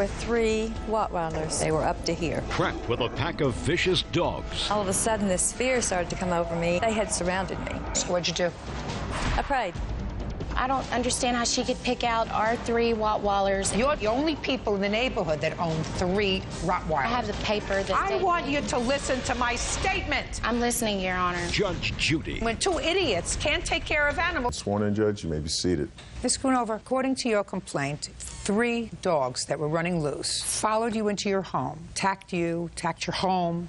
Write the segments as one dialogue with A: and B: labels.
A: There were 3 Rottweilers. They were up to here.
B: Trapped with a pack of vicious dogs.
A: All of a sudden, this fear started to come over me. They had surrounded me.
C: So what'd you do?
A: I prayed.
D: I don't understand how she could pick out our 3 Rottweilers.
C: You're the only people in the neighborhood that own 3 Rottweilers.
D: I have the paper that
C: I want you to listen to my statement.
D: I'm listening, Your Honor.
B: Judge Judy.
C: When 2 idiots can't take care of animals.
E: Sworn in, Judge, you may be seated.
C: Ms. Schoonover, according to your complaint, 3 dogs that were running loose followed you into your home, attacked your home,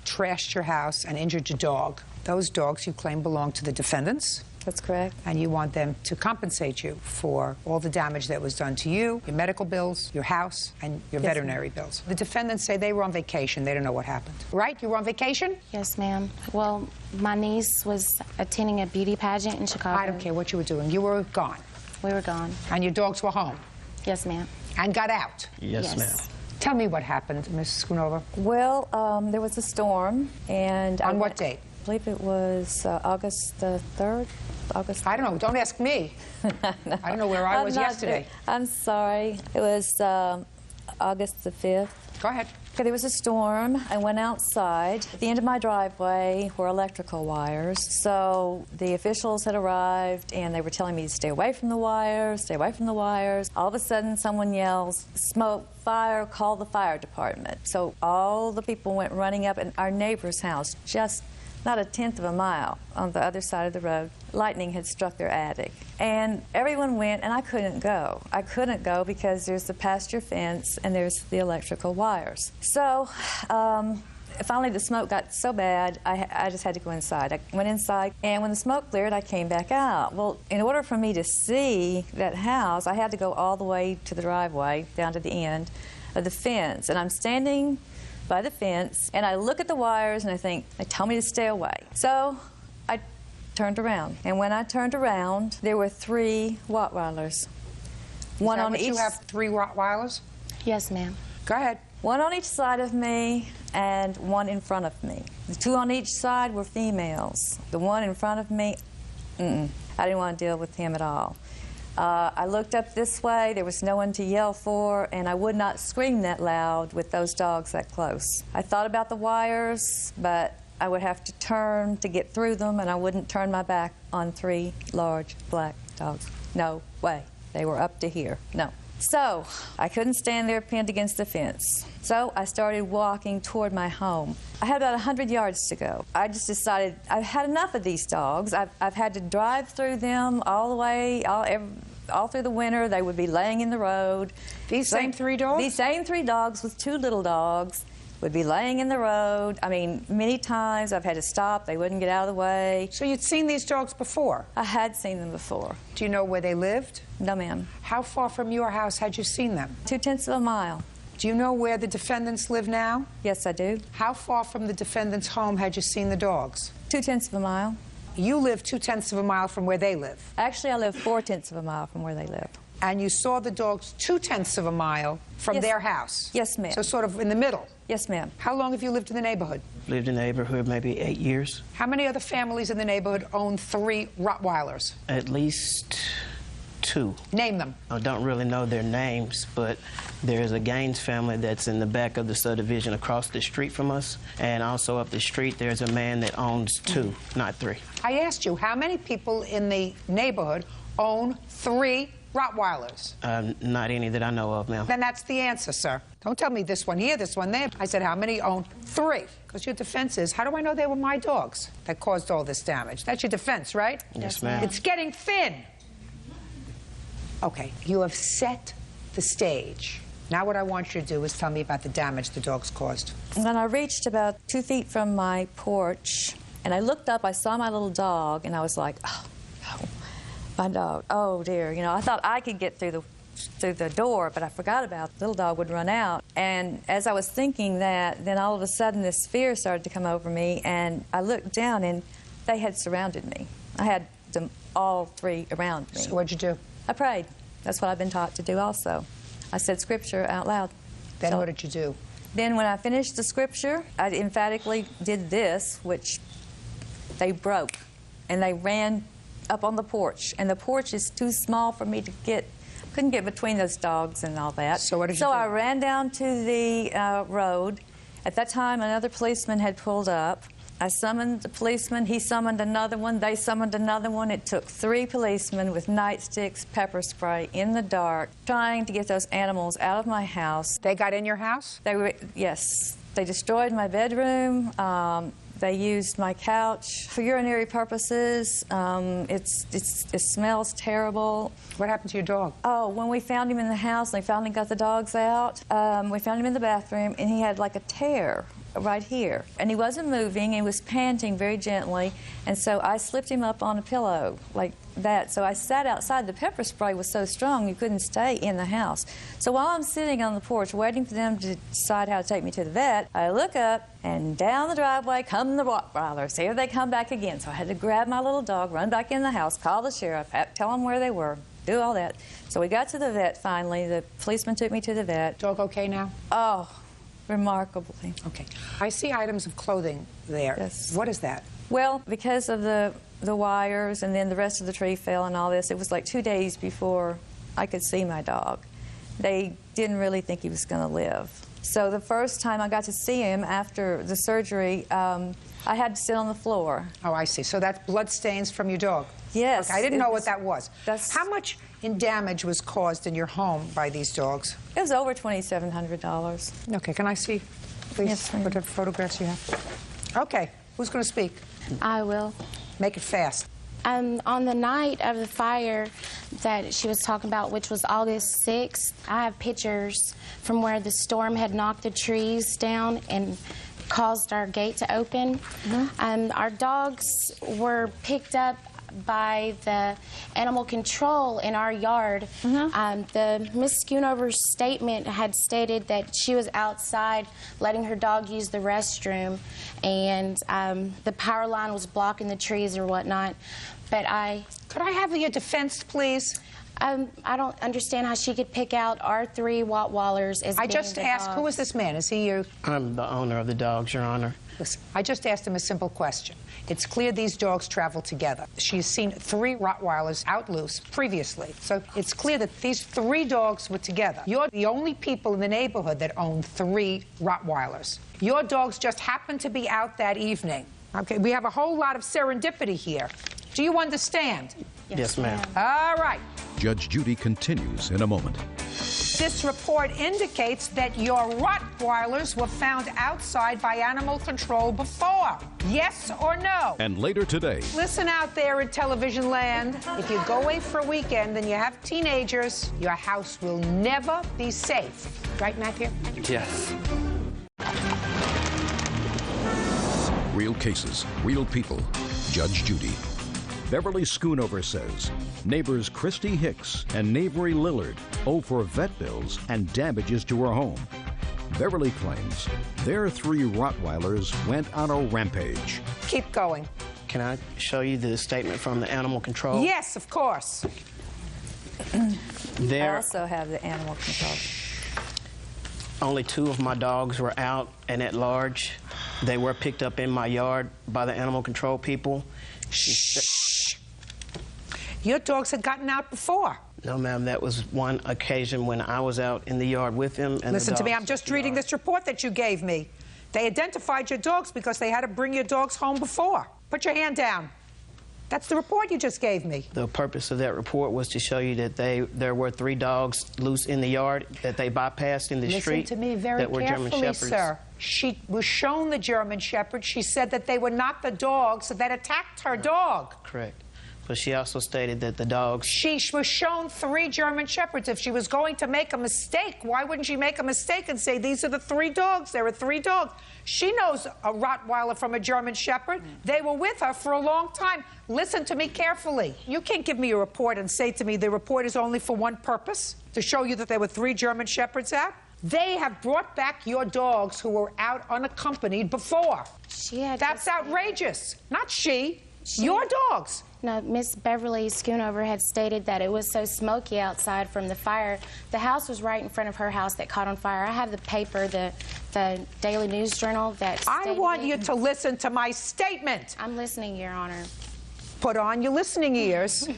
C: trashed your house, and injured your dog. Those dogs you claim belong to the defendants.
A: That's correct.
C: And you want them to compensate you for all the damage that was done to you, your medical bills, your house, and your veterinary bills. The defendants say they were on vacation. They don't know what happened. Right? You were on vacation?
D: Yes, ma'am. Well, my niece was attending a beauty pageant in Chicago.
C: I don't care what you were doing. You were gone.
D: We were gone.
C: And your dogs were home?
D: Yes, ma'am.
C: And got out?
F: Yes, ma'am.
C: Tell me what happened, Ms. Schoonover.
A: Well, there was a storm, and...
C: On what date?
A: I believe it was August the 3rd. August.
C: I don't know. Don't ask me.
A: No.
C: I don't know where I was yesterday.
A: I'm sorry. It was August the 5th.
C: Go ahead.
A: Okay, there was a storm. I went outside. At the end of my driveway were electrical wires. So the officials had arrived, and they were telling me to stay away from the wires, stay away from the wires. All of a sudden, someone yells, "Smoke, fire, call the fire department." So all the people went running up, and our neighbor's house, just not a tenth of a mile on the other side of the road, lightning had struck their attic. And everyone went, and I couldn't go. I couldn't go because there's the pasture fence and there's the electrical wires. So finally the smoke got so bad, I just had to go inside. I went inside, and when the smoke cleared, I came back out. Well, in order for me to see that house, I had to go all the way to the driveway, down to the end of the fence. And I'm standing by the fence, and I look at the wires, and I think, they tell me to stay away. So I turned around, and when I turned around, there were 3 Rottweilers.
C: One on each. You have 3 Rottweilers?
D: Yes, ma'am.
C: Go ahead.
A: One on each side of me, and one in front of me. The 2 on each side were females. The one in front of me, I didn't want to deal with him at all. I looked up this way, there was no one to yell for, and I would not scream that loud with those dogs that close. I thought about the wires, but I would have to turn to get through them, and I wouldn't turn my back on 3 large black dogs. No way. They were up to here. No. So I couldn't stand there pinned against the fence. So I started walking toward my home. I had about 100 yards to go. I just decided I've had enough of these dogs. I've had to drive through them all the way, all through the winter. They would be laying in the road.
C: These same 3 dogs?
A: These same 3 dogs with 2 little dogs would be laying in the road. I mean, many times I've had to stop. They wouldn't get out of the way.
C: So you'd seen these dogs before?
A: I had seen them before.
C: Do you know where they lived?
A: No, ma'am.
C: How far from your house had you seen them?
A: 2/10 of a mile.
C: Do you know where the defendants live now?
A: Yes, I do.
C: How far from the defendant's home had you seen the dogs?
A: 2/10 of a mile.
C: You live 2/10 of a mile from where they live?
A: Actually, I live 4/10 of a mile from where they live.
C: And you saw the dogs 2/10 of a mile from their house?
A: Yes, ma'am.
C: So sort of in the middle?
A: Yes, ma'am.
C: How long have you lived in the neighborhood?
F: Lived in the neighborhood maybe 8 years.
C: How many other families in the neighborhood own 3 Rottweilers?
F: At least 2.
C: Name them.
F: I don't really know their names, but there's a Gaines family that's in the back of the subdivision across the street from us, and also up the street there's a man that owns 2, not 3.
C: I asked you, how many people in the neighborhood own 3 Rottweilers?
F: Not any that I know of, ma'am.
C: Then that's the answer, sir. Don't tell me this one here, this one there. I said, how many own 3? Because your defense is, how do I know they were my dogs that caused all this damage? That's your defense, right?
F: Yes, ma'am.
C: It's getting thin. Okay, you have set the stage. Now what I want you to do is tell me about the damage the dogs caused.
A: When I reached about 2 feet from my porch, and I looked up, I saw my little dog, and I was like, oh, no, my dog, oh dear. You know, I thought I could get through the door, but I forgot about the little dog would run out. And as I was thinking that, then all of a sudden this fear started to come over me, and I looked down, and they had surrounded me. I had them all 3 around me.
C: So what'd you do?
A: I prayed. That's what I've been taught to do also. I said scripture out loud.
C: Then what did you do?
A: Then when I finished the scripture, I emphatically did this, which they broke, and they ran up on the porch. And the porch is too small for me to get couldn't get between those dogs and all that.
C: So what did you do?
A: So I ran down to the road. At that time, another policeman had pulled up. I summoned the policeman, he summoned another one, they summoned another one. It took 3 policemen with nightsticks, pepper spray, in the dark, trying to get those animals out of my house.
C: They got in your house?
A: They were, yes. They destroyed my bedroom. They used my couch for urinary purposes. It smells terrible.
C: What happened to your dog?
A: Oh, when we found him in the house, and they finally got the dogs out, we found him in the bathroom, and he had like a tear right here. And he wasn't moving, he was panting very gently, and so I slipped him up on a pillow like that. So I sat outside. The pepper spray was so strong you couldn't stay in the house. So while I'm sitting on the porch waiting for them to decide how to take me to the vet, I look up, and down the driveway come the Rottweilers. Here they come back again. So I had to grab my little dog, run back in the house, call the sheriff, tell them where they were, do all that. So we got to the vet finally. The policeman took me to the vet.
C: Dog okay now?
A: Oh, remarkably.
C: Okay. I see items of clothing there.
A: Yes.
C: What is that?
A: Well, because of the wires and then the rest of the tree fell and all this, it was like 2 days before I could see my dog. They didn't really think he was going to live. So the first time I got to see him after the surgery, I had to sit on the floor.
C: Oh, I see. So that's blood stains from your dog?
A: Yes.
C: Okay, I didn't know what that was.
A: That's-
C: How much in damage was caused in your home by these dogs?
A: It was over $2,700.
C: Okay, can I see, please,
A: Yes, ma'am.
C: what photographs you have? Okay, who's going to speak?
D: I will.
C: Make it fast.
D: On the night of the fire that she was talking about, which was August 6th, I have pictures from where the storm had knocked the trees down and caused our gate to open. Our dogs were picked up by the animal control in our yard. The Miss Schoonover's statement had stated that she was outside letting her dog use the restroom, and the power line was blocking the trees or whatnot. But
C: Could I have your defense, please?
D: I don't understand how she could pick out our 3 Rottweilers as
C: I
D: being
C: just
D: the
C: asked,
D: dogs.
C: who is this man? Is he you?
F: I'm the owner of the dogs, Your Honor.
C: Listen, I just asked him a simple question. It's clear these dogs travel together. She's seen 3 Rottweilers out loose previously. So it's clear that these 3 dogs were together. You're the only people in the neighborhood that own 3 Rottweilers. Your dogs just happened to be out that evening. Okay, we have a whole lot of serendipity here. Do you understand?
F: Yes, ma'am.
C: All right.
B: Judge Judy continues in a moment.
C: This report indicates that your Rottweilers were found outside by animal control before. Yes or no?
B: And later today,
C: Listen out there in television land. If you go away for a weekend and you have teenagers, your house will never be safe. Right, Matthew?
E: Yes.
B: real cases, real people. Judge Judy. Beverly Schoonover says neighbors Christy Hicks and Navery Lillard owe for vet bills and damages to her home. Beverly claims their 3 Rottweilers went on a rampage.
C: Keep going.
F: Can I show you the statement from the animal control?
C: Yes, of course.
A: I
F: There,
A: also have the animal control.
F: only 2 of my dogs were out and at large. They were picked up in my yard by the animal control people.
C: Shh. Your dogs had gotten out before.
F: No, ma'am, that was one occasion when I was out in the yard with them. And
C: Listen
F: the
C: to me,
F: dogs
C: I'm just
F: at the
C: reading
F: yard.
C: this report that you gave me. They identified your dogs because they had to bring your dogs home before. Put your hand down. That's the report you just gave me.
F: The purpose of that report was to show you that there were 3 dogs loose in the yard that they bypassed in the street.
C: Listen to me very
F: that were German
C: carefully,
F: Shepherds.
C: sir. She was shown the German Shepherd. She said that they were not the dogs that attacked her dog.
F: Correct. But she also stated that the dogs...
C: She was shown 3 German Shepherds. If she was going to make a mistake, why wouldn't she make a mistake and say, these are the 3 dogs? There are 3 dogs. She knows a Rottweiler from a German Shepherd. They were with her for a long time. Listen to me carefully. You can't give me a report and say to me the report is only for one purpose, to show you that there were 3 German Shepherds out. They have brought back your dogs who were out unaccompanied before. That's outrageous. Not she. Your dogs.
D: No, Miss Beverly Schoonover had stated that it was so smoky outside from the fire. The house was right in front of her house that caught on fire. I have the paper, the Daily News Journal that
C: I
D: stated
C: want
D: it.
C: you to listen to my statement.
D: I'm listening, Your Honor.
C: Put on your listening ears.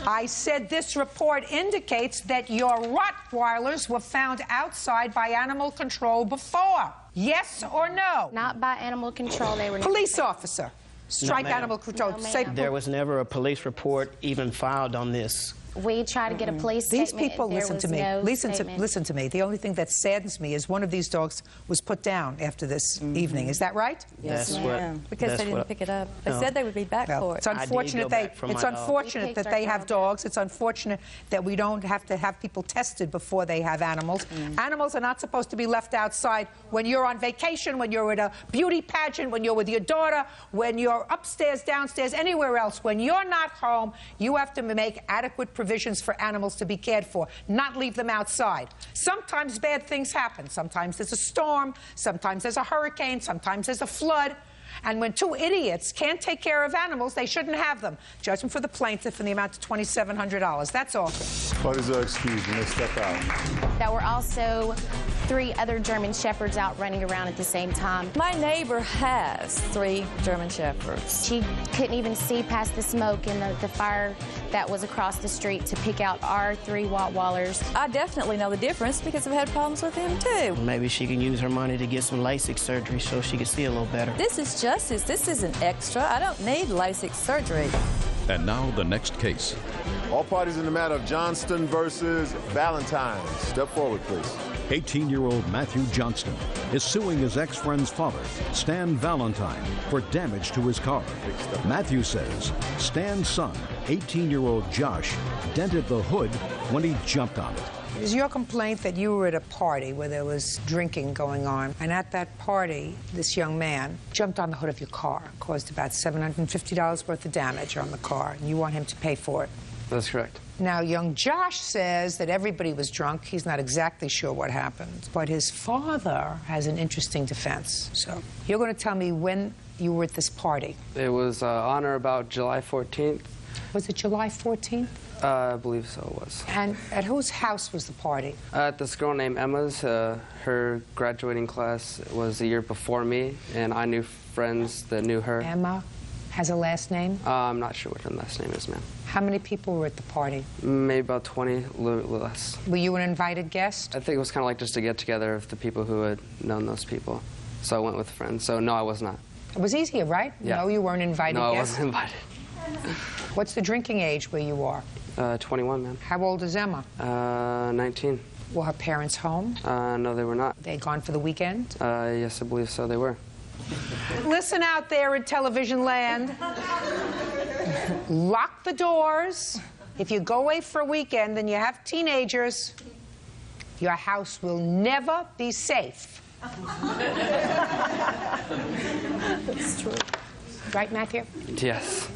C: I said this report indicates that your Rottweilers were found outside by animal control before. Yes or no?
D: Not by animal control. They were
C: Police officer. Strike
F: ma'am.
C: animal control.
D: No,
C: Say,
D: ma'am.
F: There was never a police report even filed on this.
D: We tried to get a police
C: these
D: statement.
C: people,
D: There
C: listen
D: was
C: to me.
D: no
C: Listen
D: statement.
C: to me. The only thing that saddens me is one of these dogs was put down after this evening. Is that right?
F: That's
A: Because
F: that's
A: they didn't
F: what-
A: pick it up. They
F: No.
A: said they would be back
C: Well,
A: for
C: it's
A: it.
C: unfortunate
F: go back for my dog.
C: unfortunate
D: We
C: that
D: picked
C: they
D: our
C: have
D: dog up.
C: dogs. It's unfortunate that we don't have to have people tested before they have animals. Animals are not supposed to be left outside when you're on vacation, when you're at a beauty pageant, when you're with your daughter, when you're upstairs, downstairs, anywhere else. When you're not home, you have to make adequate provisions for animals to be cared for, not leave them outside. Sometimes bad things happen. Sometimes there's a storm, sometimes there's a hurricane, sometimes there's a flood. And when two idiots can't take care of animals, they shouldn't have them. Judgment for the plaintiff in the amount of $2,700. That's all.
E: Parties are excused and they step out.
D: There were also 3 other German Shepherds out running around at the same time.
A: My neighbor has 3 German Shepherds.
D: She couldn't even see past the smoke and the fire that was across the street to pick out our 3 Rottweilers.
A: I definitely know the difference because I've had problems with them too.
F: Maybe she can use her money to get some LASIK surgery so she can see a little better.
A: This is justice. This isn't extra. I don't need LASIK surgery.
B: And now the next case.
E: All parties in the matter of Johnston versus Valentine. Step forward, please.
B: 18-year-old Matthew Johnston is suing his ex-friend's father, Stan Valentine, for damage to his car. Matthew says Stan's son, 18-year-old Josh, dented the hood when he jumped on it.
C: It is your complaint that you were at a party where there was drinking going on, and at that party, this young man jumped on the hood of your car, caused about $750 worth of damage on the car, and you want him to pay for it.
G: That's correct.
C: Now, young Josh says that everybody was drunk. He's not exactly sure what happened, but his father has an interesting defense. So you're going to tell me when you were at this party.
G: It was on or about July 14th.
C: Was it July 14th?
G: I believe so it was.
C: And at whose house was the party?
G: At this girl named Emma's. Her graduating class was the year before me, and I knew friends that knew her.
C: Emma has a last name?
G: I'm not sure what her last name is, ma'am.
C: How many people were at the party?
G: Maybe about 20, a little less.
C: Were you an invited guest?
G: I think it was kind of like just a get-together of the people who had known those people. So I went with friends. So no, I was not.
C: It was easier, right?
G: Yeah.
C: No, you weren't invited
G: No, I
C: guest?
G: wasn't invited.
C: What's the drinking age where you are?
G: 21, ma'am.
C: How old is Emma?
G: 19.
C: Were her parents home?
G: No, they were not.
C: They gone for the weekend?
G: Yes, I believe so, they were.
C: Listen out there in television land. Lock the doors. If you go away for a weekend and you have teenagers, your house will never be safe.
A: It's true.
C: Right, Matthew?
G: Yes.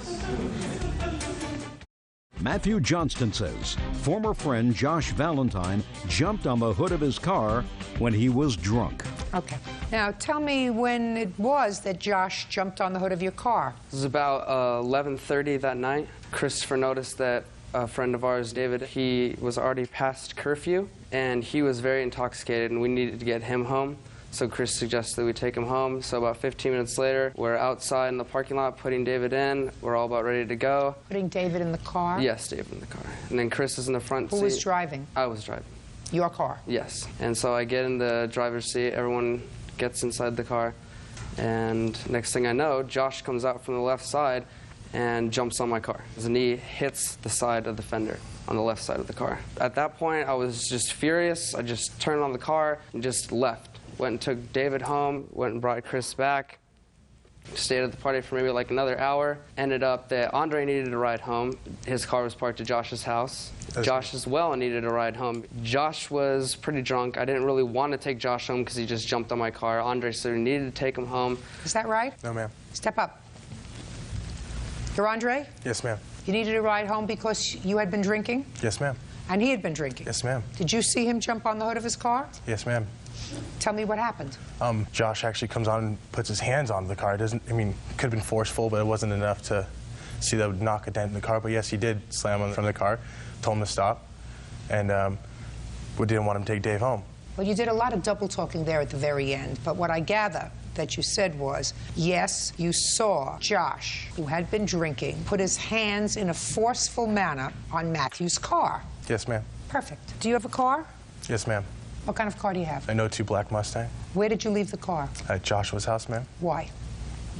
B: Matthew Johnston says former friend Josh Valentine jumped on the hood of his car when he was drunk.
C: Okay. Now, tell me when it was that Josh jumped on the hood of your car.
G: It was about 11:30 that night. Christopher noticed that a friend of ours, David, he was already past curfew, and he was very intoxicated, and we needed to get him home. So Chris suggested we take him home. So about 15 minutes later, we're outside in the parking lot putting David in. We're all about ready to go.
C: Putting David in the car?
G: Yes, David in the car. And then Chris is in the front seat.
C: Who was driving?
G: I was driving.
C: Your car?
G: Yes. And so I get in the driver's seat. Everyone gets inside the car. And next thing I know, Josh comes out from the left side and jumps on my car. His knee hits the side of the fender on the left side of the car. At that point, I was just furious. I just turned on the car and just left. Went and took David home, went and brought Chris back. Stayed at the party for maybe like another hour. Ended up that Andre needed a ride home. His car was parked at Josh's house. Josh as well needed a ride home. Josh was pretty drunk. I didn't really want to take Josh home because he just jumped on my car. Andre said we needed to take him home.
C: Is that right?
H: No, ma'am.
C: Step up. You're Andre?
H: Yes, ma'am.
C: You needed a ride home because you had been drinking?
H: Yes, ma'am.
C: And he had been drinking?
H: Yes, ma'am.
C: Did you see him jump on the hood of his car?
H: Yes, ma'am.
C: Tell me what happened.
H: Josh actually comes on and puts his hands on the car. It doesn't, I mean, could have been forceful, but it wasn't enough to see that would knock a dent in the car. But yes, he did slam on the front of the car, told him to stop, and we didn't want him to take Dave home.
C: Well, you did a lot of double talking there at the very end, but what I gather that you said was, yes, you saw Josh, who had been drinking, put his hands in a forceful manner on Matthew's car.
H: Yes, ma'am.
C: Perfect. Do you have a car?
H: Yes, ma'am.
C: What kind of car do you have?
H: An 02 black Mustang.
C: Where did you leave the car?
H: At Joshua's house, ma'am.
C: Why?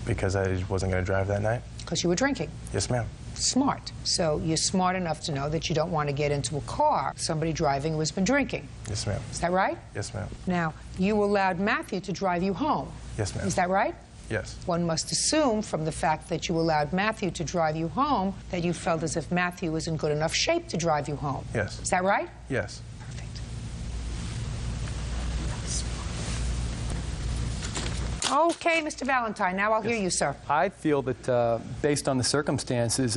H: Because I wasn't going to drive that night.
C: Because you were drinking.
H: Yes, ma'am.
C: Smart. So you're smart enough to know that you don't want to get into a car somebody driving who has been drinking.
H: Yes, ma'am.
C: Is that right?
H: Yes, ma'am.
C: Now, you allowed Matthew to drive you home.
H: Yes, ma'am.
C: Is that right?
H: Yes.
C: One must assume from the fact that you allowed Matthew to drive you home that you felt as if Matthew was in good enough shape to drive you home.
H: Yes.
C: Is that right?
H: Yes.
C: Perfect. Okay, Mr. Valentine, now I'll hear you, sir.
I: I feel that based on the circumstances,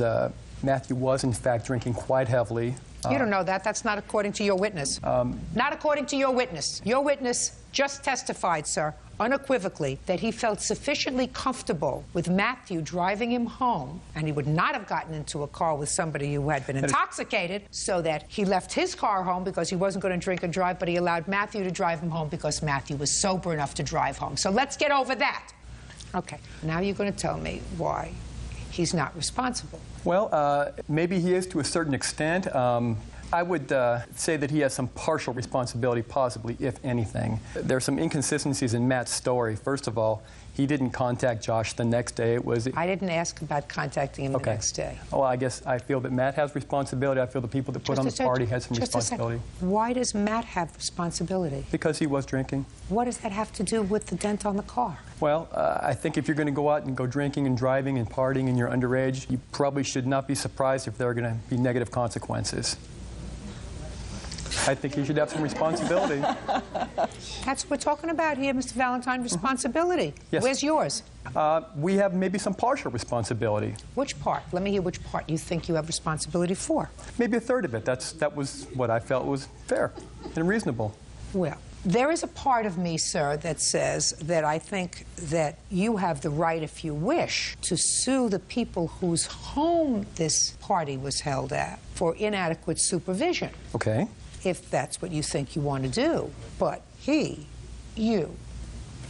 I: Matthew was in fact drinking quite heavily.
C: You don't know that. That's not according to your witness. Not according to your witness. Your witness just testified, sir, unequivocally, that he felt sufficiently comfortable with Matthew driving him home, and he would not have gotten into a car with somebody who had been intoxicated, so that he left his car home because he wasn't going to drink and drive, but he allowed Matthew to drive him home because Matthew was sober enough to drive home. So let's get over that. Okay, now you're going to tell me why he's not responsible.
I: Well, maybe he is to a certain extent. I would say that he has some partial responsibility, possibly, if anything. There are some inconsistencies in Matt's story. First of all, he didn't contact Josh the next day.
C: I didn't ask about contacting him the next day.
I: Well, I guess I feel that Matt has responsibility. I feel the people that put on the party had some responsibility.
C: Why does Matt have responsibility?
I: Because he was drinking.
C: What does that have to do with the dent on the car?
I: Well, I think if you're going to go out and go drinking and driving and partying and you're underage, you probably should not be surprised if there are going to be negative consequences. I think he should have some responsibility.
C: That's what we're talking about here, Mr. Valentine, responsibility.
I: Yes.
C: Where's yours?
I: We have maybe some partial responsibility.
C: Which part? Let me hear which part you think you have responsibility for.
I: Maybe a third of it. That was what I felt was fair and reasonable.
C: Well, there is a part of me, sir, that says that I think that you have the right, if you wish, to sue the people whose home this party was held at for inadequate supervision.
I: Okay.
C: If that's what you think you want to do. But you,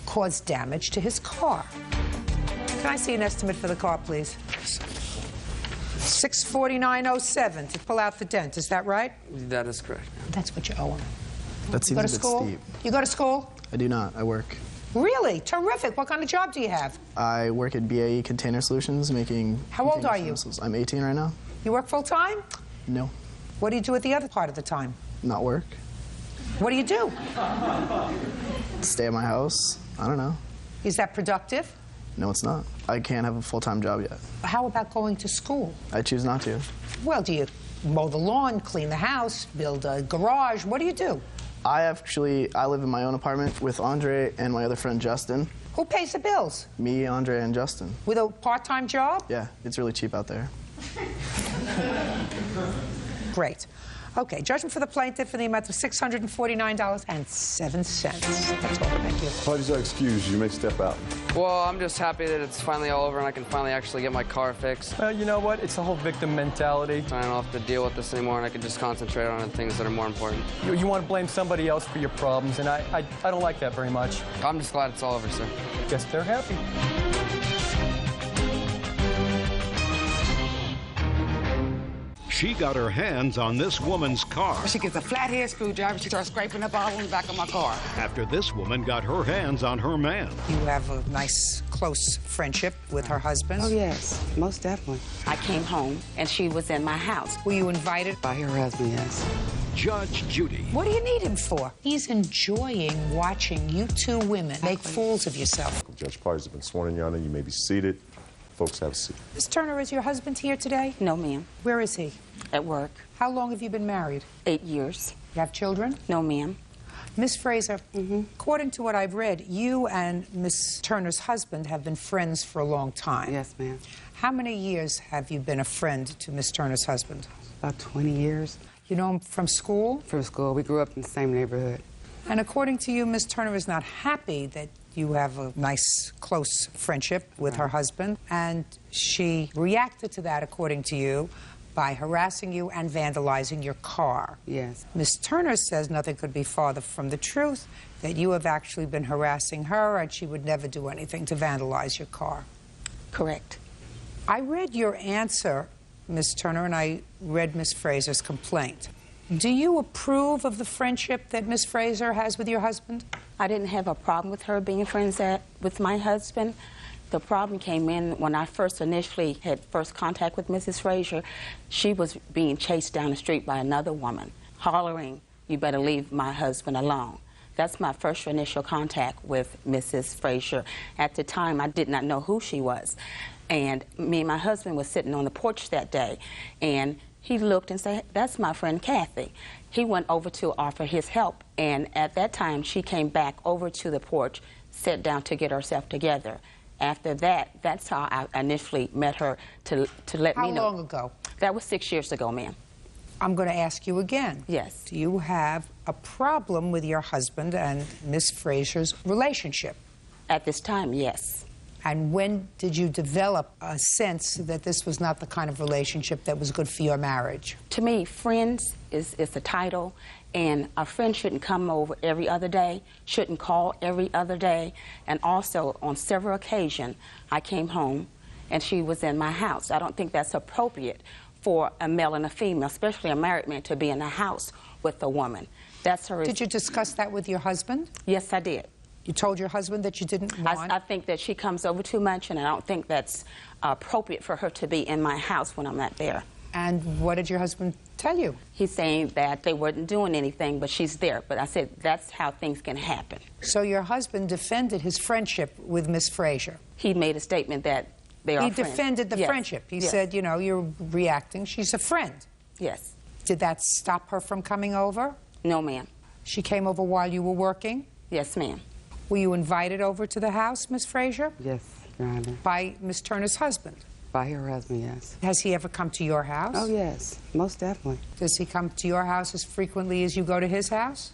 C: caused damage to his car. Can I see an estimate for the car, please? $649.07 to pull out the dent. Is that right?
G: That is correct.
C: That's what you owe him.
J: That seems a bit steep.
C: You go to school?
J: I do not. I work.
C: Really? Terrific. What kind of job do you have?
J: I work at BAE Container Solutions making...
C: How old are you?
J: Missiles. I'm 18 right now.
C: You work full-time?
J: No.
C: What do you do at the other part of the time?
J: Not work.
C: What do you do?
J: Stay at my house. I don't know.
C: Is that productive?
J: No, it's not. I can't have a full-time job yet.
C: How about going to school?
J: I choose not to.
C: Well, do you mow the lawn, clean the house, build a garage? What do you do?
J: I live in my own apartment with Andre and my other friend Justin.
C: Who pays the bills?
J: Me, Andre, and Justin.
C: With a part-time job?
J: Yeah, it's really cheap out there.
C: Great. Okay, judgment for the plaintiff in the amount of $649.07. That's all. Thank you.
E: Parties are excused. You may step out.
G: Well, I'm just happy that it's finally all over and I can finally actually get my car fixed.
I: Well, you know what? It's the whole victim mentality.
G: I don't have to deal with this anymore and I can just concentrate on the things that are more important.
I: You want to blame somebody else for your problems, and I don't like that very much.
G: I'm just glad it's all over, sir.
I: Guess they're happy.
B: She got her hands on this woman's car.
K: She gets a flathead screwdriver. She starts scraping up all on the back of my car.
B: After this woman got her hands on her man.
C: You have a nice, close friendship with her husband?
K: Oh, yes, most definitely. I came home, and she was in my house.
C: Were you invited?
K: By her husband, yes.
B: Judge Judy.
C: What do you need him for? He's enjoying watching you two women make fools of yourself.
E: Judge, parties have been sworn in, Your Honor. You may be seated. Folks, have a seat.
C: Miss Turner, is your husband here today?
K: No, ma'am.
C: Where is he?
K: At work.
C: How long have you been married?
K: 8 years.
C: You have children?
K: No, ma'am.
C: Miss Fraser, according to what I've read, you and Miss Turner's husband have been friends for a long time.
K: Yes, ma'am.
C: How many years have you been a friend to Miss Turner's husband?
K: About 20 years.
C: You know him from school?
K: From school. We grew up in the same neighborhood.
C: And according to you, Miss Turner is not happy that you have a nice, close friendship with her husband, and she reacted to that, according to you, by harassing you and vandalizing your car.
K: Yes.
C: Ms. Turner says nothing could be farther from the truth, that you have actually been harassing her and she would never do anything to vandalize your car.
K: Correct.
C: I read your answer, Ms. Turner, and I read Ms. Fraser's complaint. Do you approve of the friendship that Ms. Fraser has with your husband?
K: I didn't have a problem with her being friends with my husband. The problem came in when I initially had contact with Mrs. Fraser. She was being chased down the street by another woman, hollering, "You better leave my husband alone." That's my first initial contact with Mrs. Fraser. At the time, I did not know who she was. And me and my husband was sitting on the porch that day, and he looked and said, "That's my friend Kathy." He went over to offer his help, and at that time, she came back over to the porch, sat down to get herself together. After that, that's how I initially met her to let me know.
C: How long ago?
K: That was 6 years ago, ma'am.
C: I'm going to ask you again.
K: Yes.
C: Do you have a problem with your husband and Miss Fraser's relationship?
K: At this time, yes.
C: And when did you develop a sense that this was not the kind of relationship that was good for your marriage?
K: To me, friends is a title, and a friend shouldn't come over every other day, shouldn't call every other day. And also, on several occasions, I came home and she was in my house. I don't think that's appropriate for a male and a female, especially a married man, to be in a house with a woman. That's her.
C: Did you discuss that with your husband?
K: Yes, I did.
C: You told your husband that you didn't want?
K: I think that she comes over too much, and I don't think that's appropriate for her to be in my house when I'm not there.
C: And what did your husband tell you?
K: He's saying that they weren't doing anything, but she's there. But I said, that's how things can happen.
C: So your husband defended his friendship with Miss Fraser?
K: He made a statement that they are friends.
C: He defended the friendship. He said, you know, you're reacting. She's a friend.
K: Yes.
C: Did that stop her from coming over?
K: No, ma'am.
C: She came over while you were working?
K: Yes, ma'am.
C: Were you invited over to the house, Miss Fraser?
L: Yes, Your Honor.
C: By Miss Turner's husband?
L: By her husband, yes.
C: Has he ever come to your house?
L: Oh, yes, most definitely.
C: Does he come to your house as frequently as you go to his house?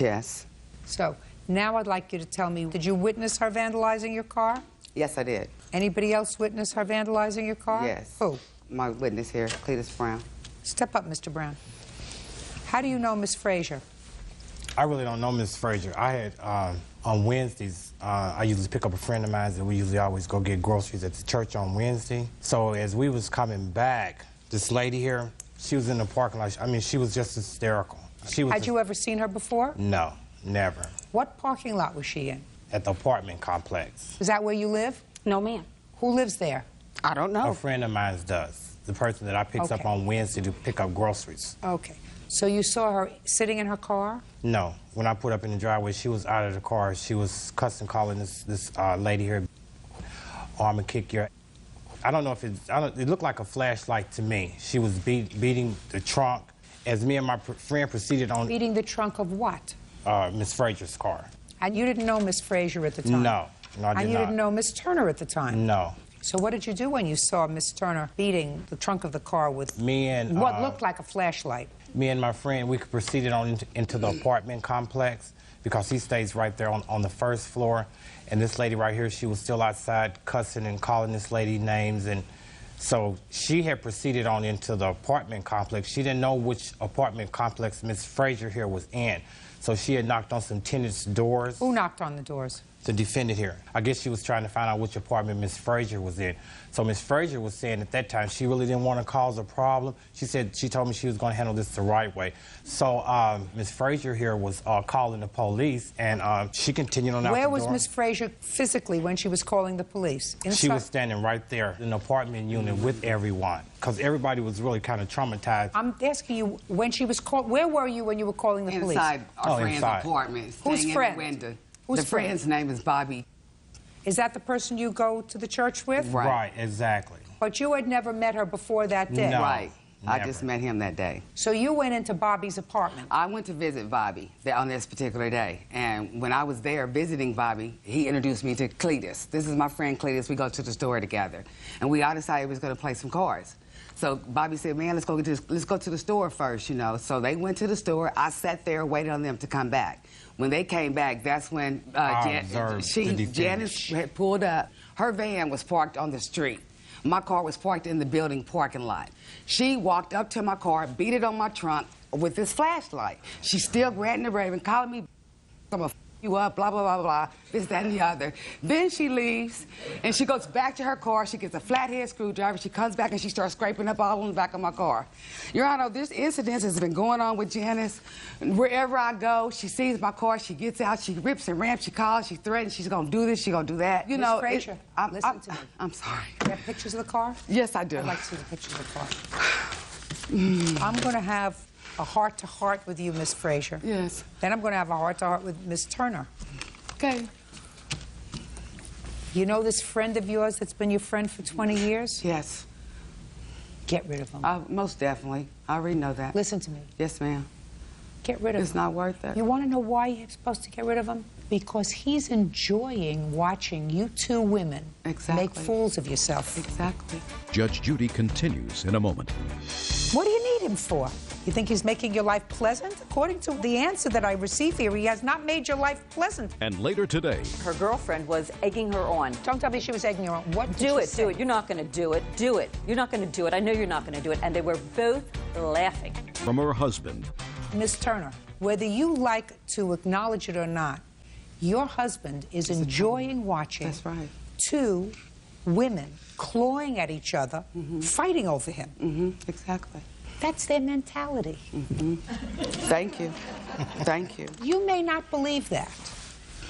L: Yes.
C: So, now I'd like you to tell me, did you witness her vandalizing your car?
L: Yes, I did.
C: Anybody else witness her vandalizing your car?
L: Yes.
C: Who?
L: My witness here, Cletus Brown.
C: Step up, Mr. Brown. How do you know Miss Fraser?
M: I really don't know Miss Fraser. I had, on Wednesdays, I usually pick up a friend of mine, and we usually always go get groceries at the church on Wednesday. So as we was coming back, this lady here, she was in the parking lot. I mean, she was just hysterical.
C: Had you ever seen her before?
M: No, never.
C: What parking lot was she in?
M: At the apartment complex.
C: Is that where you live?
K: No, ma'am.
C: Who lives there?
K: I don't know.
M: A friend of mine does. The person that I picked up on Wednesday to pick up groceries.
C: Okay. So you saw her sitting in her car?
M: No. When I put up in the driveway, she was out of the car. She was cussing, calling this lady here, arm and kick your. I don't know if it looked like a flashlight to me. She was beating the trunk as me and my friend proceeded on.
C: Beating the trunk of what?
M: Miss Fraser's car.
C: And you didn't know Miss Fraser at the time?
M: No, I did not.
C: And you didn't know Miss Turner at the time?
M: No.
C: So what did you do when you saw Miss Turner beating the trunk of the car with what looked like a flashlight?
M: Me and my friend, we proceeded on into the apartment complex because he stays right there on the first floor. And this lady right here, she was still outside cussing and calling this lady names. And so she had proceeded on into the apartment complex. She didn't know which apartment complex Miss Fraser here was in. So she had knocked on some tenants' doors.
C: Who knocked on the doors?
M: The defendant here. I guess she was trying to find out which apartment Miss Fraser was in. So Miss Fraser was saying at that time she really didn't want to cause a problem. She told me she was going to handle this the right way. So Miss Fraser here was calling the police, and she continued on out the door.
C: Where was Miss Fraser physically when she was calling the police? Inside?
M: She was standing right there in the apartment unit with everyone, because everybody was really kind of traumatized.
C: I'm asking you, when she was called, where were you when you were calling the police?
L: Inside our friend's apartment.
C: Whose friend?
L: In the window.
C: Whose
L: the friend's name is Bobby.
C: Is that the person you go to the church with?
M: Right, exactly.
C: But you had never met her before that day?
M: No,
L: right.
M: never.
L: I just met him that day.
C: So you went into Bobby's apartment?
L: I went to visit Bobby on this particular day. And when I was there visiting Bobby, he introduced me to Cletus. This is my friend Cletus. We go to the store together. And we all decided we was going to play some cards. So Bobby said, man, let's go to the store first, you know. So they went to the store. I sat there, waited on them to come back. When they came back, that's when Janice had pulled up. Her van was parked on the street. My car was parked in the building parking lot. She walked up to my car, beat it on my trunk with this flashlight. She's still ranting and raving, calling me, I'm gonna f you up, blah, blah, blah, blah, this, that, and the other. Then she leaves, and she goes back to her car. She gets a flathead screwdriver. She comes back, and she starts scraping up all on the back of my car. Your Honor, this incident has been going on with Janice. Wherever I go, she sees my car. She gets out. She rips and ramps. She calls. She threatens. She's going to do this. She's going to do that. You know,
C: Frazier, listen to me.
L: I'm sorry.
C: You have pictures of the car?
L: Yes, I do.
C: I'd like to see the pictures of the car. I'm going to have a heart-to-heart with you, Miss Frazier.
L: Yes.
C: Then I'm going to have a heart-to-heart with Miss Turner.
L: Okay.
C: You know this friend of yours that's been your friend for 20 years?
L: Yes.
C: Get rid of him.
L: Most definitely. I already know that.
C: Listen to me.
L: Yes, ma'am.
C: Get rid of him.
L: It's not worth it.
C: You want to know why you're supposed to get rid of him? Because he's enjoying watching you two women make fools of yourself.
L: Exactly.
B: Judge Judy continues in a moment.
C: What do you need him for? You think he's making your life pleasant? According to the answer that I receive here, he has not made your life pleasant.
B: And later today,
N: her girlfriend was egging her on.
C: Don't tell me she was egging her on. What did
N: do
C: she
N: it,
C: say?
N: do it. You're not going to do it. Do it. You're not going to do it. I know you're not going to do it. And they were both laughing.
B: from her husband.
C: Miss Turner, whether you like to acknowledge it or not, your husband is enjoying watching two women clawing at each other, fighting over him.
L: Exactly.
C: That's their mentality.
L: Thank you. Thank you.
C: You may not believe that,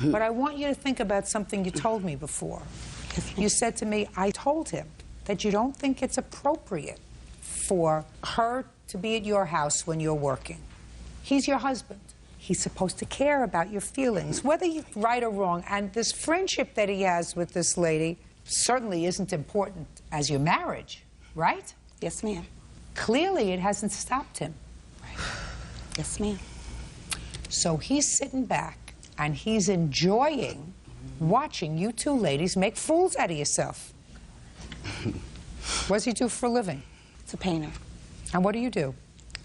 C: but I want you to think about something you told me before. You said to me, I told him that you don't think it's appropriate for her to be at your house when you're working. He's your husband. He's supposed to care about your feelings, whether you're right or wrong. And this friendship that he has with this lady certainly isn't important as your marriage, right?
K: Yes, ma'am.
C: Clearly, it hasn't stopped him.
K: Yes, ma'am.
C: So he's sitting back and he's enjoying watching you two ladies make fools out of yourself. What does he do for a living?
K: It's a painter.
C: And what do you do?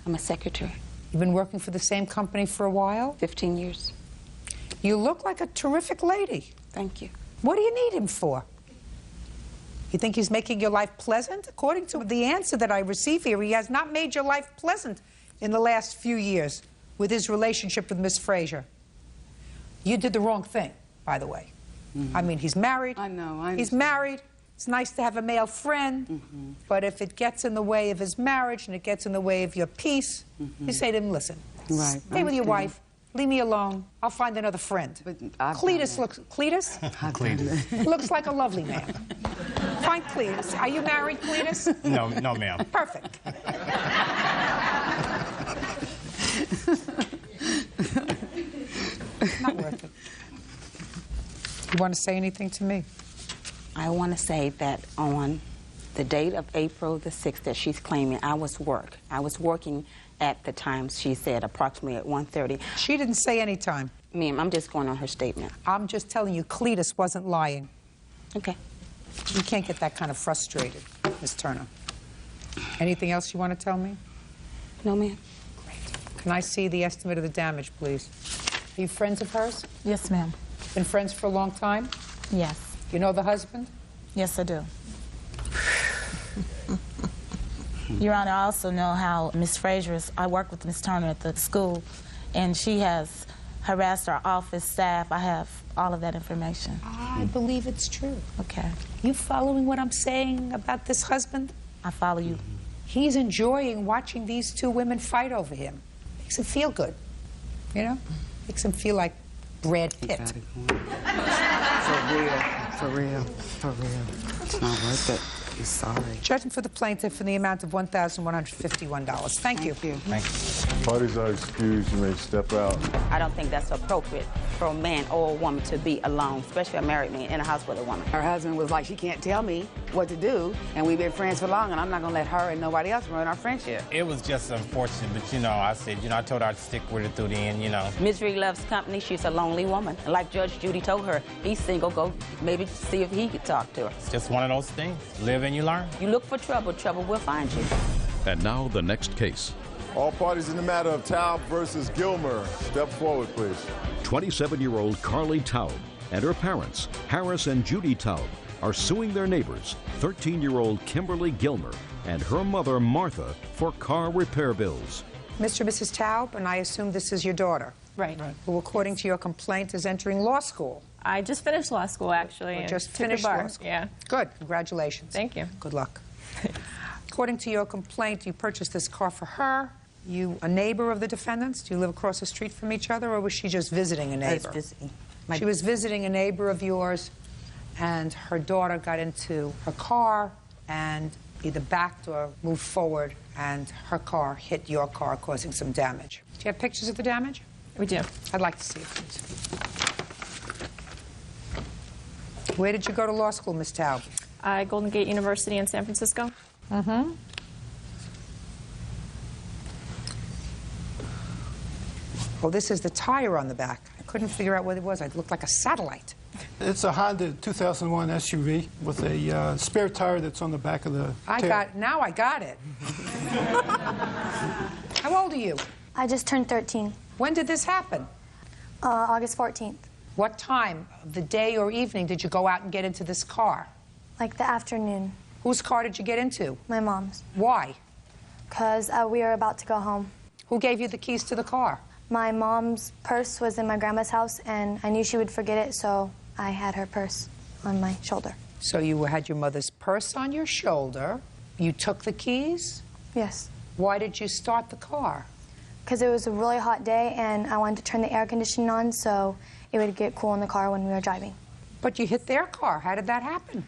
K: I'm a secretary.
C: You've been working for the same company for a while?
K: 15 years.
C: You look like a terrific lady.
K: Thank you.
C: What do you need him for? You think he's making your life pleasant? According to the answer that I receive here, he has not made your life pleasant in the last few years with his relationship with Miss Frazier. You did the wrong thing, by the way. I mean, he's married.
L: I know.
C: He's married. It's nice to have a male friend. But if it gets in the way of his marriage and it gets in the way of your peace, you say to him, listen, stay with your wife. Leave me alone. I'll find another friend. Cletus looks... Cletus?
M: Cletus.
C: Looks like a lovely man. Find Cletus. Are you married, Cletus?
M: No, ma'am.
C: Perfect. Not worth it. You want to say anything to me?
K: I want to say that on the date of April the 6th that she's claiming, I was working at the time she said, approximately at 1:30.
C: She didn't say any time.
K: Ma'am, I'm just going on her statement.
C: I'm just telling you, Cletus wasn't lying.
K: Okay.
C: You can't get that kind of frustrated, Miss Turner. Anything else you want to tell me?
K: No, ma'am.
C: Great. Can I see the estimate of the damage, please? Are you friends of hers?
O: Yes, ma'am.
C: Been friends for a long time?
O: Yes.
C: You know the husband?
O: Yes, I do. Your Honor, I also know how Miss Frazier is. I work with Miss Turner at the school, and she has harassed our office staff. I have all of that information.
C: I believe it's true.
O: Okay.
C: You following what I'm saying about this husband?
O: I follow you.
C: He's enjoying watching these two women fight over him. Makes him feel good, you know? Makes him feel like Brad Pitt.
L: For real. It's not worth it. He's sorry.
C: Judgment for the plaintiff in the amount of $1,151. Thank you.
M: Thank you.
E: Parties are excused. You may step out.
K: I don't think that's appropriate for a man or a woman to be alone, especially a married man in a house with a woman.
L: Her husband was like, she can't tell me what to do, and we've been friends for long, and I'm not going to let her and nobody else ruin our friendship.
M: It was just unfortunate, but, I said, I told her I'd stick with it through the end,
K: Misery loves company. She's a lonely woman. And like Judge Judy told her, he's single. Go maybe see if he could talk to her.
M: It's just one of those things. Live and you learn.
K: You look for trouble, trouble will find you.
B: And now the next case.
E: All parties in the matter of Taub versus Gilmer, step forward, please.
B: 27-year-old Carly Taub and her parents, Harris and Judy Taub, are suing their neighbors, 13-year-old Kimberly Gilmer and her mother, Martha, for car repair bills.
C: Mr. and Mrs. Taub, and I assume this is your daughter.
P: Right.
C: Who, according to your complaint, is entering law school.
P: I just finished law school, actually.
C: Or just
P: took the
C: finished
P: bar.
C: law school.
P: Yeah.
C: Good. Congratulations.
P: Thank you.
C: Good luck. According to your complaint, you purchased this car for her. You a neighbor of the defendants? Do you live across the street from each other, or was she just visiting a neighbor?
Q: I was visiting.
C: She was visiting a neighbor of yours, and her daughter got into her car and either backed or moved forward, and her car hit your car, causing some damage. Do you have pictures of the damage?
P: We do.
C: I'd like to see it, please. Where did you go to law school, Ms. Taub?
P: Golden Gate University in San Francisco.
C: Mm-hmm. Oh, this is the tire on the back. I couldn't figure out what it was. It looked like a satellite.
R: It's a Honda 2001 SUV with a spare tire that's on the back of the tail.
C: Now I got it. How old are you?
S: I just turned 13.
C: When did this happen?
S: August 14th.
C: What time of the day or evening did you go out and get into this car?
S: Like the afternoon.
C: Whose car did you get into?
S: My mom's.
C: Why?
S: Because we were about to go home.
C: Who gave you the keys to the car?
S: My mom's purse was in my grandma's house, and I knew she would forget it, so I had her purse on my shoulder.
C: So you had your mother's purse on your shoulder. You took the keys?
S: Yes.
C: Why did you start the car?
S: Because it was a really hot day, and I wanted to turn the air conditioning on so it would get cool in the car when we were driving.
C: But you hit their car. How did that happen?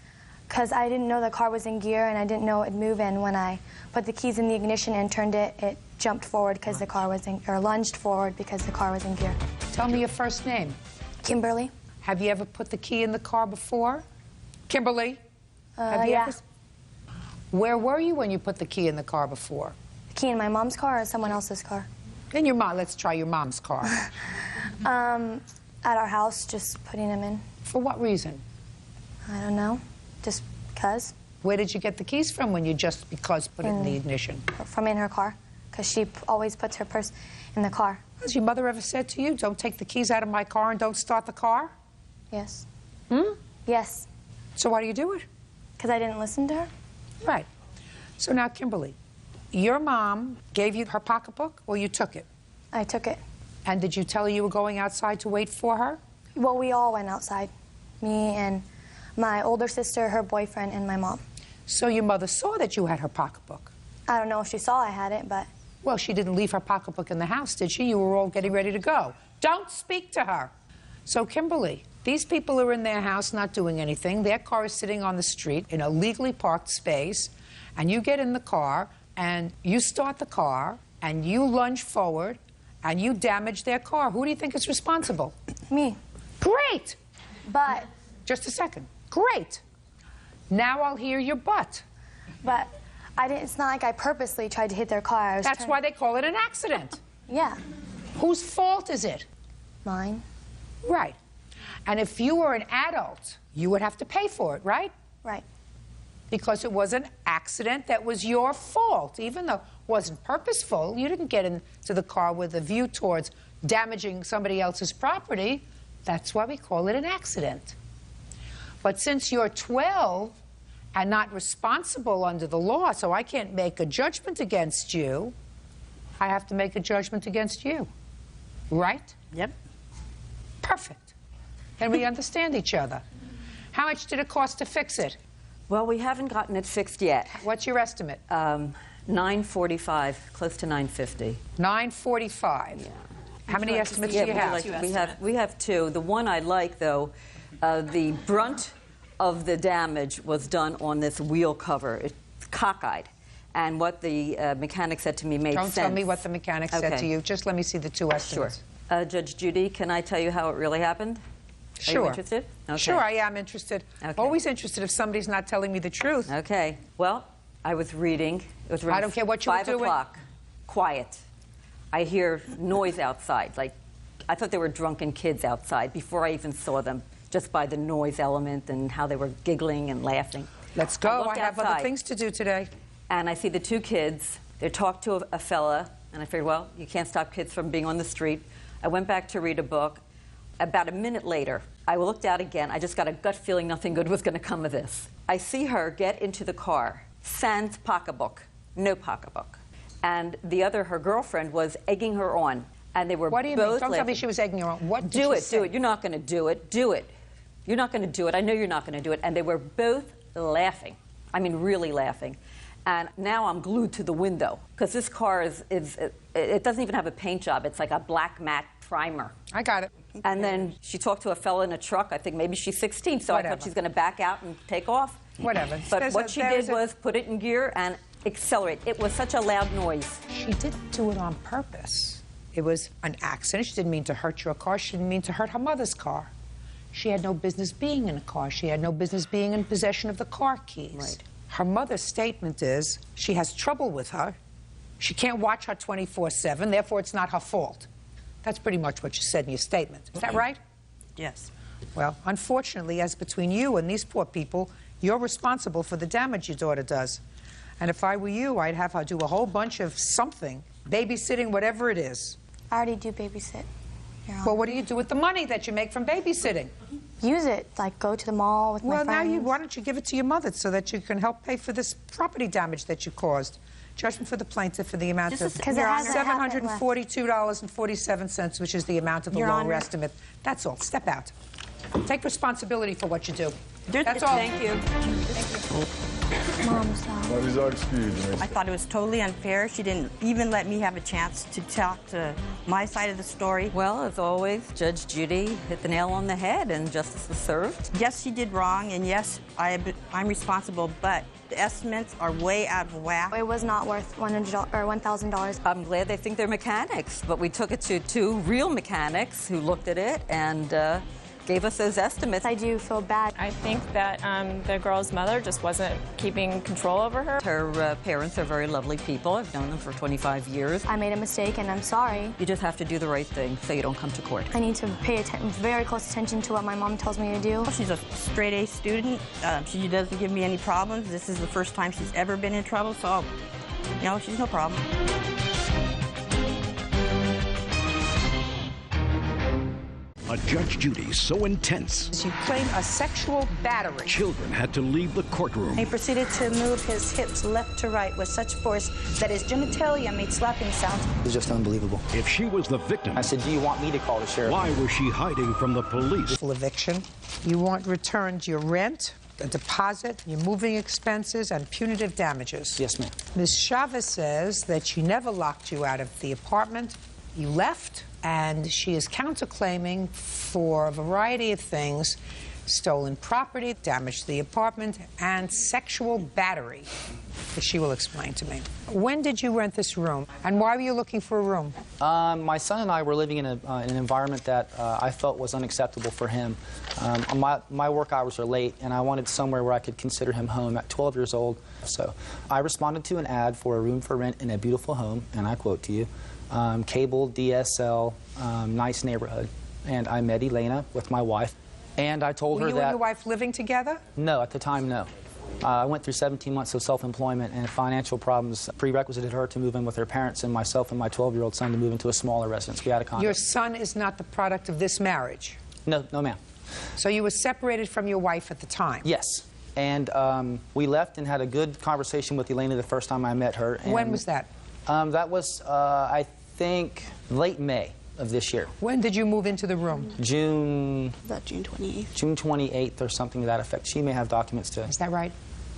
S: Because I didn't know the car was in gear, and I didn't know it would move, and when I put the keys in the ignition and turned it, it jumped forward because the car was in, or lunged forward because the car was in gear.
C: Tell me your first name.
S: Kimberly.
C: Have you ever put the key in the car before? Kimberly? Have you
S: yeah.
C: ever? Where were you when you put the key in the car before?
S: The key in my mom's car or someone else's car?
C: In your mom. Let's try your mom's car.
S: At our house, just putting them in.
C: For what reason?
S: I don't know. Just because.
C: Where did you get the keys from when you just because put it in the ignition?
S: From in her car, because she always puts her purse in the car.
C: Has your mother ever said to you, don't take the keys out of my car and don't start the car?
S: Yes.
C: Hmm?
S: Yes.
C: So why do you do it?
S: Because I didn't listen to her.
C: Right. So now, Kimberly, your mom gave you her pocketbook or you took it?
S: I took it.
C: And did you tell her you were going outside to wait for her?
S: Well, we all went outside. Me and my older sister, her boyfriend, and my mom.
C: So your mother saw that you had her pocketbook?
S: I don't know if she saw I had it, but...
C: Well, she didn't leave her pocketbook in the house, did she? You were all getting ready to go. Don't speak to her. So, Kimberly, these people are in their house not doing anything. Their car is sitting on the street in a legally parked space, and you get in the car, and you start the car, and you lunge forward, and you damage their car. Who do you think is responsible?
S: Me.
C: Great!
S: But...
C: Just a second. Great! Now I'll hear your butt.
S: But I didn't, it's not like I purposely tried to hit their car.
C: That's why they call it an accident.
S: Yeah.
C: Whose fault is it?
S: Mine.
C: Right. And if you were an adult, you would have to pay for it, right?
S: Right.
C: Because it was an accident that was your fault. Even though it wasn't purposeful, you didn't get into the car with a view towards damaging somebody else's property. That's why we call it an accident. But since you're 12 and not responsible under the law, so I can't make a judgment against you, I have to make a judgment against you. Right?
N: Yep.
C: Perfect. Then we understand each other. How much did it cost to fix it?
N: Well, we haven't gotten it fixed yet.
C: What's your estimate?
N: $945, close to $950.
C: $945. Yeah. How many estimates do you have?
N: We have two. The one I like, though, the brunt of the damage was done on this wheel cover. It's cockeyed. And what the mechanic said to me made sense.
C: Don't tell me what the mechanic said to you. Just let me see the two estimates.
N: Sure. Judge Judy, can I tell you how it really happened?
C: Sure.
N: Are you interested? Okay.
C: Sure, I am interested.
N: Okay.
C: Always interested if somebody's not telling me the truth.
N: Okay. Well, I was reading. It was around
C: I don't care what you were doing.
N: 5 o'clock. Quiet. I hear noise outside. Like, I thought they were drunken kids outside before I even saw them, just by the noise element and how they were giggling and laughing.
C: Let's go. I have
N: outside,
C: other things to do today.
N: And I see the two kids. They talked to a fella, and I figured, well, you can't stop kids from being on the street. I went back to read a book. About a minute later, I looked out again. I just got a gut feeling nothing good was going to come of this. I see her get into the car, sans pocketbook, no pocketbook. And the other, her girlfriend, was egging her on. And they were
C: What do you
N: both
C: mean? Don't tell me
N: laughing.
C: she was egging her on. What did
N: Do
C: she
N: it,
C: say?
N: do it. You're not going to do it. Do it. You're not going to do it. I know you're not going to do it. And they were both laughing. I mean, really laughing. And now I'm glued to the window because this car it doesn't even have a paint job. It's like a black matte primer.
C: I got it.
N: And then she talked to a fella in a truck. I think maybe she's 16, so
C: Whatever.
N: I thought she's going to back out and take off.
C: Whatever.
N: But what she did was put it in gear and accelerate. It was such a loud noise.
C: She didn't do it on purpose. It was an accident. She didn't mean to hurt your car. She didn't mean to hurt her mother's car. She had no business being in a car. She had no business being in possession of the car keys.
N: Right.
C: Her mother's statement is she has trouble with her. She can't watch her 24/7, therefore it's not her fault. That's pretty much what you said in your statement. Is that right?
Q: Yes.
C: Well, unfortunately, as between you and these poor people, you're responsible for the damage your daughter does. And if I were you, I'd have her do a whole bunch of something, babysitting, whatever it is.
S: I already do babysit.
C: Well, what do you do with the money that you make from babysitting?
S: Use it, like go to the mall with my friends.
C: Well, why don't you give it to your mother so that you can help pay for this property damage that you caused? Judgment for the plaintiff for the amount of $742.47, which is the amount of the lower estimate. That's all. Step out. Take responsibility for what you do. That's all.
N: Thank you.
S: Mom's
E: These are excused.
Q: I thought it was totally unfair. She didn't even let me have a chance to talk to my side of the story.
N: Well, as always, Judge Judy hit the nail on the head and justice was served.
Q: Yes, she did wrong, and yes, I'm responsible, but the estimates are way out of whack.
S: It was not worth $1,000.
N: I'm glad they think they're mechanics, but we took it to two real mechanics who looked at it and gave us those estimates.
S: I do feel bad.
P: I think that the girl's mother just wasn't keeping control over her.
N: Her parents are very lovely people. I've known them for 25 years.
S: I made a mistake and I'm sorry.
N: You just have to do the right thing so you don't come to court.
S: I need to pay very close attention to what my mom tells me to do.
Q: She's a straight-A student. She doesn't give me any problems. This is the first time she's ever been in trouble, so, you know, she's no problem.
B: A Judge Judy so intense,
C: You claim a sexual battery.
B: children had to leave the courtroom.
T: He proceeded to move his hips left to right with such force that his genitalia made slapping sounds.
J: It was just unbelievable.
B: If she was the victim,
J: I said, do you want me to call the sheriff?
B: why was she hiding from the police?
C: Full eviction. You want returned your rent, a deposit, your moving expenses, and punitive damages.
J: Yes, ma'am.
C: Ms. Chavez says that she never locked you out of the apartment. You left, and she is counterclaiming for a variety of things: stolen property, damage to the apartment, and sexual battery, that she will explain to me. When did you rent this room, and why were you looking for a room?
J: My son and I were living in an environment that I felt was unacceptable for him. My work hours are late, and I wanted somewhere where I could consider him home at 12 years old. So I responded to an ad for a room for rent in a beautiful home, and I quote to you, cable, DSL, nice neighborhood. And I met Elena with my wife, and I told her
C: Were you
J: that...
C: and your wife living together?
J: No, at the time, no. I went through 17 months of self-employment and financial problems prerequisited her to move in with her parents and myself and my 12-year-old son to move into a smaller residence. We had a condo.
C: Your son is not the product of this marriage?
J: No, ma'am.
C: So you were separated from your wife at the time?
J: Yes. And we left and had a good conversation with Elena the first time I met her. And,
C: when was that?
J: That was, I think, late May of this year.
C: When did you move into the room?
Q: About June 28th.
J: June 28th or something to that effect. She may have documents to...
C: Is that right?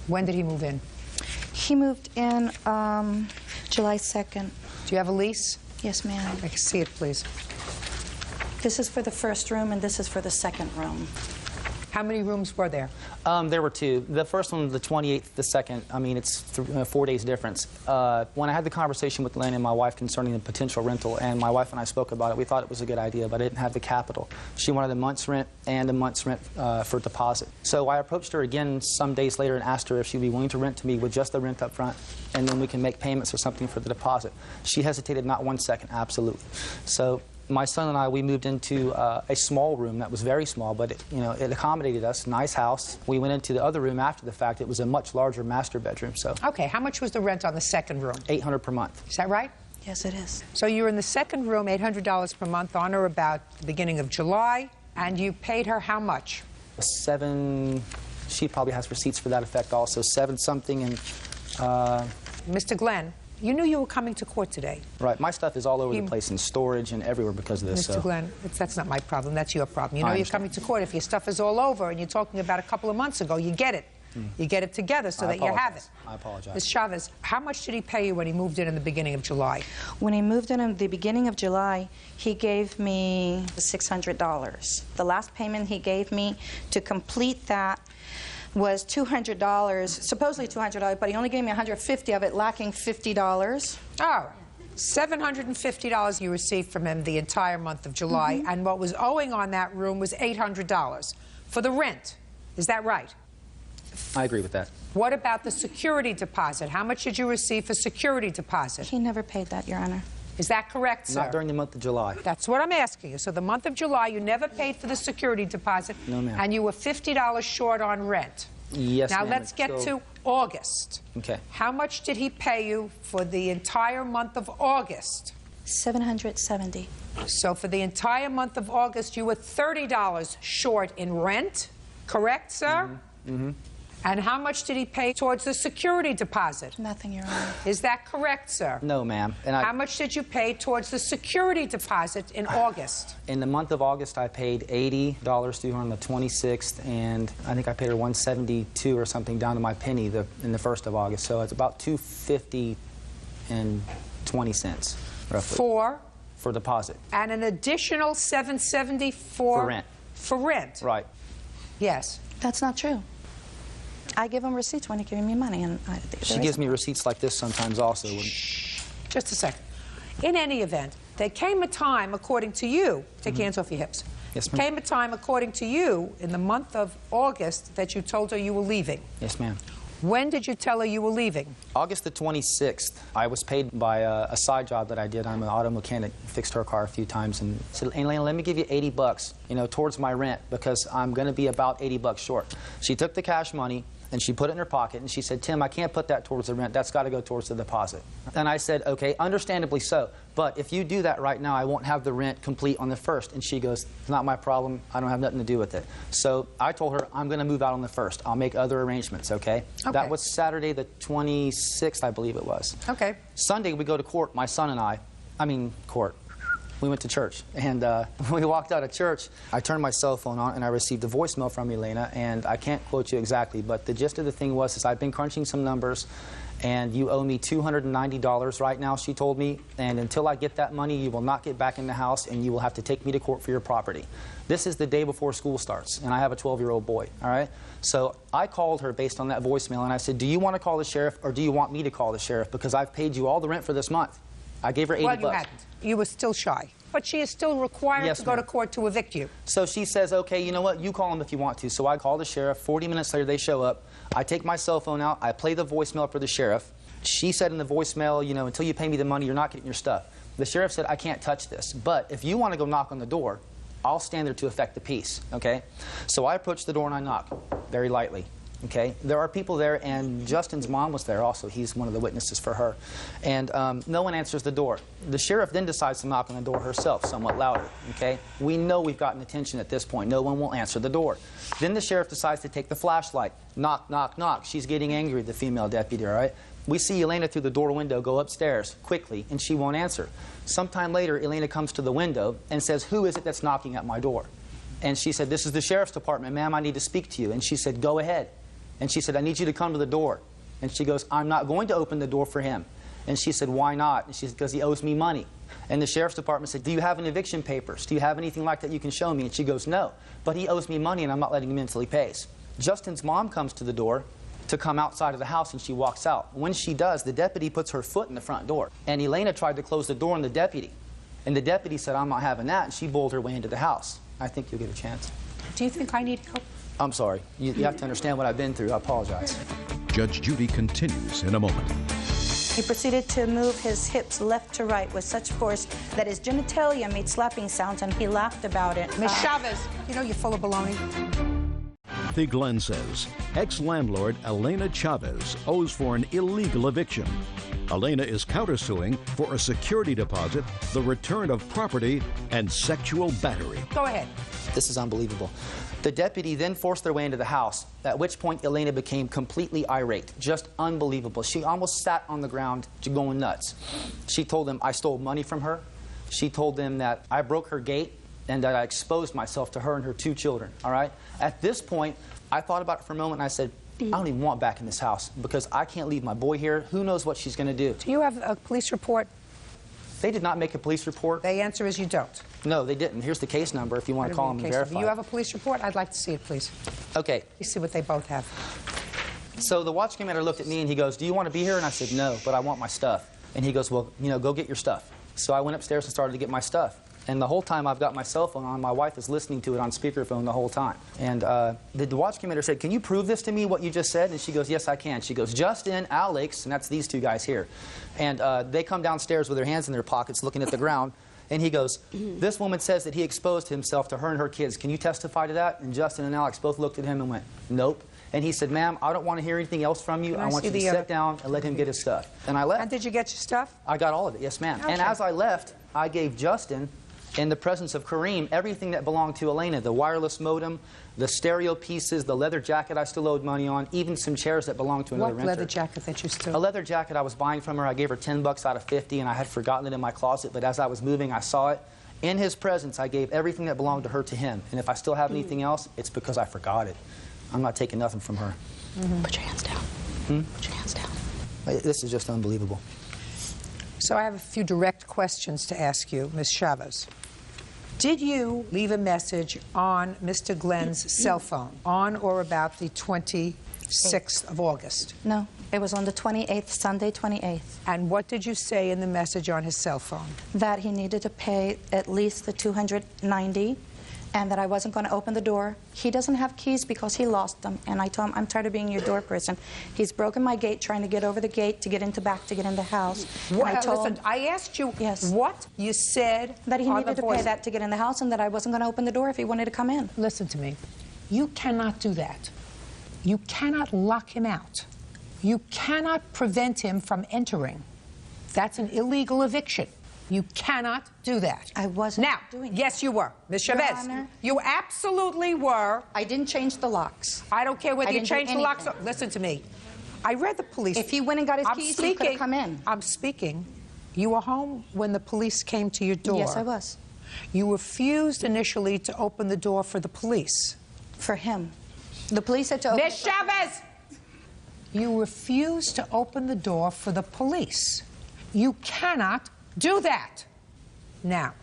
C: When did he move in?
T: He moved in July 2nd.
C: Do you have a lease?
T: Yes, ma'am.
C: I can see it, please.
T: This is for the first room, and this is for the second room.
C: How many rooms were there?
J: There were two. The first one, the 28th, the second, I mean, it's 4 days difference. When I had the conversation with Lynn and my wife concerning the potential rental, and my wife and I spoke about it, we thought it was a good idea, but I didn't have the capital. She wanted a month's rent and a month's rent for deposit. So I approached her again some days later and asked her if she'd be willing to rent to me with just the rent up front, and then we can make payments or something for the deposit. She hesitated not 1 second, absolutely. So my son and I, we moved into a small room that was very small, but it accommodated us. Nice house. We went into the other room after the fact. It was a much larger master bedroom. So.
C: Okay, how much was the rent on the second room?
J: $800 per month.
C: Is that right?
T: Yes, it is.
C: So you're in the second room, $800 per month, on or about the beginning of July, and you paid her how much?
J: 7, she probably has receipts for that effect also, 7 something, and
C: Mr. Glenn, you knew you were coming to court today.
J: right, my stuff is all over the place in storage and everywhere because of this.
C: Mr. Glenn, that's not my problem, that's your problem. You know
J: I
C: you're
J: understand.
C: coming to court. If your stuff is all over and you're talking about a couple of months ago, you get it. You get it together so that you have it.
J: I apologize.
C: Ms. Chavez, how much did he pay you when he moved in the beginning of July?
T: When he moved in the beginning of July, he gave me $600. The last payment he gave me to complete that was $200, supposedly $200, but he only gave me $150 of it, lacking $50.
C: Oh, $750 you received from him the entire month of July, and what was owing on that room was $800 for the rent. Is that right?
J: I agree with that.
C: What about the security deposit? How much did you receive for security deposit?
T: He never paid that, Your Honor.
C: Is that correct, sir?
J: Not during the month of July.
C: That's what I'm asking you. So the month of July, you never paid for the security deposit,
J: No, ma'am.
C: and you were $50 short on rent.
J: Yes,
C: Now
J: ma'am,
C: let's get
J: until-
C: to August.
J: Okay.
C: How much did he pay you for the entire month of August?
T: $770.
C: So for the entire month of August, you were $30 short in rent, correct, sir?
J: Mm-hmm.
C: And how much did he pay towards the security deposit?
T: Nothing, Your Honor.
C: Is that correct, sir?
J: No, ma'am. And
C: How much did you pay towards the security deposit in August?
J: in the month of August, I paid $80 due on the 26th, and I think I paid her $172 or something down to my penny in the 1st of August. So it's about $250 and 20 cents, roughly.
C: For
J: deposit.
C: and an additional $770
J: For rent.
C: For rent.
J: Right.
C: Yes.
T: That's not true. I give him receipts when he gives me money, and
J: She gives me receipts like this sometimes also.
C: Just a second. In any event, there came a time, according to you, take your hands off your hips.
J: Yes, ma'am.
C: Came a time, according to you, in the month of August, that you told her you were leaving.
J: Yes, ma'am.
C: When did you tell her you were leaving?
J: August the 26th, I was paid by a side job that I did. I'm an auto mechanic, fixed her car a few times, and said, Elena, let me give you $80, towards my rent, because I'm going to be about $80 short. She took the cash money, and she put it in her pocket, and she said, Tim, I can't put that towards the rent. That's got to go towards the deposit. And I said, okay, understandably so, but if you do that right now, I won't have the rent complete on the 1st. And she goes, it's not my problem. I don't have nothing to do with it. So I told her, I'm going to move out on the 1st. I'll make other arrangements, okay? That was Saturday the 26th, I believe it was.
C: Okay.
J: Sunday, we go to court, my son and I. Court. We went to church, and when we walked out of church, I turned my cell phone on, and I received a voicemail from Elena, and I can't quote you exactly, but the gist of the thing was I've been crunching some numbers, and you owe me $290 right now, she told me, and until I get that money, you will not get back in the house, and you will have to take me to court for your property. This is the day before school starts, and I have a 12-year-old boy, all right? So I called her based on that voicemail, and I said, do you want to call the sheriff, or do you want me to call the sheriff? Because I've paid you all the rent for this month. I gave her $80.
C: Well, you hadn't. You were still shy. But she is still required to go to court to evict you.
J: So she says, okay, you know what? You call him if you want to. So I call the sheriff. 40 minutes later, they show up. I take my cell phone out. I play the voicemail for the sheriff. She said in the voicemail, until you pay me the money, you're not getting your stuff. The sheriff said, I can't touch this. But if you want to go knock on the door, I'll stand there to effect the peace, okay? So I approach the door and I knock very lightly. Okay, there are people there, and Justin's mom was there also. He's one of the witnesses for her. And no one answers the door. The sheriff then decides to knock on the door herself, somewhat louder. Okay, we know we've gotten attention at this point. No one will answer the door. Then the sheriff decides to take the flashlight. Knock, knock, knock. She's getting angry, the female deputy, all right? We see Elena through the door window go upstairs quickly, and she won't answer. Sometime later, Elena comes to the window and says, who is it that's knocking at my door? And she said, this is the sheriff's department. Ma'am, I need to speak to you. And she said, go ahead. And she said, I need you to come to the door. And she goes, I'm not going to open the door for him. And she said, why not? And she said, because he owes me money. And the sheriff's department said, do you have an eviction papers? Do you have anything like that you can show me? And she goes, no, but he owes me money and I'm not letting him in until he pays. Justin's mom comes to the door to come outside of the house, and she walks out. When she does, the deputy puts her foot in the front door. And Elena tried to close the door on the deputy. And the deputy said, I'm not having that. And she bowled her way into the house. I think you'll get a chance.
C: Do you think I need help?
J: I'm sorry. You have to understand what I've been through. I apologize.
B: Judge Judy continues in a moment.
T: He proceeded to move his hips left to right with such force that his genitalia made slapping sounds, and he laughed about it.
C: Miss Chavez, you're full of baloney.
B: Kathy Glenn says ex-landlord Elena Chavez owes for an illegal eviction. Elena is countersuing for a security deposit, the return of property, and sexual battery.
C: Go ahead.
J: This is unbelievable. The deputy then forced their way into the house, at which point Elena became completely irate. Just unbelievable. She almost sat on the ground going nuts. She told them I stole money from her. She told them that I broke her gate and that I exposed myself to her and her 2 children, all right? At this point, I thought about it for a moment and I said, I don't even want back in this house because I can't leave my boy here. Who knows what she's going to do?
C: Do you have a police report?
J: They did not make a police report.
C: The answer is you don't.
J: No, they didn't. Here's the case number if you want to call them and verify.
C: Do you have a police report? I'd like to see it, please.
J: Okay.
C: You see what they both have.
J: So the watch commander looked at me and he goes, do you want to be here? And I said, no, but I want my stuff. And he goes, well, you know, go get your stuff. So I went upstairs and started to get my stuff. And the whole time I've got my cell phone on, my wife is listening to it on speakerphone the whole time. And the watch commander said, can you prove this to me, what you just said? And she goes, yes, I can. She goes, Justin, Alex, and that's these 2 guys here. And they come downstairs with their hands in their pockets looking at the ground. And he goes, this woman says that he exposed himself to her and her kids. Can you testify to that? And Justin and Alex both looked at him and went, nope. And he said, ma'am, I don't want to hear anything else from you. I want you to sit down and let him get his stuff. And I left.
C: And did you get your stuff?
J: I got all of it, yes, ma'am. Okay. And as I left, I gave Justin, in the presence of Kareem, everything that belonged to Elena, the wireless modem, the stereo pieces, the leather jacket I still owed money on, even some chairs that belonged to another renter.
C: What leather jacket that you still?
J: A leather jacket I was buying from her. I gave her $10 out of 50, and I had forgotten it in my closet, but as I was moving, I saw it. In his presence, I gave everything that belonged to her to him. And if I still have anything else, it's because I forgot it. I'm not taking nothing from her.
T: Put your hands down. Put your hands down.
J: This is just unbelievable.
C: So I have a few direct questions to ask you, Ms. Chavez. Did you leave a message on Mr. Glenn's cell phone on or about the 26th of August?
T: No, it was on the 28th, Sunday 28th.
C: And what did you say in the message on his cell phone?
T: That he needed to pay at least the $290 and that I wasn't going to open the door. He doesn't have keys because he lost them. And I told him, I'm tired of being your door person. He's broken my gate trying to get over the gate to get into back to get in the house.
C: Listen, I asked you what you said.
T: That he needed to pay that to get in the house and that I wasn't going to open the door if he wanted to come in.
C: Listen to me. You cannot do that. You cannot lock him out. You cannot prevent him from entering. That's an illegal eviction. You cannot do that.
T: I wasn't
C: doing that. Yes, you were. Ms. Chavez, you absolutely were.
T: I didn't change the locks.
C: I don't care whether you changed the locks. Listen to me. I read the police.
T: If he went and got his keys, he could have come in.
C: I'm speaking. You were home when the police came to your door.
T: Yes, I was.
C: You refused initially to open the door for the police.
T: For him. The police had to open.
C: Ms. Chavez! You refused to open the door for the police. You cannot do that. Now,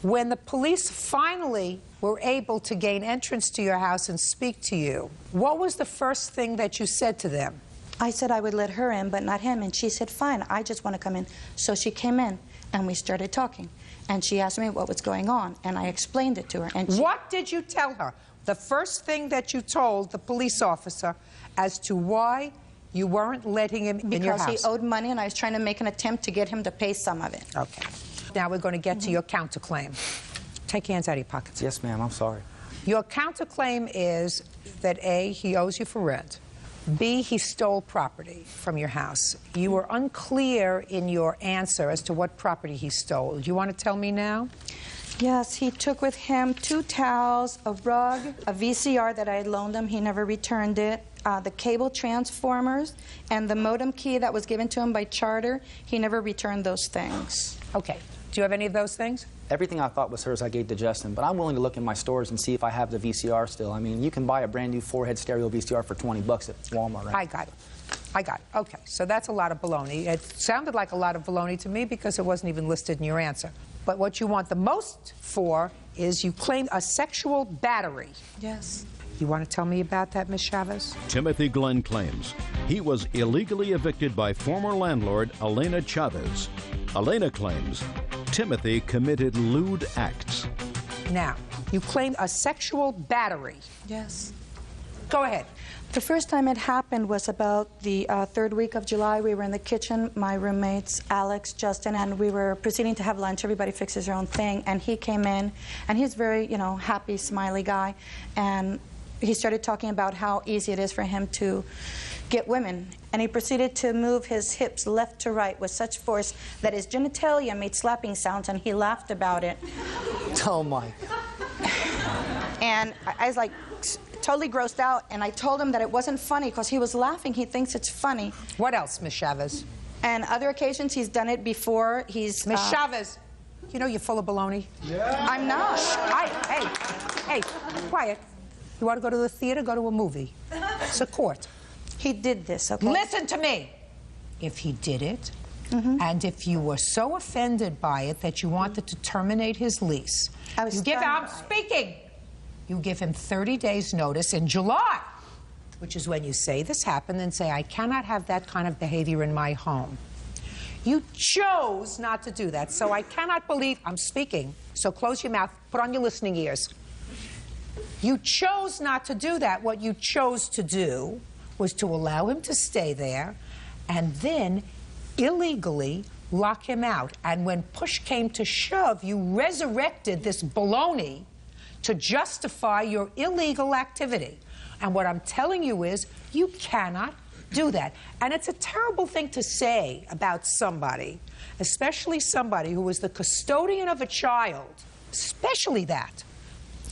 C: when the police finally were able to gain entrance to your house and speak to you, what was the first thing that you said to them?
T: I said I would let her in, but not him. And she said, fine, I just want to come in. So she came in, and we started talking. And she asked me what was going on, and I explained it to her. And
C: what did you tell her? The first thing that you told the police officer as to why you weren't letting him in your house?
T: Because he owed money, and I was trying to make an attempt to get him to pay some of it.
C: Okay. Now we're going to get to your counterclaim. Take your hands out of your pockets.
J: Yes, ma'am, I'm sorry.
C: Your counterclaim is that A, he owes you for rent. B, he stole property from your house. You were unclear in your answer as to what property he stole. Do you want to tell me now?
T: Yes, he took with him 2 towels, a rug, a VCR that I had loaned him. He never returned it. The cable transformers, and the modem key that was given to him by Charter. He never returned those things.
C: Okay. Do you have any of those things?
J: Everything I thought was hers I gave to Justin, but I'm willing to look in my stores and see if I have the VCR still. I mean, you can buy a brand new 4-head stereo VCR for $20 at Walmart, right?
C: I got it. I got it. Okay, so that's a lot of baloney. It sounded like a lot of baloney to me because it wasn't even listed in your answer. But what you want the most for is you claim a sexual battery.
T: Yes.
C: You want to tell me about that, Ms. Chavez?
B: Timothy Glenn claims he was illegally evicted by former landlord Elena Chavez. Elena claims Timothy committed lewd acts.
C: Now, you claim a sexual battery.
T: Yes.
C: Go ahead.
T: The first time it happened was about the 3rd week of July. We were in the kitchen, my roommates, Alex, Justin, and we were proceeding to have lunch. Everybody fixes their own thing. And he came in, and he's very, happy, smiley guy. And he started talking about how easy it is for him to get women, and he proceeded to move his hips left to right with such force that his genitalia made slapping sounds, and he laughed about it.
J: Oh, my.
T: And I was like totally grossed out, and I told him that it wasn't funny because he was laughing. He thinks it's funny.
C: What else, Miss Chavez?
T: And other occasions he's done it before. He's
C: Miss Chavez, you know you're full of baloney.
T: Yeah. I'm not.
C: Hey, quiet. You want to go to the theater? Go to a movie. It's a court.
T: He did this, okay?
C: Listen to me. If he did it, and if you were so offended by it that you wanted to terminate his lease, I'm speaking. You give him 30 days notice in July, which is when you say this happened, and say, I cannot have that kind of behavior in my home. You chose not to do that, so I cannot believe I'm speaking. So close your mouth, put on your listening ears. You chose not to do that. What you chose to do was to allow him to stay there and then illegally lock him out. And when push came to shove, you resurrected this baloney to justify your illegal activity. And what I'm telling you is you cannot do that. And it's a terrible thing to say about somebody, especially somebody who was the custodian of a child, especially that.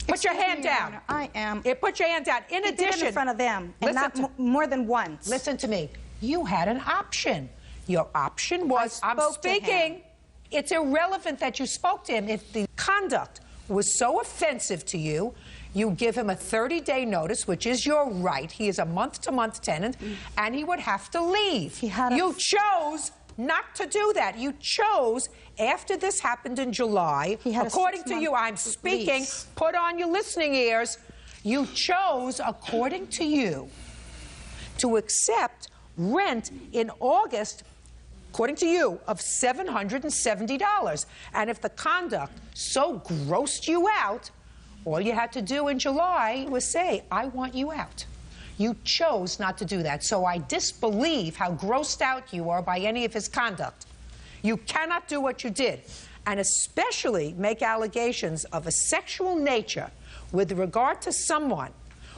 C: Put your hand down.
T: I am.
C: Put your hand down. In addition,
T: in front of them, and not more than once.
C: Listen to me. You had an option. Your option was, I'm speaking. It's irrelevant that you spoke to him. If the conduct was so offensive to you, you give him a 30-day notice, which is your right. He is a month-to-month tenant, and he would have to leave. You chose not to do that. You chose, after this happened in July, according to you, I'm speaking, put on your listening ears, you chose, according to you, to accept rent in August, according to you, of $770. And if the conduct so grossed you out, all you had to do in July was say, I want you out. You chose not to do that. So I disbelieve how grossed out you are by any of his conduct. You cannot do what you did, and especially make allegations of a sexual nature with regard to someone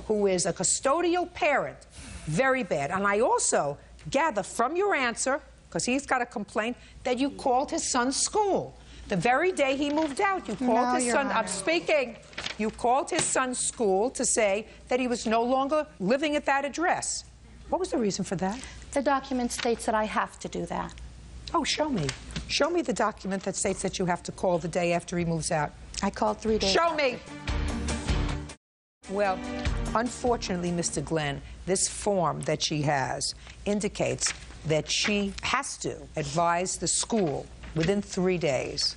C: who is a custodial parent. Very bad. And I also gather from your answer, because he's got a complaint, that you called his son's school. The very day he moved out, you called his son. I'm speaking. You called his son's school to say that he was no longer living at that address. What was the reason for that?
T: The document states that I have to do that.
C: Oh, show me. Show me the document that states that you have to call the day after he moves out.
T: I called 3 days.
C: Show me. Well, unfortunately, Mr. Glenn, this form that she has indicates that she has to advise the school within 3 days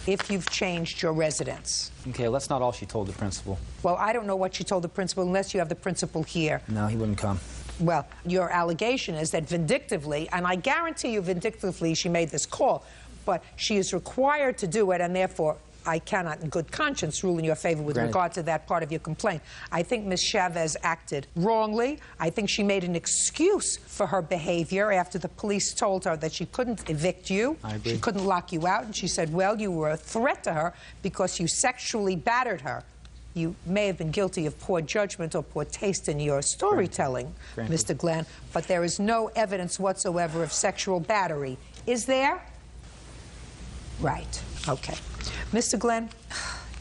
C: if you've changed your residence.
J: Okay, that's not all she told the principal.
C: Well, I don't know what she told the principal unless you have the principal here.
J: No, he wouldn't come.
C: Well, your allegation is that vindictively, and I guarantee you vindictively she made this call, but she is required to do it, and therefore I cannot in good conscience rule in your favor with regard to that part of your complaint. I think Ms. Chavez acted wrongly. I think she made an excuse for her behavior after the police told her that she couldn't evict you.
J: I agree.
C: She couldn't lock you out, and she said, well, you were a threat to her because you sexually battered her. You may have been guilty of poor judgment or poor taste in your storytelling, Mr. Glenn, but there is no evidence whatsoever of sexual battery. Is there? Right. Okay. Mr. Glenn,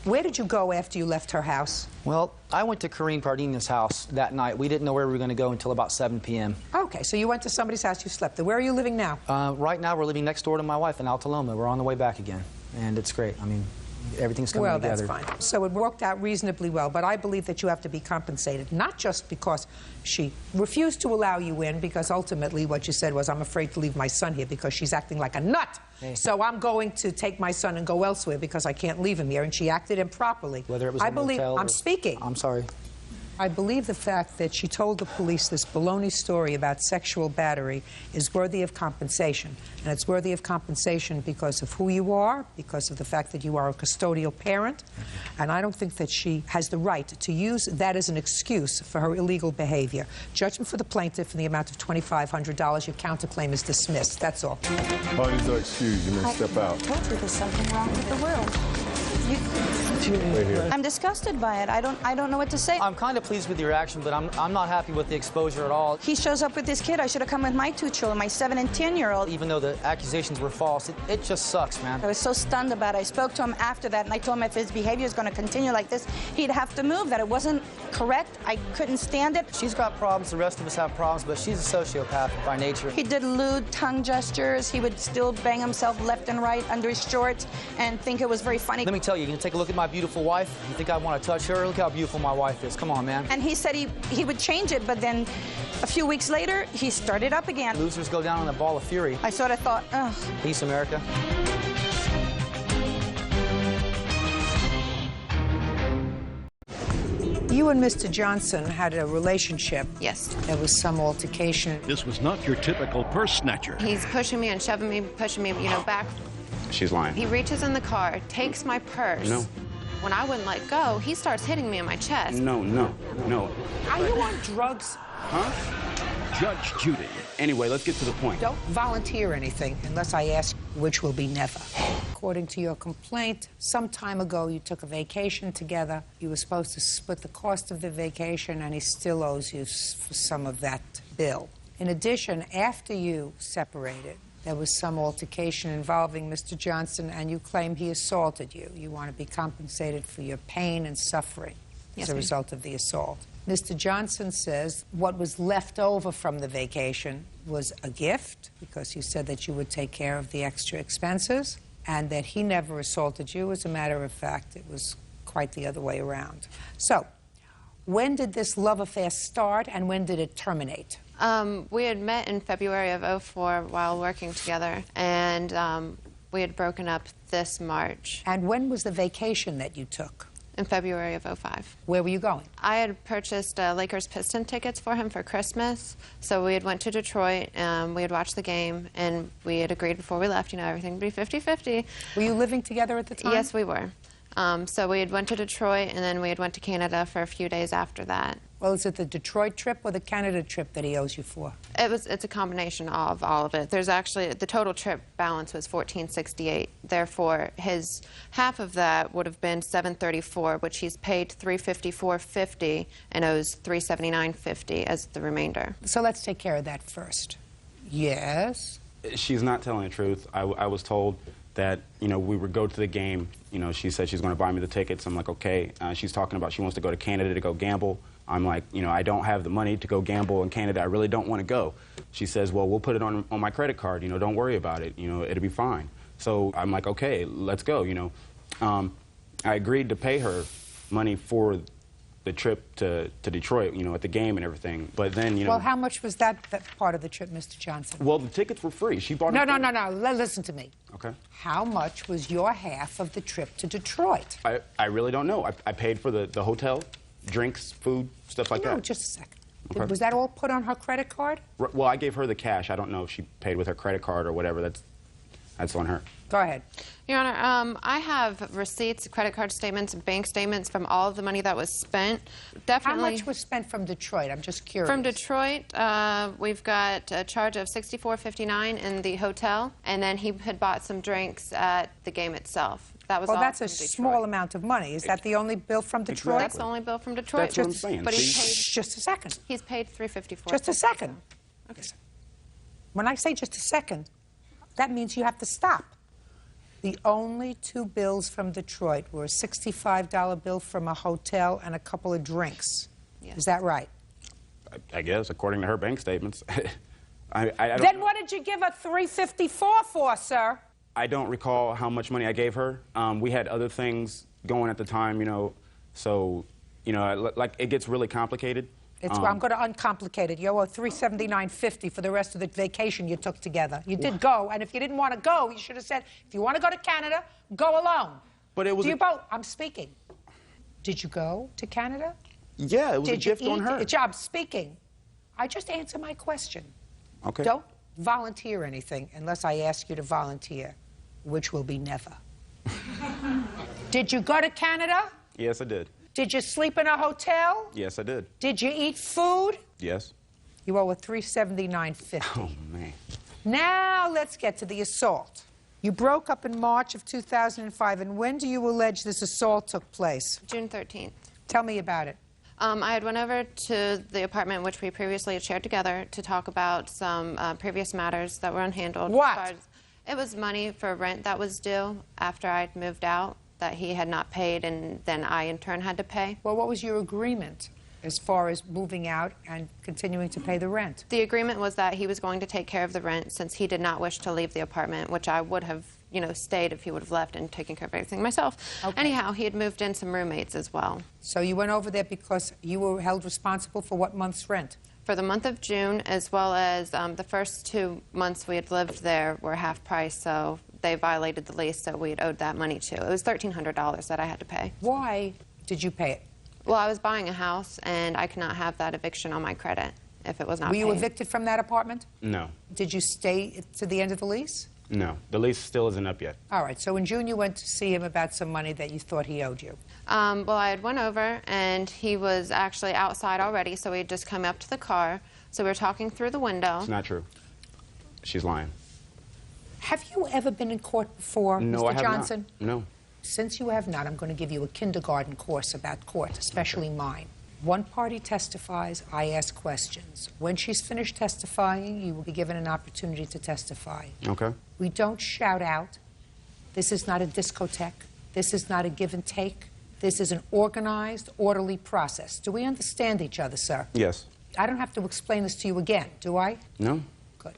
C: where did you go after you left her house?
J: Well, I went to Corrine Pardina's house that night. We didn't know where we were going to go until about 7 p.m.
C: Okay, so you went to somebody's house, you slept there. Where are you living now?
J: Right now, we're living next door to my wife in Altaloma. We're on the way back again, and it's great. I mean, everything's coming together.
C: Well, that's fine. So it worked out reasonably well, but I believe that you have to be compensated, not just because she refused to allow you in, because ultimately what you said was, I'm afraid to leave my son here because she's acting like a nut. Hey. So I'm going to take my son and go elsewhere because I can't leave him here, and she acted improperly.
J: Whether it was a motel
C: I'm speaking.
J: I'm sorry.
C: I believe the fact that she told the police this baloney story about sexual battery is worthy of compensation. And it's worthy of compensation because of who you are, because of the fact that you are a custodial parent. And I don't think that she has the right to use that as an excuse for her illegal behavior. Judgment for the plaintiff in the amount of $2,500. Your counterclaim is dismissed. That's all.
E: Parties are excused. You may step out.
T: I told you there's something wrong with the room. I'm disgusted by it. I don't know what to say.
J: I'm kind of pleased with your reaction, but I'm not happy with the exposure at all.
T: He shows up with his kid. I should have come with my 2 children, my 7- and 10-year-old.
J: Even though the accusations were false, it just sucks, man.
T: I was so stunned about it. I spoke to him after that, and I told him if his behavior is going to continue like this, he'd have to move, that it wasn't correct. I couldn't stand it.
J: She's got problems. The rest of us have problems, but she's a sociopath by nature.
T: He did lewd tongue gestures. He would still bang himself left and right under his shorts and think it was very funny.
J: Let me tell you, you can take a look at my beautiful wife. You think I want to touch her? Look how beautiful my wife is. Come on, man.
T: And he said he would change it, but then a few weeks later, he started up again.
J: Losers go down in a ball of fury.
T: I sort of thought, ugh.
J: Peace, America.
C: You and Mr. Johnson had a relationship.
U: Yes.
C: There was some altercation.
B: This was not your typical purse snatcher.
U: He's pushing me and shoving me, pushing me, back.
V: She's lying.
U: He reaches in the car, takes my purse.
V: No.
U: When I wouldn't let go, he starts hitting me in my chest.
V: No.
C: Are you on drugs?
V: Huh?
B: Judge Judy.
V: Anyway, let's get to the point.
C: Don't volunteer anything unless I ask, which will be never. According to your complaint, some time ago you took a vacation together. You were supposed to split the cost of the vacation, and he still owes you for some of that bill. In addition, after you separated, there was some altercation involving Mr. Johnson, and you claim he assaulted you. You want to be compensated for your pain and suffering as a result of the assault. Mr. Johnson says what was left over from the vacation was a gift, because you said that you would take care of the extra expenses, and that he never assaulted you. As a matter of fact, it was quite the other way around. So, when did this love affair start, and when did it terminate?
U: We had met in February of '04 while working together, and we had broken up this March.
C: And when was the vacation that you took?
U: In February of '05.
C: Where were you going?
U: I had purchased Lakers Piston tickets for him for Christmas. So we had went to Detroit, we had watched the game, and we had agreed before we left, everything would be 50-50.
C: Were you living together at the time?
U: Yes, we were. So we had went to Detroit, and then we had went to Canada for a few days after that.
C: Well, is it the Detroit trip or the Canada trip that he owes you for?
U: It's a combination of all of it. There's actually, the total trip balance was $1,468. Therefore, his half of that would have been $734, which he's paid $354.50 and owes $379.50 as the remainder.
C: So let's take care of that first. Yes?
V: She's not telling the truth. I was told that, we would go to the game. She said she's going to buy me the tickets. I'm like, okay. She's talking about she wants to go to Canada to go gamble. I'm like, I don't have the money to go gamble in Canada. I really don't want to go. She says, well, we'll put it on my credit card. Don't worry about it. It'll be fine. So I'm like, okay, let's go. I agreed to pay her money for the trip to Detroit, at the game and everything. But then,
C: Well, how much was that part of the trip, Mr. Johnson?
V: Well, the tickets were free. She bought
C: No. Listen to me.
V: Okay.
C: How much was your half of the trip to Detroit?
V: I really don't know. I paid for the hotel, drinks, food, stuff like that.
C: No, just a second.
V: Okay.
C: Was that all put on her credit card?
V: Well, I gave her the cash. I don't know if she paid with her credit card or whatever. That's on her.
C: Go ahead.
U: Your Honor, I have receipts, credit card statements, bank statements from all of the money that was spent. Definitely.
C: How much was spent from Detroit? I'm just curious.
U: From Detroit, we've got a charge of $64.59 in the hotel, and then he had bought some drinks at the game itself. That was all
C: that's a
U: from Detroit.
C: small amount of money. Is that the only bill from Detroit?
U: That's the only bill from Detroit.
V: That's what I'm saying.
U: But he's paid.
C: Just a second.
U: He's paid $354.
C: Just a second.
U: Okay.
C: When I say just a second, that means you have to stop. The only 2 bills from Detroit were a $65 bill from a hotel and a couple of drinks. Yes. Is that right?
V: I guess, according to her bank statements. I don't
C: Then what did you give her $354 for, sir?
V: I don't recall how much money I gave her. We had other things going at the time, so, like, it gets really complicated.
C: I'm going to uncomplicate it. You owe $379.50 for the rest of the vacation you took together. You did go, and if you didn't want to go, you should have said, if you want to go to Canada, go alone.
V: But it was.
C: I'm speaking. Did you go to Canada?
V: Yeah, it was a gift on her.
C: I'm speaking. I just answer my question.
V: Okay.
C: Don't volunteer anything unless I ask you to volunteer, which will be never. Did you go to Canada?
V: Yes, I did.
C: Did you sleep in a hotel?
V: Yes, I did.
C: Did you eat food?
V: Yes.
C: You owe $379.50.
V: Oh, man.
C: Now let's get to the assault. You broke up in March of 2005, and when do you allege this assault took place?
U: June 13th.
C: Tell me about it.
U: I had went over to the apartment which we previously had shared together to talk about some previous matters that were unhandled.
C: What?
U: It was money for rent that was due after I'd moved out that he had not paid, and then I in turn had to pay.
C: Well, what was your agreement as far as moving out and continuing to pay the rent?
U: The agreement was that he was going to take care of the rent since he did not wish to leave the apartment, which I would have, stayed if he would have left and taken care of everything myself. Okay. Anyhow, he had moved in some roommates as well.
C: So you went over there because you were held responsible for what month's rent?
U: For the month of June, as well as the first 2 months we had lived there were half price, so they violated the lease, so we had owed that money too. It was $1,300 that I had to pay.
C: Why did you pay it?
U: Well, I was buying a house, and I could not have that eviction on my credit if it was not paid.
C: Were you evicted from that apartment?
V: No.
C: Did you stay to the end of the lease?
V: No. The lease still isn't up yet.
C: All right. So in June, you went to see him about some money that you thought he owed you.
U: Well, I had went over, and he was actually outside already, so he had just come up to the car. So we were talking through the window.
V: It's not true. She's lying.
C: Have you ever been in court before,
V: No,
C: Mr.
V: I have
C: Johnson?
V: not. No.
C: Since you have not, I'm going to give you a kindergarten course about court, especially mine. One party testifies, I ask questions. When she's finished testifying, you will be given an opportunity to testify.
V: Okay.
C: We don't shout out. This is not a discotheque. This is not a give and take. This is an organized, orderly process. Do we understand each other, sir?
V: Yes.
C: I don't have to explain this to you again, do I?
V: No.
C: Good.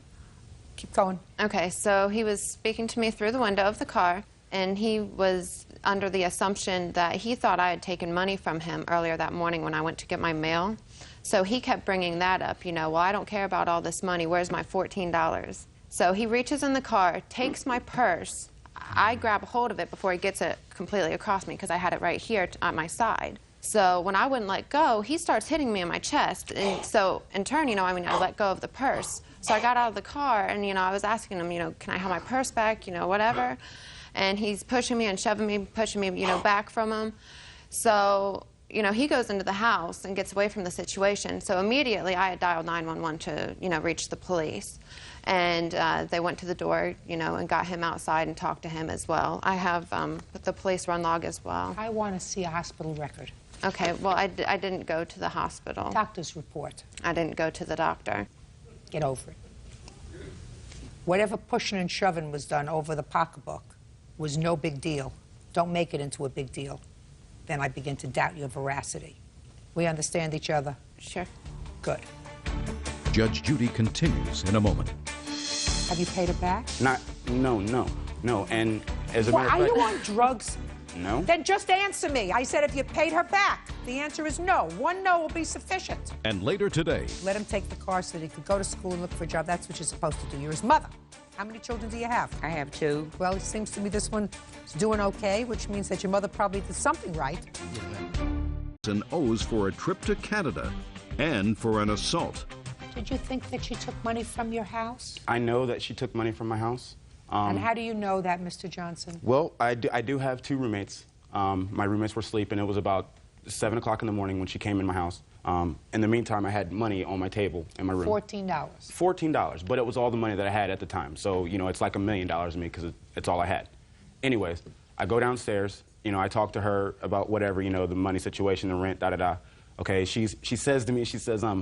C: Keep going.
U: Okay, so he was speaking to me through the window of the car, and he was under the assumption that he thought I had taken money from him earlier that morning when I went to get my mail. So he kept bringing that up, well, I don't care about all this money. Where's my $14? So he reaches in the car, takes my purse. I grab a hold of it before he gets it completely across me because I had it right here at my side. So when I wouldn't let go, he starts hitting me in my chest. And so in turn, I let go of the purse. So I got out of the car and, I was asking him, can I have my purse back, whatever. And he's pushing me and shoving me, pushing me, back from him. So, he goes into the house and gets away from the situation. So immediately I had dialed 911 to, reach the police. And they went to the door, and got him outside and talked to him as well. I have the police run log as well.
C: I want to see a hospital record.
U: Okay, well, I didn't go to the hospital.
C: Doctor's report.
U: I didn't go to the doctor.
C: Get over it. Whatever pushing and shoving was done over the pocketbook was no big deal. Don't make it into a big deal. Then I begin to doubt your veracity. We understand each other?
U: Sure.
C: Good.
B: Judge Judy continues in a moment.
C: Have you paid it back?
V: No. And as a matter of fact...
C: Are you on drugs?
V: No.
C: Then just answer me. I said if you paid her back. The answer is no. One no will be sufficient.
B: And later today...
C: Let him take the car so that he could go to school and look for a job. That's what you're supposed to do. You're his mother. How many children do you have?
L: I have 2.
C: Well, it seems to me this one is doing okay, which means that your mother probably did something right.
B: And owes for a trip to Canada and for an assault.
C: Did you think that she took money from your house?
V: I know that she took money from my house.
C: And how do you know that, Mr. Johnson?
V: Well, I do have 2 roommates. My roommates were sleeping. It was about 7 o'clock in the morning when she came in my house. In the meantime, I had money on my table in my room.
C: $14.
V: $14, but it was all the money that I had at the time. So, it's like $1 million to me because it's all I had. Anyways, I go downstairs. I talk to her about whatever, the money situation, the rent, da-da-da. Okay, she says to me,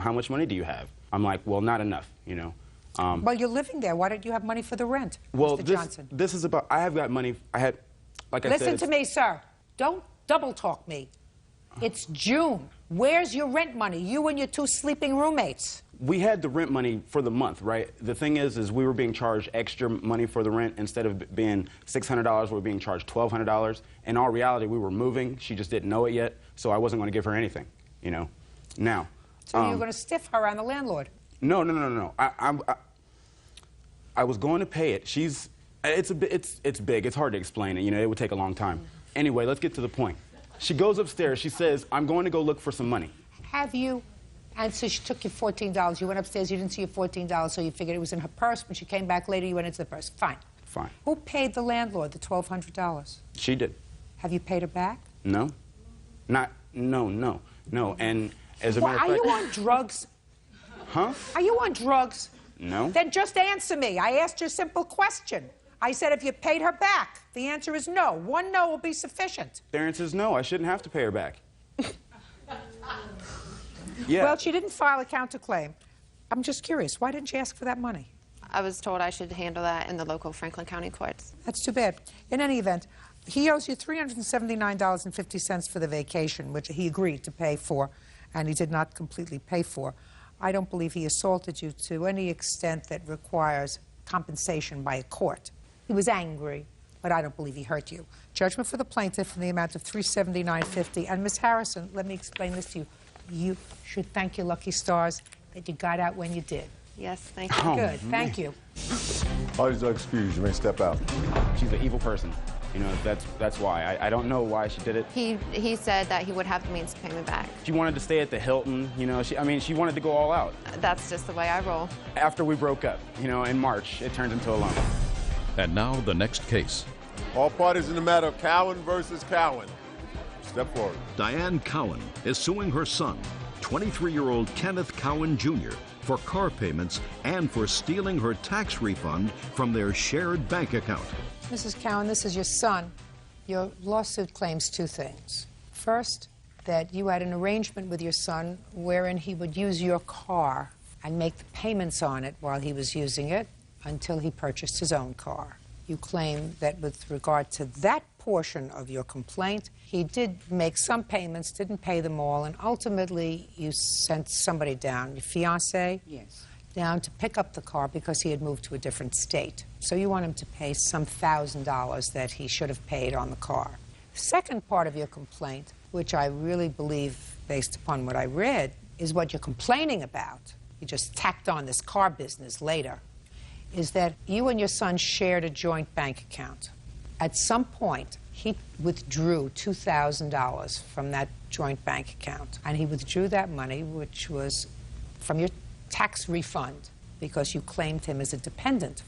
V: how much money do you have? I'm like, well, not enough,
C: Well, you're living there. Why don't you have money for the rent,
V: well,
C: Mr. Johnson?
V: This is about, I have got money. I had, like I said...
C: Listen to me, sir. Don't double talk me. It's June. Where's your rent money? You and your 2 sleeping roommates.
V: We had the rent money for the month, right? The thing is we were being charged extra money for the rent. Instead of being $600, we were being charged $1,200. In all reality, we were moving. She just didn't know it yet, so I wasn't going to give her anything, Now...
C: So you're going to stiff her on the landlord?
V: No. I was going to pay it. It's big. It's hard to explain it. It would take a long time. Anyway, let's get to the point. She goes upstairs. She says, I'm going to go look for some money.
C: Have you? And so she took your $14. You went upstairs. You didn't see your $14, so you figured it was in her purse. When she came back later, you went into the purse. Fine. Who paid the landlord the $1,200?
V: She did.
C: Have you paid her back?
V: No. No. And as a matter of fact...
C: Are you on drugs?
V: Huh?
C: Are you on drugs?
V: No.
C: Then just answer me. I asked you a simple question. I said if you paid her back. The answer is no. One no will be sufficient.
V: The answer is no. I shouldn't have to pay her back. Yeah.
C: Well, she didn't file a counterclaim. I'm just curious. Why didn't she ask for that money?
U: I was told I should handle that in the local Franklin County courts.
C: That's too bad. In any event, he owes you $379.50 for the vacation, which he agreed to pay for, and he did not completely pay for. I don't believe he assaulted you to any extent that requires compensation by a court. He was angry, but I don't believe he hurt you. Judgment for the plaintiff in the amount of $379.50. And Ms. Harrison, let me explain this to you. You should thank your lucky stars that you got out when you did.
U: Yes, thank you.
C: Good, thank you.
E: Parties are excused. You may step out.
V: She's an evil person. You know, that's why. I don't know why she did it.
U: He said that he would have the means to pay me back.
V: She wanted to stay at the Hilton. You know, she wanted to go all out.
U: That's just the way I roll.
V: After we broke up, you know, in March, it turned into a loan.
B: And now the next case.
E: All parties in the matter of Cowan versus Cowan. Step forward.
B: Diane Cowan is suing her son, 23-year-old Kenneth Cowan Jr., for car payments and for stealing her tax refund from their shared bank account.
C: Mrs. Cowan, this is your son. Your lawsuit claims two things. First, that you had an arrangement with your son wherein he would use your car and make the payments on it while he was using it until he purchased his own car. You claim that with regard to that portion of your complaint, he did make some payments, didn't pay them all, and ultimately you sent somebody down, your fiancé?
L: Yes.
C: Down to pick up the car because he had moved to a different state. So you want him to pay some $1,000 that he should have paid on the car. The second part of your complaint, which I really believe, based upon what I read, is what you're complaining about. You just tacked on this car business later, is that you and your son shared a joint bank account. At some point, he withdrew $2,000 from that joint bank account, and he withdrew that money, which was from your tax refund, because you claimed him as a dependent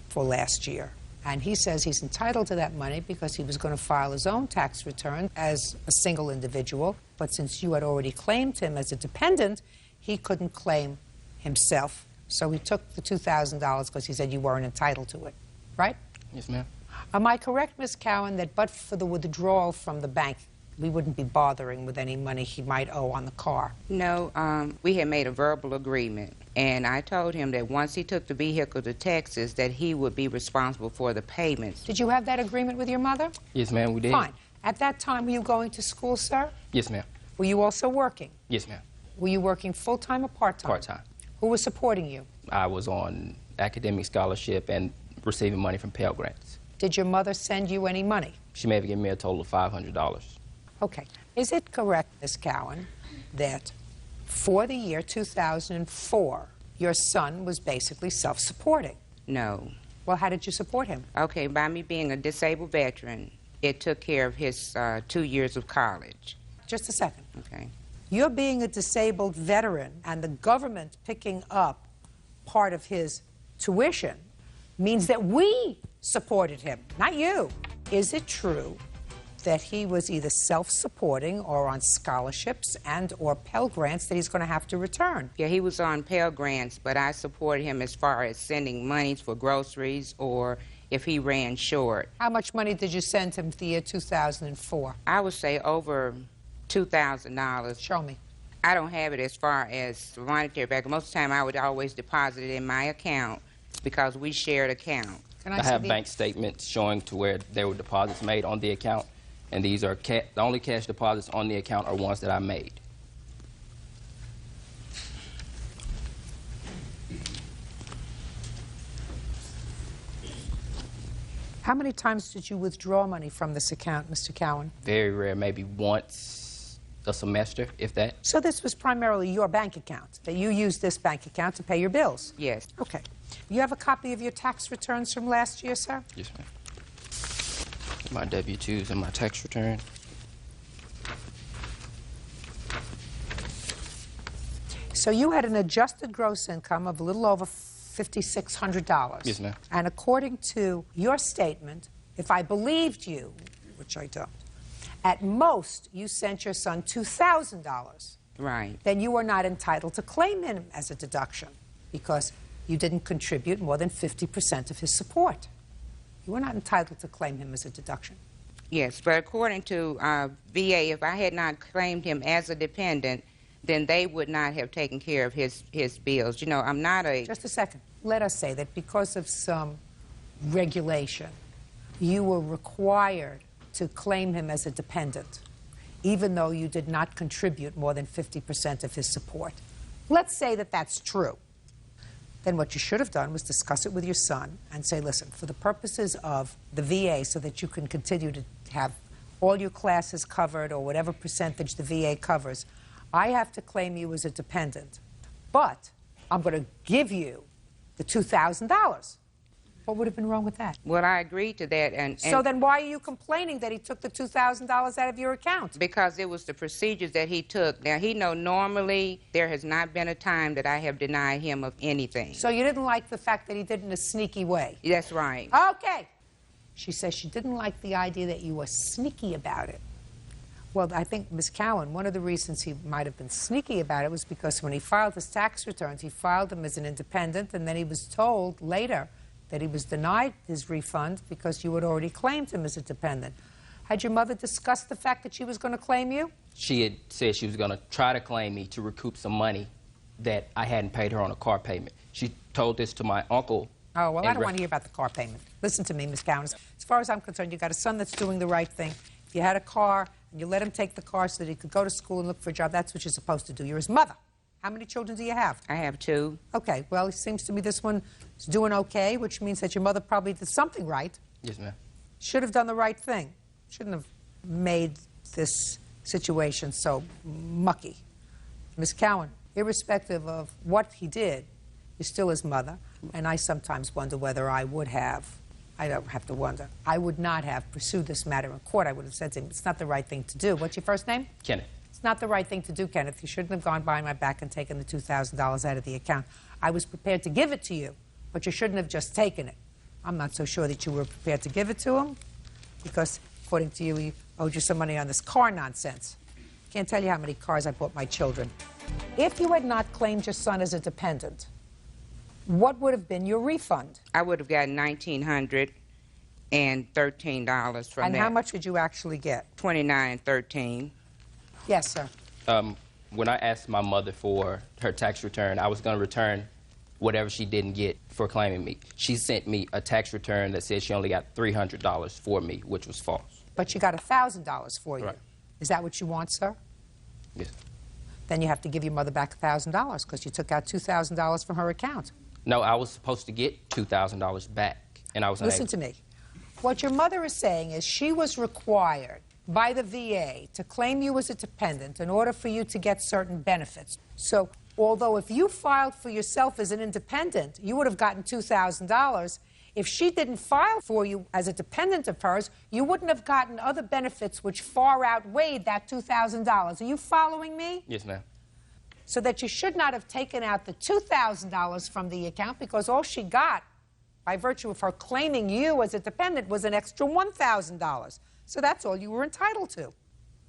C: for last year. And he says he's entitled to that money because he was going to file his own tax return as a single individual, but since you had already claimed him as a dependent, he couldn't claim himself. So he took the $2,000 because he said you weren't entitled to it, right?
D: Yes, ma'am.
C: Am I correct, Ms. Cowan, that but for the withdrawal from the bank, we wouldn't be bothering with any money he might owe on the car?
F: No, we had made a verbal agreement, and I told him that once he took the vehicle to Texas, that he would be responsible for the payments.
C: Did you have that agreement with your mother?
D: Yes, ma'am, we did.
C: Fine. At that time, were you going to school, sir?
D: Yes, ma'am.
C: Were you also working?
D: Yes, ma'am.
C: Were you working full-time or part-time?
D: Part-time.
C: Who was supporting you?
D: I was on academic scholarship and receiving money from Pell Grants.
C: Did your mother send you any money?
D: She may have given me a total of $500.
C: Okay. Is it correct, Ms. Cowan, that for the year 2004, your son was basically self-supporting?
F: No.
C: Well, how did you support him?
F: Okay, by me being a disabled veteran, it took care of his 2 years of college.
C: Just a second.
F: Okay.
C: You're being a disabled veteran and the government picking up part of his tuition means that we supported him, not you. Is it true that he was either self-supporting or on scholarships and or Pell Grants that he's going to have to return?
F: Yeah, he was on Pell Grants, but I supported him as far as sending monies for groceries or if he ran short.
C: How much money did you send him for the year 2004?
F: I would say over $2,000.
C: Show me.
F: I don't have it as far as monetary back. Most of the time, I would always deposit it in my account because we shared account.
D: I have bank statements showing to where there were deposits made on the account, and these are the only cash deposits on the account are ones that I made.
C: How many times did you withdraw money from this account, Mr. Cowan?
D: Very rare, maybe once a semester, if that.
C: So this was primarily your bank account, that you used this bank account to pay your bills?
F: Yes.
C: Okay. You have a copy of your tax returns from last year, sir?
D: Yes, ma'am. My W-2s and my tax return.
C: So you had an adjusted gross income of a little over $5,600.
D: Yes, ma'am.
C: And according to your statement, if I believed you, which I don't, at most you sent your son $2,000.
F: Right.
C: Then you are not entitled to claim him as a deduction because you didn't contribute more than 50% of his support. You were not entitled to claim him as a deduction.
F: Yes, but according to VA, if I had not claimed him as a dependent, then they would not have taken care of his bills. You know, I'm not a...
C: Just a second. Let us say that because of some regulation, you were required to claim him as a dependent, even though you did not contribute more than 50% of his support. Let's say that that's true. Then what you should have done was discuss it with your son and say, listen, for the purposes of the VA, so that you can continue to have all your classes covered or whatever percentage the VA covers, I have to claim you as a dependent, but I'm going to give you the $2,000. What would have been wrong with that?
F: Well, I agreed to that. And
C: so then why are you complaining that he took the $2,000 out of your account?
F: Because it was the procedures that he took. Now, he know normally there has not been a time that I have denied him of anything.
C: So you didn't like the fact that he did it in a sneaky way?
F: That's right.
C: Okay. She says she didn't like the idea that you were sneaky about it. Well, I think, Ms. Cowan, one of the reasons he might have been sneaky about it was because when he filed his tax returns, he filed them as an independent, and then he was told later that he was denied his refund because you had already claimed him as a dependent. Had your mother discussed the fact that she was going to claim you?
D: She had said she was going to try to claim me to recoup some money that I hadn't paid her on a car payment. She told this to my uncle.
C: Oh, well, I don't want to hear about the car payment. Listen to me, Ms. Cowan. As far as I'm concerned, you've got a son that's doing the right thing. If you had a car and you let him take the car so that he could go to school and look for a job, that's what you're supposed to do. You're his mother. How many children do you have?
F: I have 2.
C: Okay, well, it seems to me this one is doing okay, which means that your mother probably did something right.
D: Yes, ma'am.
C: Should have done the right thing. Shouldn't have made this situation so mucky. Ms. Cowan, irrespective of what he did, you're still his mother, and I sometimes wonder whether I would have, I don't have to wonder, I would not have pursued this matter in court. I would have said to him, it's not the right thing to do. What's your first name?
D: Kenneth.
C: It's not the right thing to do, Kenneth. You shouldn't have gone behind my back and taken the $2,000 out of the account. I was prepared to give it to you, but you shouldn't have just taken it. I'm not so sure that you were prepared to give it to him because, according to you, he owed you some money on this car nonsense. Can't tell you how many cars I bought my children. If you had not claimed your son as a dependent, what would have been your refund?
F: I would have gotten $1,913 from that.
C: And how much did you actually get?
F: $29.13.
C: Yes, sir.
D: When I asked my mother for her tax return, I was going to return whatever she didn't get for claiming me. She sent me a tax return that said she only got $300 for me, which was false.
C: But she got $1,000 for you.
D: Right.
C: Is that what you want, sir?
D: Yes.
C: Then you have to give your mother back $1,000 because you took out $2,000 from her account.
D: No, I was supposed to get $2,000 back, and I was
C: Listen to me. What your mother is saying is she was required by the VA to claim you as a dependent in order for you to get certain benefits. So, although if you filed for yourself as an independent, you would have gotten $2,000, if she didn't file for you as a dependent of hers, you wouldn't have gotten other benefits which far outweighed that $2,000. Are you following me?
D: Yes, ma'am.
C: So that you should not have taken out the $2,000 from the account because all she got, by virtue of her claiming you as a dependent, was an extra $1,000. So that's all you were entitled to.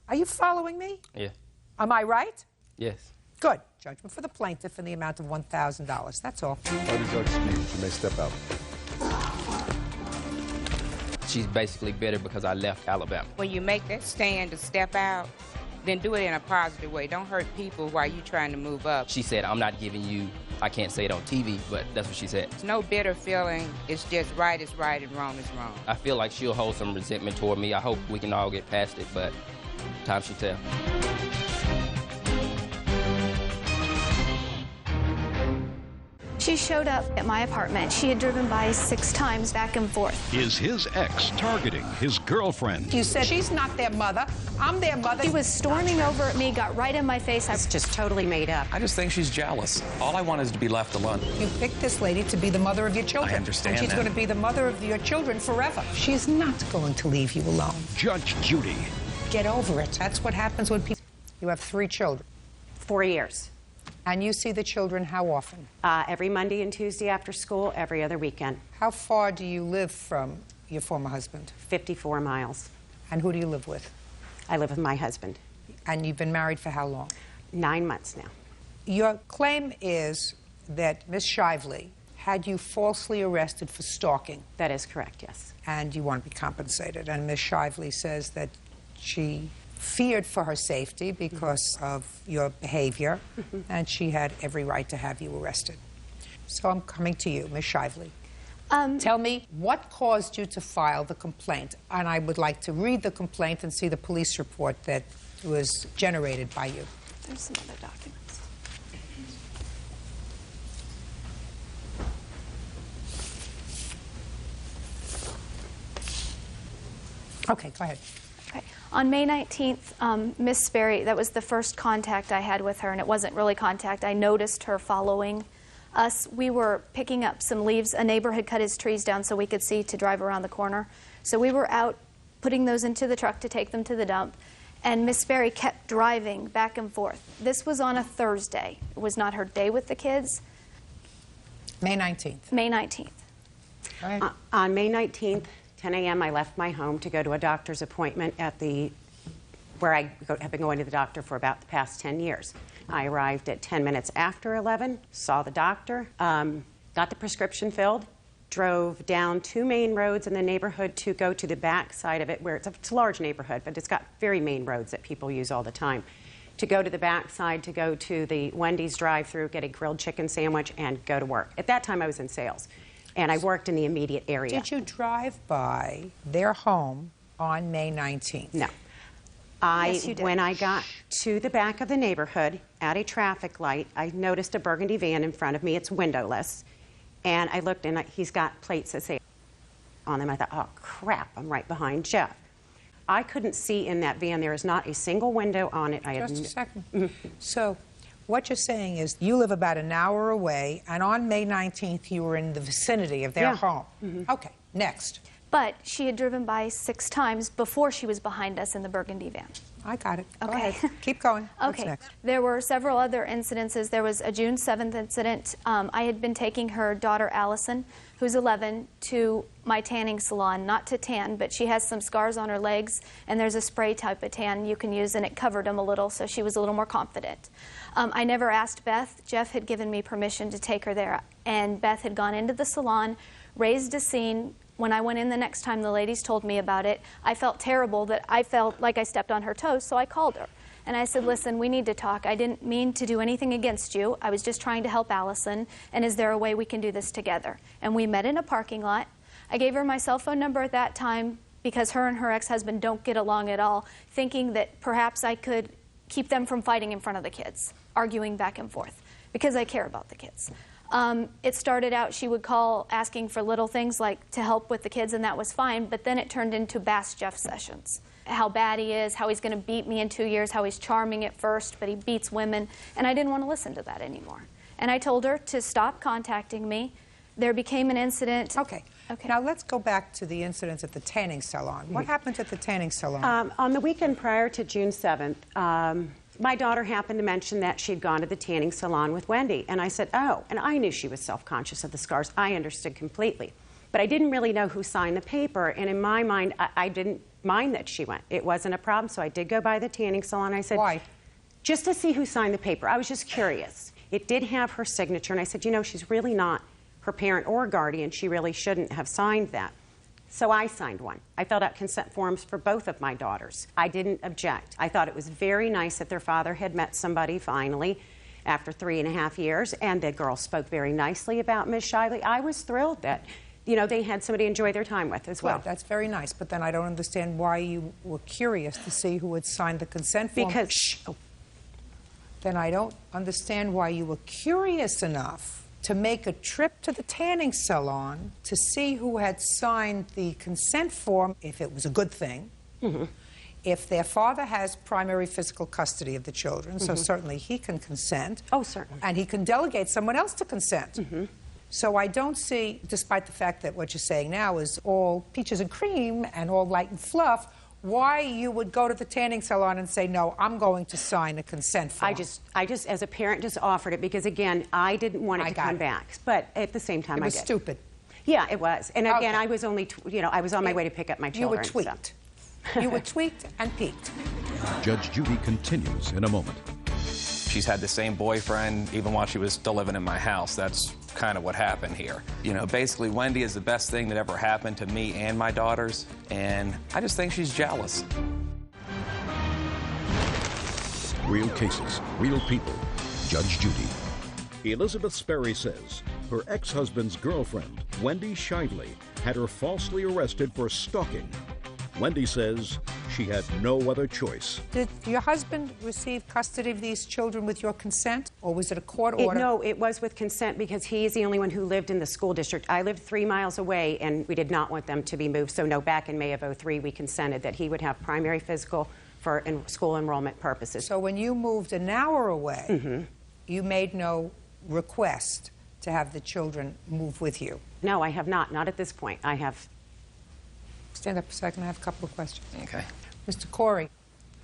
C: Are you following me?
D: Yeah.
C: Am I right?
D: Yes.
C: Good. Judgment for the plaintiff in the amount of $1,000. That's all.
E: How does Judge Stevens? You may step out.
D: She's basically bitter because I left Alabama.
F: When you make that stand to step out, then do it in a positive way. Don't hurt people while you're trying to move up.
D: She said, I'm not giving you, I can't say it on TV, but that's what she said.
F: It's no bitter feeling. It's just right is right and wrong is wrong.
D: I feel like she'll hold some resentment toward me. I hope we can all get past it, but time should tell.
A: She showed up at my apartment. She had driven by 6 times back and forth.
B: Is his ex targeting his girlfriend?
C: You said she's not their mother. I'm their mother.
A: She was storming over at me, got right in my face.
H: It's just totally made up. I just think she's jealous. All I want is to be left alone.
C: You picked this lady to be the mother of your children.
H: I understand
C: and she's
H: that.
C: going to be the mother of your children forever. She's not going to leave you alone.
B: Judge Judy.
C: Get over it. That's what happens when people... You have 3 children.
W: 4 years.
C: And you see the children how often?
W: Every Monday and Tuesday after school, every other weekend.
C: How far do you live from your former husband?
W: 54 miles.
C: And who do you live with?
W: I live with my husband.
C: And you've been married for how long?
W: 9 months now.
C: Your claim is that Miss Shively had you falsely arrested for stalking.
W: That is correct, yes.
C: And you want to be compensated. And Ms. Shively says that she feared for her safety because of your behavior, and she had every right to have you arrested. So I'm coming to you, Ms. Shively. Tell me what caused you to file the complaint, and I would like to read the complaint and see the police report that was generated by you.
A: There's some other documents.
C: Okay, go ahead.
A: Okay. On May 19th, Miss Sperry, that was the first contact I had with her, and it wasn't really contact. I noticed her following us. We were picking up some leaves. A neighbor had cut his trees down so we could see to drive around the corner. So we were out putting those into the truck to take them to the dump, and Miss Sperry kept driving back and forth. This was on a Thursday. It was not her day with the kids.
C: May 19th.
A: May 19th.
C: Go ahead.
W: On May 19th, 10 a.m., I left my home to go to a doctor's appointment at where I have been going to the doctor for about the past 10 years. I arrived at 10 minutes after 11, saw the doctor, got the prescription filled, drove down 2 main roads in the neighborhood to go to the back side of it, where it's a large neighborhood, but it's got very main roads that people use all the time. To go to the back side, to go to the Wendy's drive-thru, get a grilled chicken sandwich, and go to work. At that time, I was in sales, and I worked in the immediate area.
C: Did you drive by their home on May 19th?
W: No.
A: Yes, you did.
W: When I got to the back of the neighborhood at a traffic light, I noticed a burgundy van in front of me. It's windowless. And I looked, and he's got plates that say on them. I thought, oh, crap, I'm right behind Jeff. I couldn't see in that van. There is not a single window on it.
C: Just a second. So what you're saying is you live about an hour away, and on May 19th, you were in the vicinity of their home. Okay, next.
A: But she had driven by 6 times before she was behind us in the burgundy van.
C: I got it. Go
A: Okay.
C: ahead. Keep going. What's
A: Okay.
C: next?
A: There were several other incidences. There was a June 7th incident. I had been taking her daughter, Allison, who's 11, to my tanning salon, not to tan, but she has some scars on her legs, and there's a spray type of tan you can use, and it covered them a little, so she was a little more confident. I never asked Beth. Jeff had given me permission to take her there, and Beth had gone into the salon, raised a scene. When I went in the next time, the ladies told me about it. I felt terrible, that I felt like I stepped on her toes, so I called her. And I said, listen, we need to talk. I didn't mean to do anything against you. I was just trying to help Allison, and is there a way we can do this together? And we met in a parking lot. I gave her my cell phone number at that time because her and her ex-husband don't get along at all, thinking that perhaps I could keep them from fighting in front of the kids, arguing back and forth, because I care about the kids. It started out, she would call asking for little things like to help with the kids, and that was fine, but then it turned into Bass Jeff sessions. How bad he is, how he's going to beat me in 2 years, how he's charming at first, but he beats women, and I didn't want to listen to that anymore. And I told her to stop contacting me. There became an incident.
C: Okay. Now let's go back to the incidents at the tanning salon. What happened at the tanning salon?
W: On the weekend prior to June 7th, my daughter happened to mention that she'd gone to the tanning salon with Wendy, and I said, oh, and I knew she was self-conscious of the scars. I understood completely. But I didn't really know who signed the paper, and in my mind, I didn't mind that she went. It wasn't a problem, so I did go by the tanning salon. I said,
C: why?
W: Just to see who signed the paper. I was just curious. It did have her signature, and I said, you know, she's really not her parent or guardian. She really shouldn't have signed that. So I signed one. I filled out consent forms for both of my daughters. I didn't object. I thought it was very nice that their father had met somebody finally after 3.5 years, and the girls spoke very nicely about Ms. Shively. I was thrilled that, you know, they had somebody to enjoy their time with as well.
C: Well, that's very nice, but then I don't understand why you were curious to see who had signed the consent form.
W: Because...
C: Then I don't understand why you were curious enough to make a trip to the tanning salon to see who had signed the consent form, if it was a good thing. If their father has primary physical custody of the children, so certainly he can consent.
W: Oh, certainly.
C: And he can delegate someone else to consent. So I don't see, despite the fact that what you're saying now is all peaches and cream and all light and fluff, why you would go to the tanning salon and say, no, I'm going to sign a consent form.
W: I just, as a parent, just offered it because, again, I didn't want it to come back. But at the same time, I did.
C: It was stupid.
W: Yeah, it was. And again, I was only, you know, I was on my way to pick up my children.
C: You were tweaked. You were tweaked and peaked.
B: Judge Judy continues in a moment.
G: She's had the same boyfriend even while she was still living in my house. That's kind of what happened here. You know, basically, Wendy is the best thing that ever happened to me and my daughters, and I just think she's jealous.
B: Real cases, real people. Judge Judy. Elizabeth Sperry says her ex-husband's girlfriend, Wendy Shively, had her falsely arrested for stalking. Wendy says she had no other choice.
C: Did your husband receive custody of these children with your consent, or was it a court order?
W: No, it was with consent because he is the only one who lived in the school district. I lived 3 miles away, and we did not want them to be moved. So no, back in May of '03, we consented that he would have primary physical for school enrollment purposes.
C: So when you moved an hour away, you made no request to have the children move with you?
W: No, I have not. Not at this point. I have.
C: Stand up a second. I have a couple of questions.
G: Okay.
C: Mr. Corey,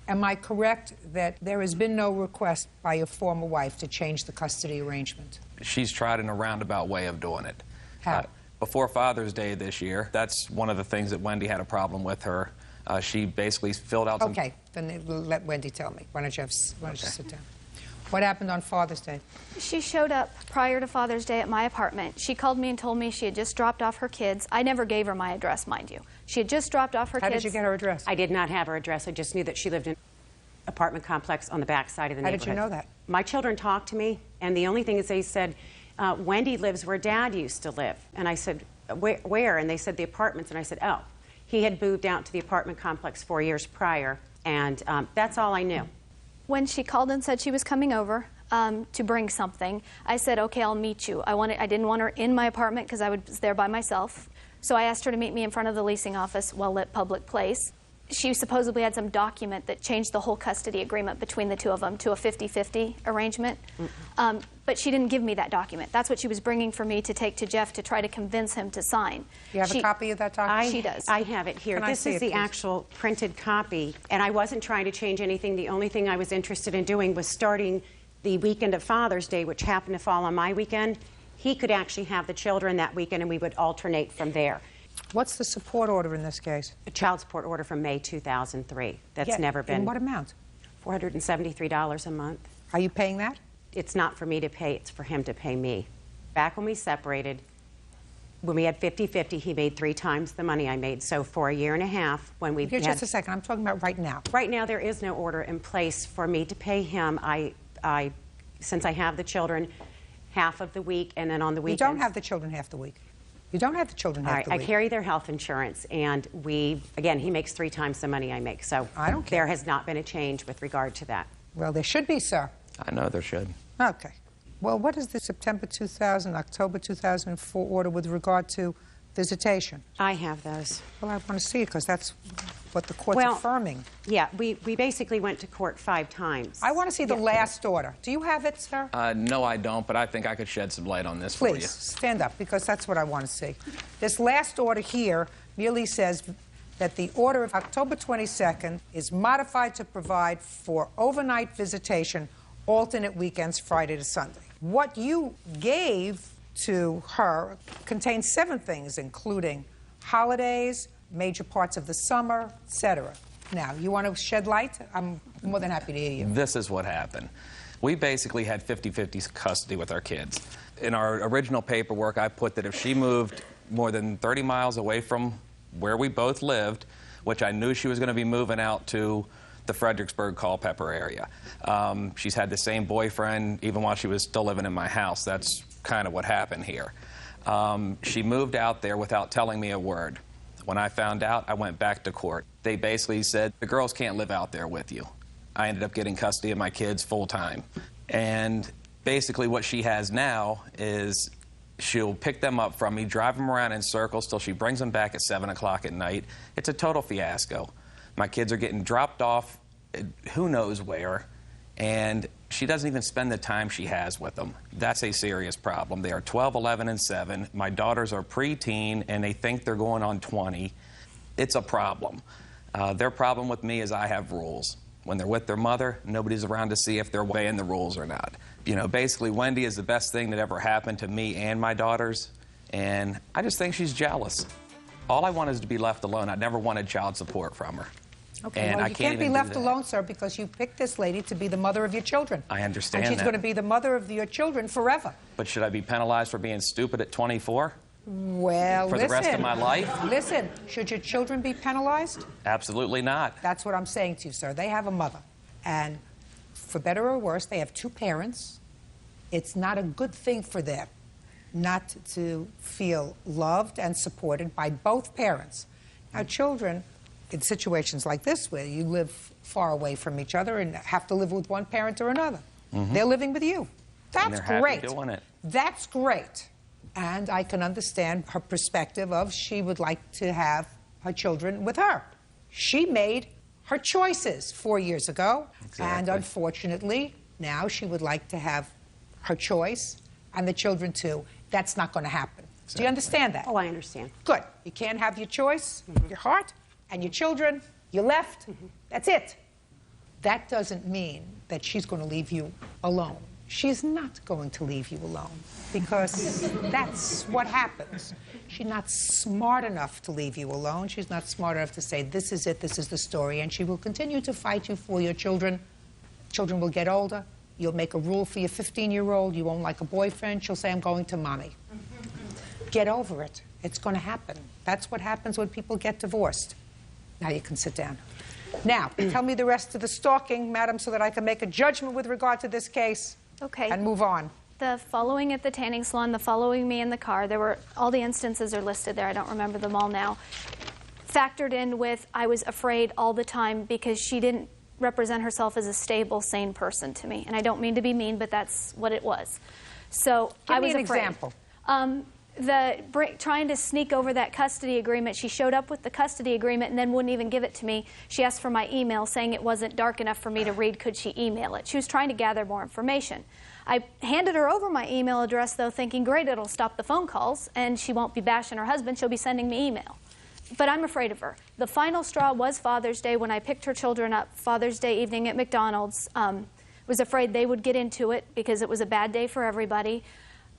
C: am I correct that there has been no request by your former wife to change the custody arrangement?
G: She's tried in a roundabout way of doing it.
C: How?
G: Before Father's Day this year, that's one of the things that Wendy had a problem with her. She basically filled out some...
C: Okay, then let Wendy tell me. Why don't you sit down? What happened on Father's Day?
A: She showed up prior to Father's Day at my apartment. She called me and told me she had just dropped off her kids. I never gave her my address, mind you. She had just dropped off her kids.
C: How did you get her address?
W: I did not have her address. I just knew that she lived in an apartment complex on the back side of the neighborhood.
C: How did you know that?
W: My children talked to me, and the only thing is they said, Wendy lives where Dad used to live. And I said, where? And they said the apartments. And I said, oh. He had moved out to the apartment complex 4 years prior, and that's all I knew.
A: When she called and said she was coming over to bring something, I said, okay, I'll meet you. I didn't want her in my apartment because I was there by myself. So I asked her to meet me in front of the leasing office, well-lit public place. She supposedly had some document that changed the whole custody agreement between the two of them to a 50-50 arrangement. But she didn't give me that document. That's what she was bringing for me to take to Jeff to try to convince him to sign.
C: Do you have a copy of that document?
A: She does.
W: I have it here. This is the actual printed copy. And I wasn't trying to change anything. The only thing I was interested in doing was starting the weekend of Father's Day, which happened to fall on my weekend. He could actually have the children that weekend, and we would alternate from there.
C: What's the support order in this case?
W: A child support order from May 2003. That's never been.
C: In what amount?
W: $473 a month.
C: Are you paying that?
W: It's not for me to pay, it's for him to pay me. Back when we separated, when we had 50-50, he made 3 times the money I made. So for a year and a half, when we had...
C: Just a second, I'm talking about right now.
W: Right now, there is no order in place for me to pay him. Since I have the children half of the week, and then on the weekends...
C: You don't have the children half the week. You don't have the children half the week.
W: I carry their health insurance, and again, he makes 3 times the money I make. So
C: I don't care.
W: There has not been a change with regard to that.
C: Well, there should be, sir.
G: I know there should.
C: Okay. Well, what is the September 2000, October 2004 order with regard to visitation?
W: I have those.
C: Well, I want to see it because that's what the court's affirming.
W: Yeah, we basically went to court 5 times.
C: I want to see the last order. Do you have it, sir?
G: No, I don't, but I think I could shed some light on this for you.
C: Please, stand up, because that's what I want to see. This last order here merely says that the order of October 22nd is modified to provide for overnight visitation, alternate weekends, Friday to Sunday. What you gave to her contains 7 things, including holidays, major parts of the summer, etc. Now, you want to shed light? I'm more than happy to hear you.
G: This is what happened. We basically had 50-50 custody with our kids. In our original paperwork, I put that if she moved more than 30 miles away from where we both lived, which I knew she was going to be moving out to the Fredericksburg, Culpeper area. She's had the same boyfriend even while she was still living in my house. That's kind of what happened here. She moved out there without telling me a word. When I found out, I went back to court. They basically said, the girls can't live out there with you. I ended up getting custody of my kids full time. And basically what she has now is she'll pick them up from me, drive them around in circles till she brings them back at 7 o'clock at night. It's a total fiasco. My kids are getting dropped off who knows where, and she doesn't even spend the time she has with them. That's a serious problem. They are 12, 11, and 7. My daughters are preteen, and they think they're going on 20. It's a problem. Their problem with me is I have rules. When they're with their mother, nobody's around to see if they're obeying the rules or not. You know, basically, Wendy is the best thing that ever happened to me and my daughters, and I just think she's jealous. All I want is to be left alone. I never wanted child support from her.
C: Okay,
G: And
C: well,
G: I
C: you
G: can't
C: can't be
G: even do
C: left
G: that.
C: alone, sir, because you picked this lady to be the mother of your children.
G: I understand
C: And she's
G: that.
C: going to be the mother of your children forever.
G: But should I be penalized for being stupid at 24?
C: Well,
G: For the rest of my life?
C: Listen, should your children be penalized?
G: Absolutely not.
C: That's what I'm saying to you, sir. They have a mother. And for better or worse, they have two parents. It's not a good thing for them not to feel loved and supported by both parents. Now, children, in situations like this where you live far away from each other and have to live with one parent or another, they're living with you.
G: And
C: That's
G: they're
C: great.
G: happy doing it.
C: That's great. And I can understand her perspective of she would like to have her children with her. She made her choices 4 years ago, and unfortunately, now she would like to have her choice and the children too. That's not going to happen. Do you understand that?
W: Oh, I understand.
C: Good. You can't have your choice, your heart, and your children. You left. That's it. That doesn't mean that she's going to leave you alone. She's not going to leave you alone because that's what happens. She's not smart enough to leave you alone. She's not smart enough to say, this is it, this is the story, and she will continue to fight you for your children. Children will get older. You'll make a rule for your 15-year-old. You won't like a boyfriend. She'll say, I'm going to mommy. Get over it. It's going to happen. That's what happens when people get divorced. Now you can sit down. Now, tell me the rest of the stalking, madam, so that I can make a judgment with regard to this case.
A: Okay.
C: And move on.
A: The following at the tanning salon, the following me in the car, there were, all the instances are listed there. I don't remember them all now. Factored in with, I was afraid all the time because she didn't represent herself as a stable, sane person to me. And I don't mean to be mean, but that's what it was. So I was
C: Give me an
A: afraid.
C: example.
A: Trying to sneak over that custody agreement, she showed up with the custody agreement and then wouldn't even give it to me. She asked for my email, saying it wasn't dark enough for me to read. Could she email it? She was trying to gather more information. I handed her over my email address, though, thinking, great, it'll stop the phone calls, and she won't be bashing her husband. She'll be sending me email. But I'm afraid of her. The final straw was Father's Day when I picked her children up Father's Day evening at McDonald's. Was afraid they would get into it because it was a bad day for everybody.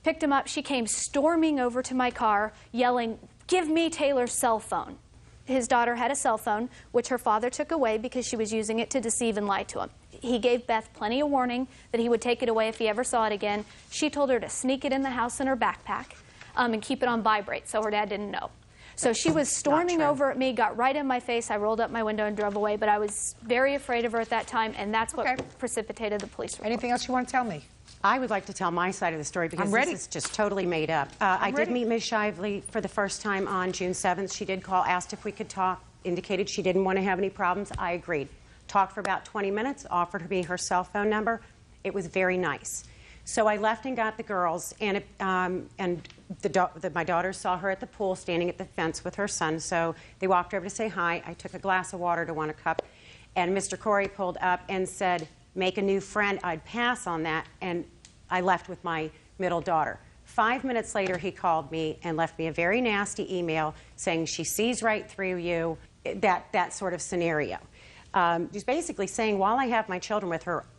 A: Picked him up. She came storming over to my car, yelling, give me Taylor's cell phone. His daughter had a cell phone, which her father took away because she was using it to deceive and lie to him. He gave Beth plenty of warning that he would take it away if he ever saw it again. She told her to sneak it in the house in her backpack and keep it on vibrate so her dad didn't know. So she was storming over at me, got right in my face. I rolled up my window and drove away, but I was very afraid of her at that time, and that's what precipitated the police report.
C: Anything else you want to tell me?
W: I would like to tell my side of the story because this is just totally made up. I did meet Ms. Shively for the first time on June 7th. She did call, asked if we could talk, indicated she didn't want to have any problems. I agreed. Talked for about 20 minutes, offered me her cell phone number. It was very nice. So I left and got the girls, and my daughter saw her at the pool standing at the fence with her son, so they walked over to say hi. I took a glass of water to want a cup, and Mr. Corey pulled up and said, make a new friend. I'd pass on that, and I left with my middle daughter. 5 minutes later, he called me and left me a very nasty email saying she sees right through you, that sort of scenario. He's basically saying, while I have my children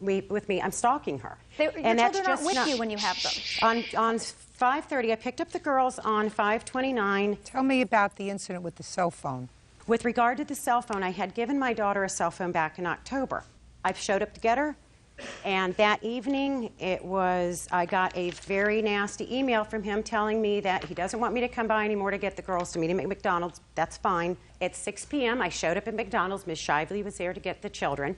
W: with me, I'm stalking her.
A: Your children aren't with you when you have them.
W: On 5:30, I picked up the girls on 5:29.
C: Tell me about the incident with the cell phone.
W: With regard to the cell phone, I had given my daughter a cell phone back in October. I showed up to get her, and that evening I got a very nasty email from him telling me that he doesn't want me to come by anymore to get the girls to meet him at McDonald's. That's fine. At 6 p.m., I showed up at McDonald's. Ms. Shively was there to get the children.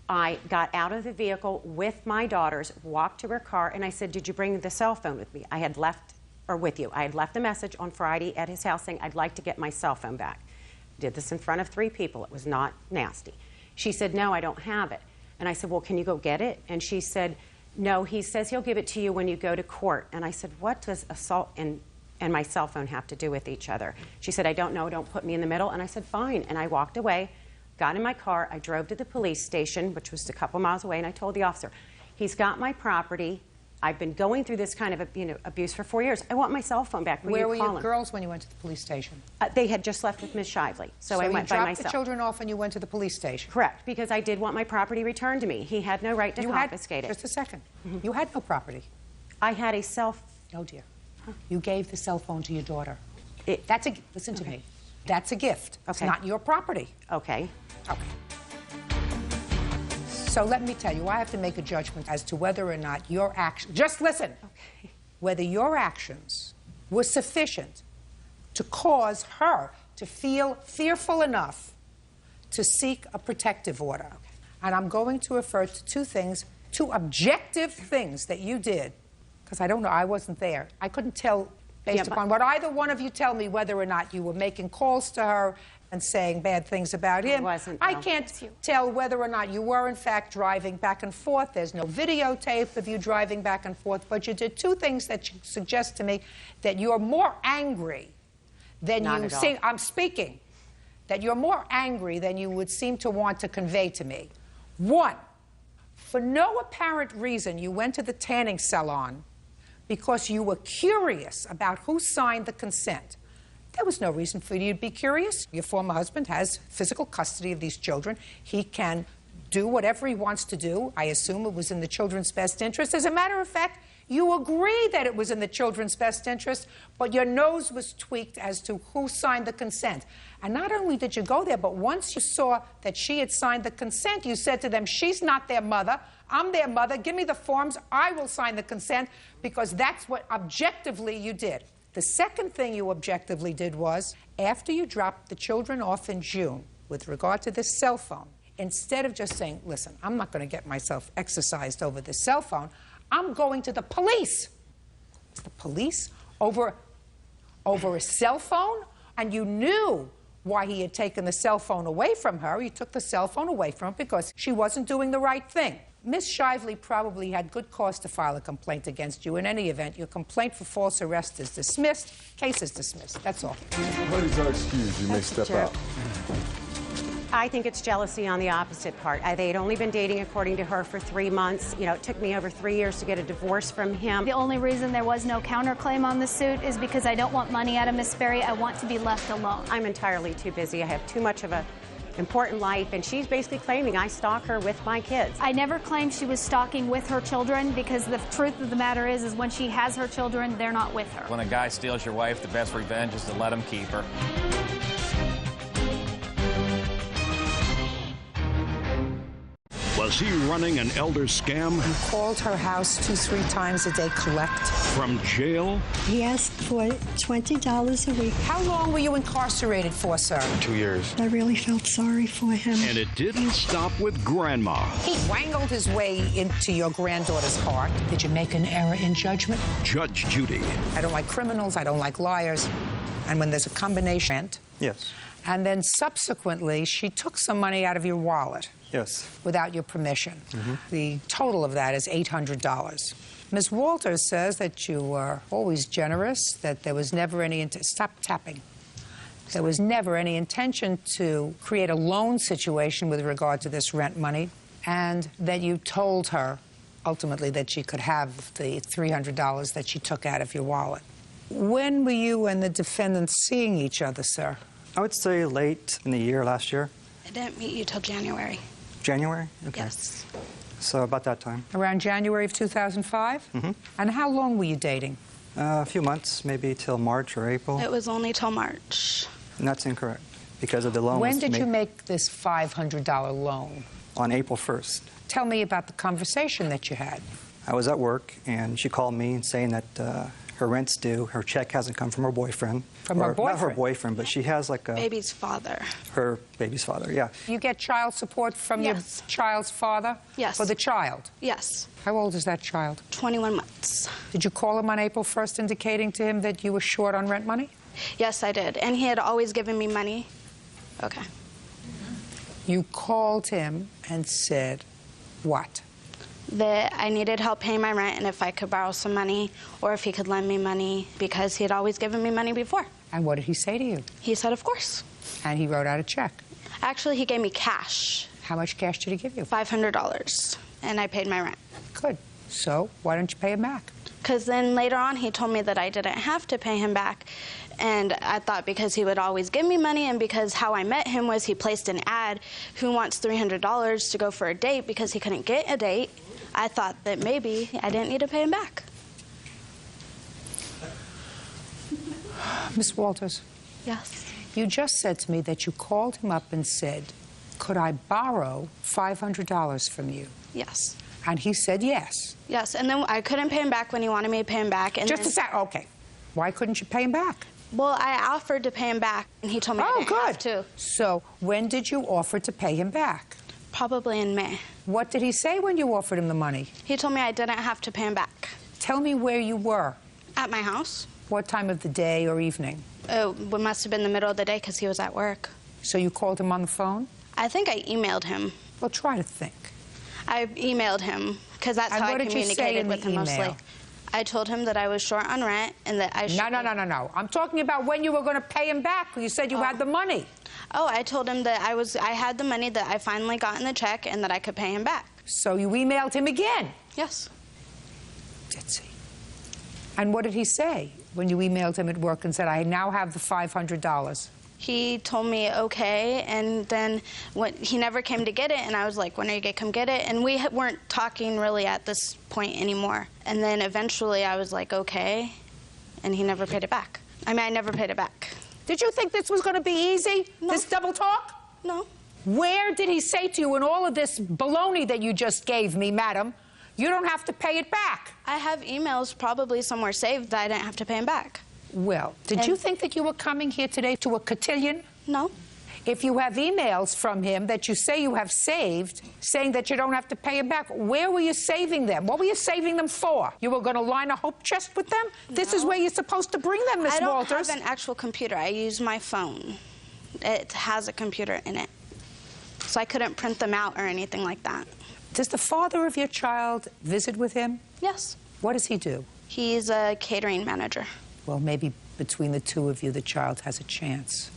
W: I got out of the vehicle with my daughters, walked to her car, and I said, did you bring the cell phone with me? I had left a message on Friday at his house saying, I'd like to get my cell phone back. Did this in front of 3 people. It was not nasty. She said, no, I don't have it. And I said, well, can you go get it? And she said, no, he says he'll give it to you when you go to court. And I said, what does assault and my cell phone have to do with each other? She said, I don't know, don't put me in the middle. And I said, fine. And I walked away, got in my car, I drove to the police station, which was a couple miles away, and I told the officer, he's got my property. I've been going through this kind of abuse for 4 years. I want my cell phone back.
C: Where were your girls when you went to the police station?
W: They had just left with Ms. Shively, so I went by myself.
C: So you dropped the children off and you went to the police station?
W: Correct, because I did want my property returned to me. He had no right to confiscate it.
C: Just a second. You had no property.
W: I had a cell phone.
C: No, dear. You gave the cell phone to your daughter. Listen to me. That's a gift. It's not your property.
W: Okay.
C: Okay. So let me tell you, I have to make a judgment as to whether or not your actions, just listen, whether your actions were sufficient to cause her to feel fearful enough to seek a protective order. And I'm going to refer to two things, two objective things that you did, because I don't know, I wasn't there. I couldn't tell, based upon what either one of you tell me, whether or not you were making calls to her and saying bad things about him. I can't tell whether or not you were, in fact, driving back and forth. There's no videotape of you driving back and forth, but you did two things that suggest to me that you're more angry than you seem. I'm speaking. That you're more angry than you would seem to want to convey to me. One, for no apparent reason, you went to the tanning salon because you were curious about who signed the consent. There was no reason for you to be curious. Your former husband has physical custody of these children. He can do whatever he wants to do. I assume it was in the children's best interest. As a matter of fact, you agree that it was in the children's best interest, but your nose was tweaked as to who signed the consent. And not only did you go there, but once you saw that she had signed the consent, you said to them, she's not their mother, I'm their mother, give me the forms, I will sign the consent, because that's what objectively you did. The second thing you objectively did was, after you dropped the children off in June, with regard to this cell phone, instead of just saying, listen, I'm not going to get myself exercised over this cell phone, I'm going to the police. The police? Over a cell phone? And you knew why he had taken the cell phone away from her. He took the cell phone away from her because she wasn't doing the right thing. Ms. Shively probably had good cause to file a complaint against you. In any event, your complaint for false arrest is dismissed. Case is dismissed. That's all.
E: Parties are excused. You may step out.
W: I think it's jealousy on the opposite part. They had only been dating, according to her, for 3 months. You know, it took me over 3 years to get a divorce from him.
A: The only reason there was no counterclaim on the suit is because I don't want money out of Miss Sperry. I want to be left alone.
W: I'm entirely too busy. I have too much of a important life, and she's basically claiming I stalk her with my kids.
A: I never claimed she was stalking with her children, because the truth of the matter is when she has her children, they're not with her.
H: When a guy steals your wife, the best revenge is to let him keep her.
B: Was he running an elder scam?
C: He called her house 2-3 times a day, collect.
B: From jail?
I: He asked for $20 a week.
C: How long were you incarcerated for, sir?
V: 2 years.
I: I really felt sorry for him.
B: And it didn't stop with Grandma.
C: He wangled his way into your granddaughter's heart. Did you make an error in judgment?
B: Judge Judy.
C: I don't like criminals. I don't like liars. And when there's a combination...
M: Yes.
C: And then subsequently, she took some money out of your wallet.
M: Yes.
C: Without your permission. The total of that is $800. Ms. Walters says that you were always generous, that there was never any... Stop tapping. There was never any intention to create a loan situation with regard to this rent money, and that you told her, ultimately, that she could have the $300 that she took out of your wallet. When were you and the defendant seeing each other, sir?
M: I would say late in the year, last year.
I: I didn't meet you till January.
M: January? Okay.
I: Yes.
M: So about that time.
C: Around January of 2005? And how long were you dating?
M: A few months, maybe till March or April.
I: It was only till March.
M: And that's incorrect, because of the loan.
C: When did you make this $500 loan?
M: On April 1st.
C: Tell me about the conversation that you had.
M: I was at work, and she called me saying that her rent's due. Her check hasn't come from her boyfriend.
C: From her boyfriend?
M: Not her boyfriend, but she has like a...
I: Baby's father.
M: Her baby's father, yeah.
C: You get child support from your child's father?
I: Yes.
C: For the child?
I: Yes.
C: How old is that child?
I: 21 months.
C: Did you call him on April 1st indicating to him that you were short on rent money?
I: Yes, I did. And he had always given me money. Okay.
C: You called him and said what?
I: That I needed help paying my rent and if I could borrow some money or if he could lend me money because he had always given me money before.
C: And what did he say to you?
I: He said, of course.
C: And he wrote out a check?
I: Actually, he gave me cash.
C: How much cash did he give you?
I: $500. And I paid my rent.
C: Good. So why don't you pay him back?
I: Because then later on he told me that I didn't have to pay him back. And I thought because he would always give me money and because how I met him was he placed an ad, who wants $300 to go for a date because he couldn't get a date. I thought that maybe I didn't need to pay him back.
C: Miss Walters.
I: Yes.
C: You just said to me that you called him up and said, could I borrow $500 from you?
I: Yes.
C: And he said yes.
I: Yes, and then I couldn't pay him back when he wanted me to pay him back. And
C: Just a sec. Okay. Why couldn't you pay him back?
I: Well, I offered to pay him back, and he told me I didn't have to.
C: So when did you offer to pay him back?
I: Probably in May.
C: What did he say when you offered him the money?
I: He told me I didn't have to pay him back.
C: Tell me where you were.
I: At my house.
C: What time of the day or evening?
I: It must have been the middle of the day because he was at work.
C: So you called him on the phone?
I: I think I emailed him.
C: Well, try to think.
I: I emailed him because that's how I communicated with him mostly. I told him that I was short on rent and that I should...
C: No. I'm talking about when you were going to pay him back. You said you had the money.
I: Oh, I told him that I had the money, that I finally got in the check, and that I could pay him back.
C: So you emailed him again?
I: Yes.
C: Ditzy. And what did he say when you emailed him at work and said, I now have the $500?
I: He told me okay, and then he never came to get it, and I was like, when are you going to come get it? And we weren't talking really at this point anymore. And then eventually I was like, okay, and he never paid it back. I mean, I never paid it back.
C: Did you think this was going to be easy, this double talk?
I: No.
C: Where did he say to you in all of this baloney that you just gave me, madam, you don't have to pay it back?
I: I have emails probably somewhere saved that I didn't have to pay him back.
C: Well, did you think that you were coming here today to a cotillion?
I: No.
C: If you have emails from him that you say you have saved, saying that you don't have to pay him back, where were you saving them? What were you saving them for? You were going to line a hope chest with them? No. This is where you're supposed to bring them, Miss Walters.
I: I don't have an actual computer. I use my phone. It has a computer in it. So I couldn't print them out or anything like that.
C: Does the father of your child visit with him?
I: Yes.
C: What does he do?
I: He's a catering manager.
C: Well, maybe between the two of you, the child has a chance.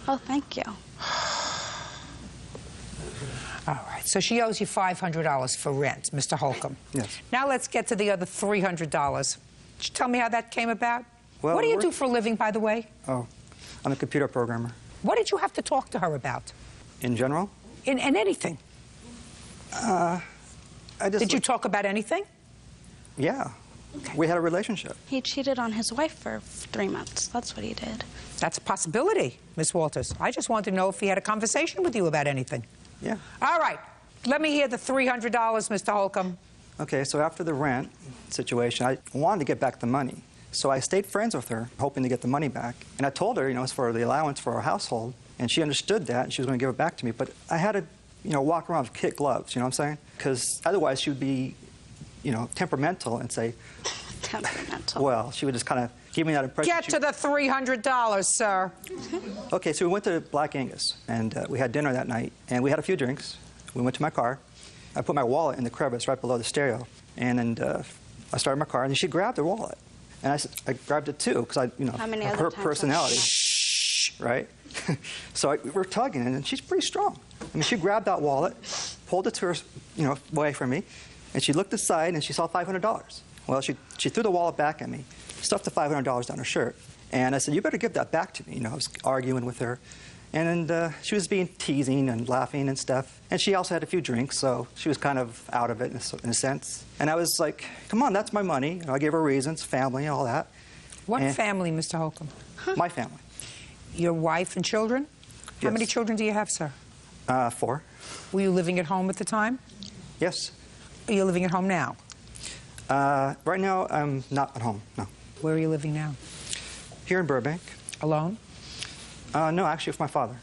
I: Oh, thank you.
C: All right, so she owes you $500 for rent, Mr. Holcomb.
M: Yes.
C: Now let's get to the other $300. Could you tell me how that came about?
M: Well,
C: what do you do for a living, by the way?
M: Oh, I'm a computer programmer.
C: What did you have to talk to her about?
M: In general?
C: In anything. Did you talk about anything?
M: Yeah. Okay. We had a relationship.
I: He cheated on his wife for 3 months. That's what he did.
C: That's a possibility, Miss Walters. I just wanted to know if he had a conversation with you about anything.
M: Yeah.
C: All right. Let me hear the $300, Mr. Holcomb.
M: Okay, so after the rent situation, I wanted to get back the money. So I stayed friends with her, hoping to get the money back. And I told her, it's for the allowance for our household. And she understood that, and she was going to give it back to me. But I had to, walk around with kid gloves, you know what I'm saying? Because otherwise she would be, temperamental and say...
I: Temperamental.
M: Well, she would just kind of give me that impression.
C: Get to the $300, sir.
M: Okay, so we went to Black Angus, and we had dinner that night, and we had a few drinks. We went to my car. I put my wallet in the crevice right below the stereo, and then I started my car, and then she grabbed the wallet. And I grabbed it too, because her personality, right? So we're tugging, and she's pretty strong. I mean, she grabbed that wallet, pulled it to her, away from me, and she looked aside, and she saw $500. Well, she threw the wallet back at me, stuffed the $500 down her shirt, and I said, you better give that back to me. I was arguing with her. And she was being teasing and laughing and stuff. And she also had a few drinks, so she was kind of out of it in a sense. And I was like, come on, that's my money. I gave her reasons, family, and all that.
C: What family, Mr. Holcomb?
M: My family.
C: Your wife and children?
M: Yes.
C: How many children do you have, sir?
M: 4.
C: Were you living at home at the time?
M: Yes.
C: Are you living at home now?
M: Right now, I'm not at home, no.
C: Where are you living now?
M: Here in Burbank.
C: Alone?
M: No, actually with my father.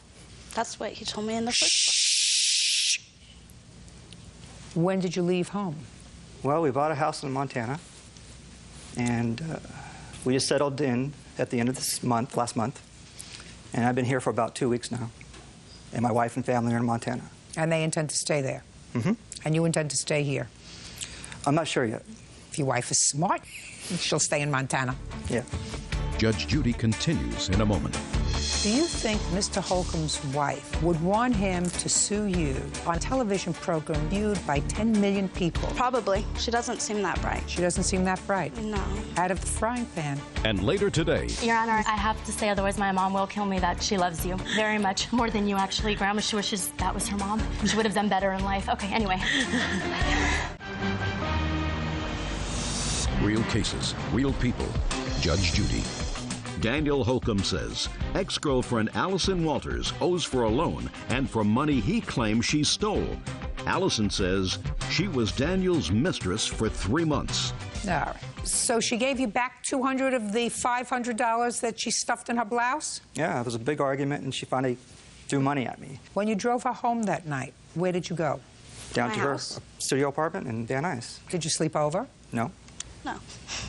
I: That's what he told me in the first place.
C: When did you leave home?
M: Well, we bought a house in Montana, and we just settled in at the end of this month, last month. And I've been here for about 2 weeks now. And my wife and family are in Montana.
C: And they intend to stay there?
M: Mm-hmm.
C: And you intend to stay here?
M: I'm not sure yet.
C: If your wife is smart, she'll stay in Montana.
M: Yeah.
B: Judge Judy continues in a moment.
C: Do you think Mr. Holcomb's wife would want him to sue you on a television program viewed by 10 million people?
I: Probably. She doesn't seem that bright.
C: She doesn't seem that bright?
I: No.
C: Out of the frying pan.
B: And later today...
K: Your Honor, I have to say, otherwise my mom will kill me, that she loves you very much. More than you, actually. Grandma, she wishes that was her mom. She would have done better in life. Okay, anyway.
B: Real cases, real people. Judge Judy. Daniel Holcomb says ex-girlfriend Allison Walters owes for a loan and for money he claims she stole. Allison says she was Daniel's mistress for 3 months.
C: All right. So she gave you back $200 of the $500 that she stuffed in her blouse?
M: Yeah, it was a big argument, and she finally threw money at me.
C: When you drove her home that night, where did you go?
M: Down
C: My
M: to
C: house.
M: her studio apartment in Van Nuys.
C: Did you sleep over?
M: No.
I: No.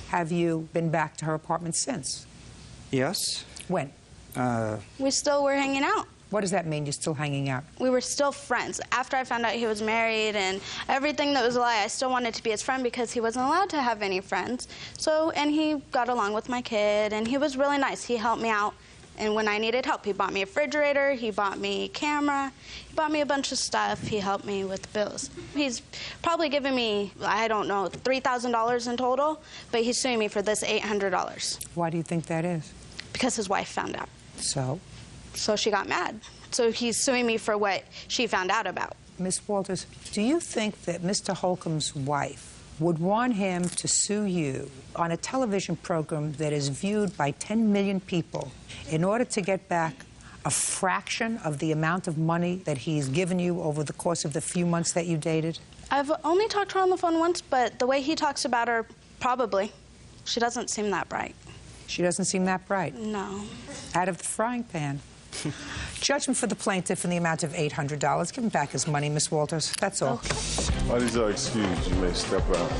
C: Have you been back to her apartment since?
M: Yes.
C: When?
I: We still were hanging out.
C: What does that mean, you're still hanging out?
I: We were still friends. After I found out he was married and everything that was a lie, I still wanted to be his friend because he wasn't allowed to have any friends. So, and he got along with my kid, and he was really nice. He helped me out, and when I needed help, he bought me a refrigerator, he bought me a camera, he bought me a bunch of stuff, he helped me with bills. He's probably given me, I don't know, $3,000 in total, but he's suing me for this $800.
C: Why do you think that is?
I: Because his wife found out.
C: So?
I: So she got mad. So he's suing me for what she found out about.
C: Miss Walters, do you think that Mr. Holcomb's wife would want him to sue you on a television program that is viewed by 10 million people in order to get back a fraction of the amount of money that he's given you over the course of the few months that you dated?
I: I've only talked to her on the phone once, but the way he talks about her, probably. She doesn't seem that bright.
C: She doesn't seem that bright.
I: No.
C: Out of the frying pan. Judgment for the plaintiff in the amount of $800. Give him back his money, Miss Walters. That's all.
E: Parties are excused. You may step out.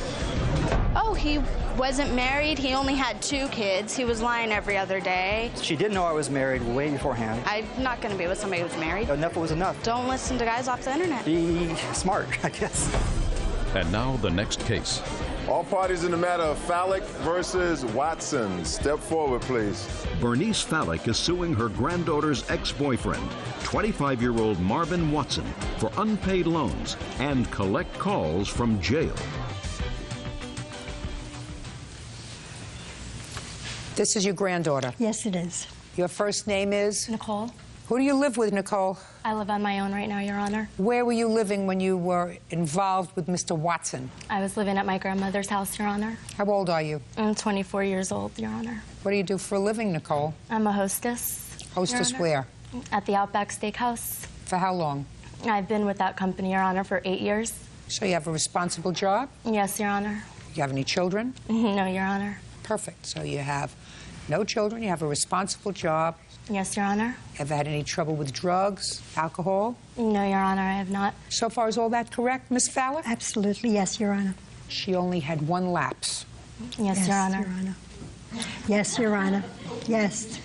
I: Oh, he wasn't married. He only had 2 kids. He was lying every other day.
M: She didn't know I was married way beforehand.
I: I'm not going to be with somebody who's married.
M: Enough was enough.
I: Don't listen to guys off the internet.
M: Be smart, I guess.
B: And now the next case.
E: All parties in the matter of Fallick versus Watson. Step forward, please.
B: Bernice Fallick is suing her granddaughter's ex-boyfriend, 25-year-old Marvin Watson, for unpaid loans and collect calls from jail.
C: This is your granddaughter?
O: Yes, it is.
C: Your first name is?
K: Nicole.
C: Who do you live with, Nicole?
K: I live on my own right now, Your Honor.
C: Where were you living when you were involved with Mr. Watson?
K: I was living at my grandmother's house, Your Honor.
C: How old are you?
K: I'm 24 years old, Your Honor.
C: What do you do for a living, Nicole?
K: I'm a hostess.
C: Hostess
K: Your Honor.
C: where?
K: At the Outback Steakhouse.
C: For how long?
K: I've been with that company, Your Honor, for 8 years.
C: So you have a responsible job?
K: Yes, Your Honor.
C: You have any children?
K: No, Your Honor.
C: Perfect. So you have no children, you have a responsible job.
K: Yes, Your Honor.
C: Ever had any trouble with drugs, alcohol?
K: No, Your Honor, I have not.
C: So far, is all that correct, Miss Fowler?
O: Absolutely, yes, Your Honor.
C: She only had 1 lapse.
K: Yes, Your Honor.
O: Yes, Your Honor. Yes.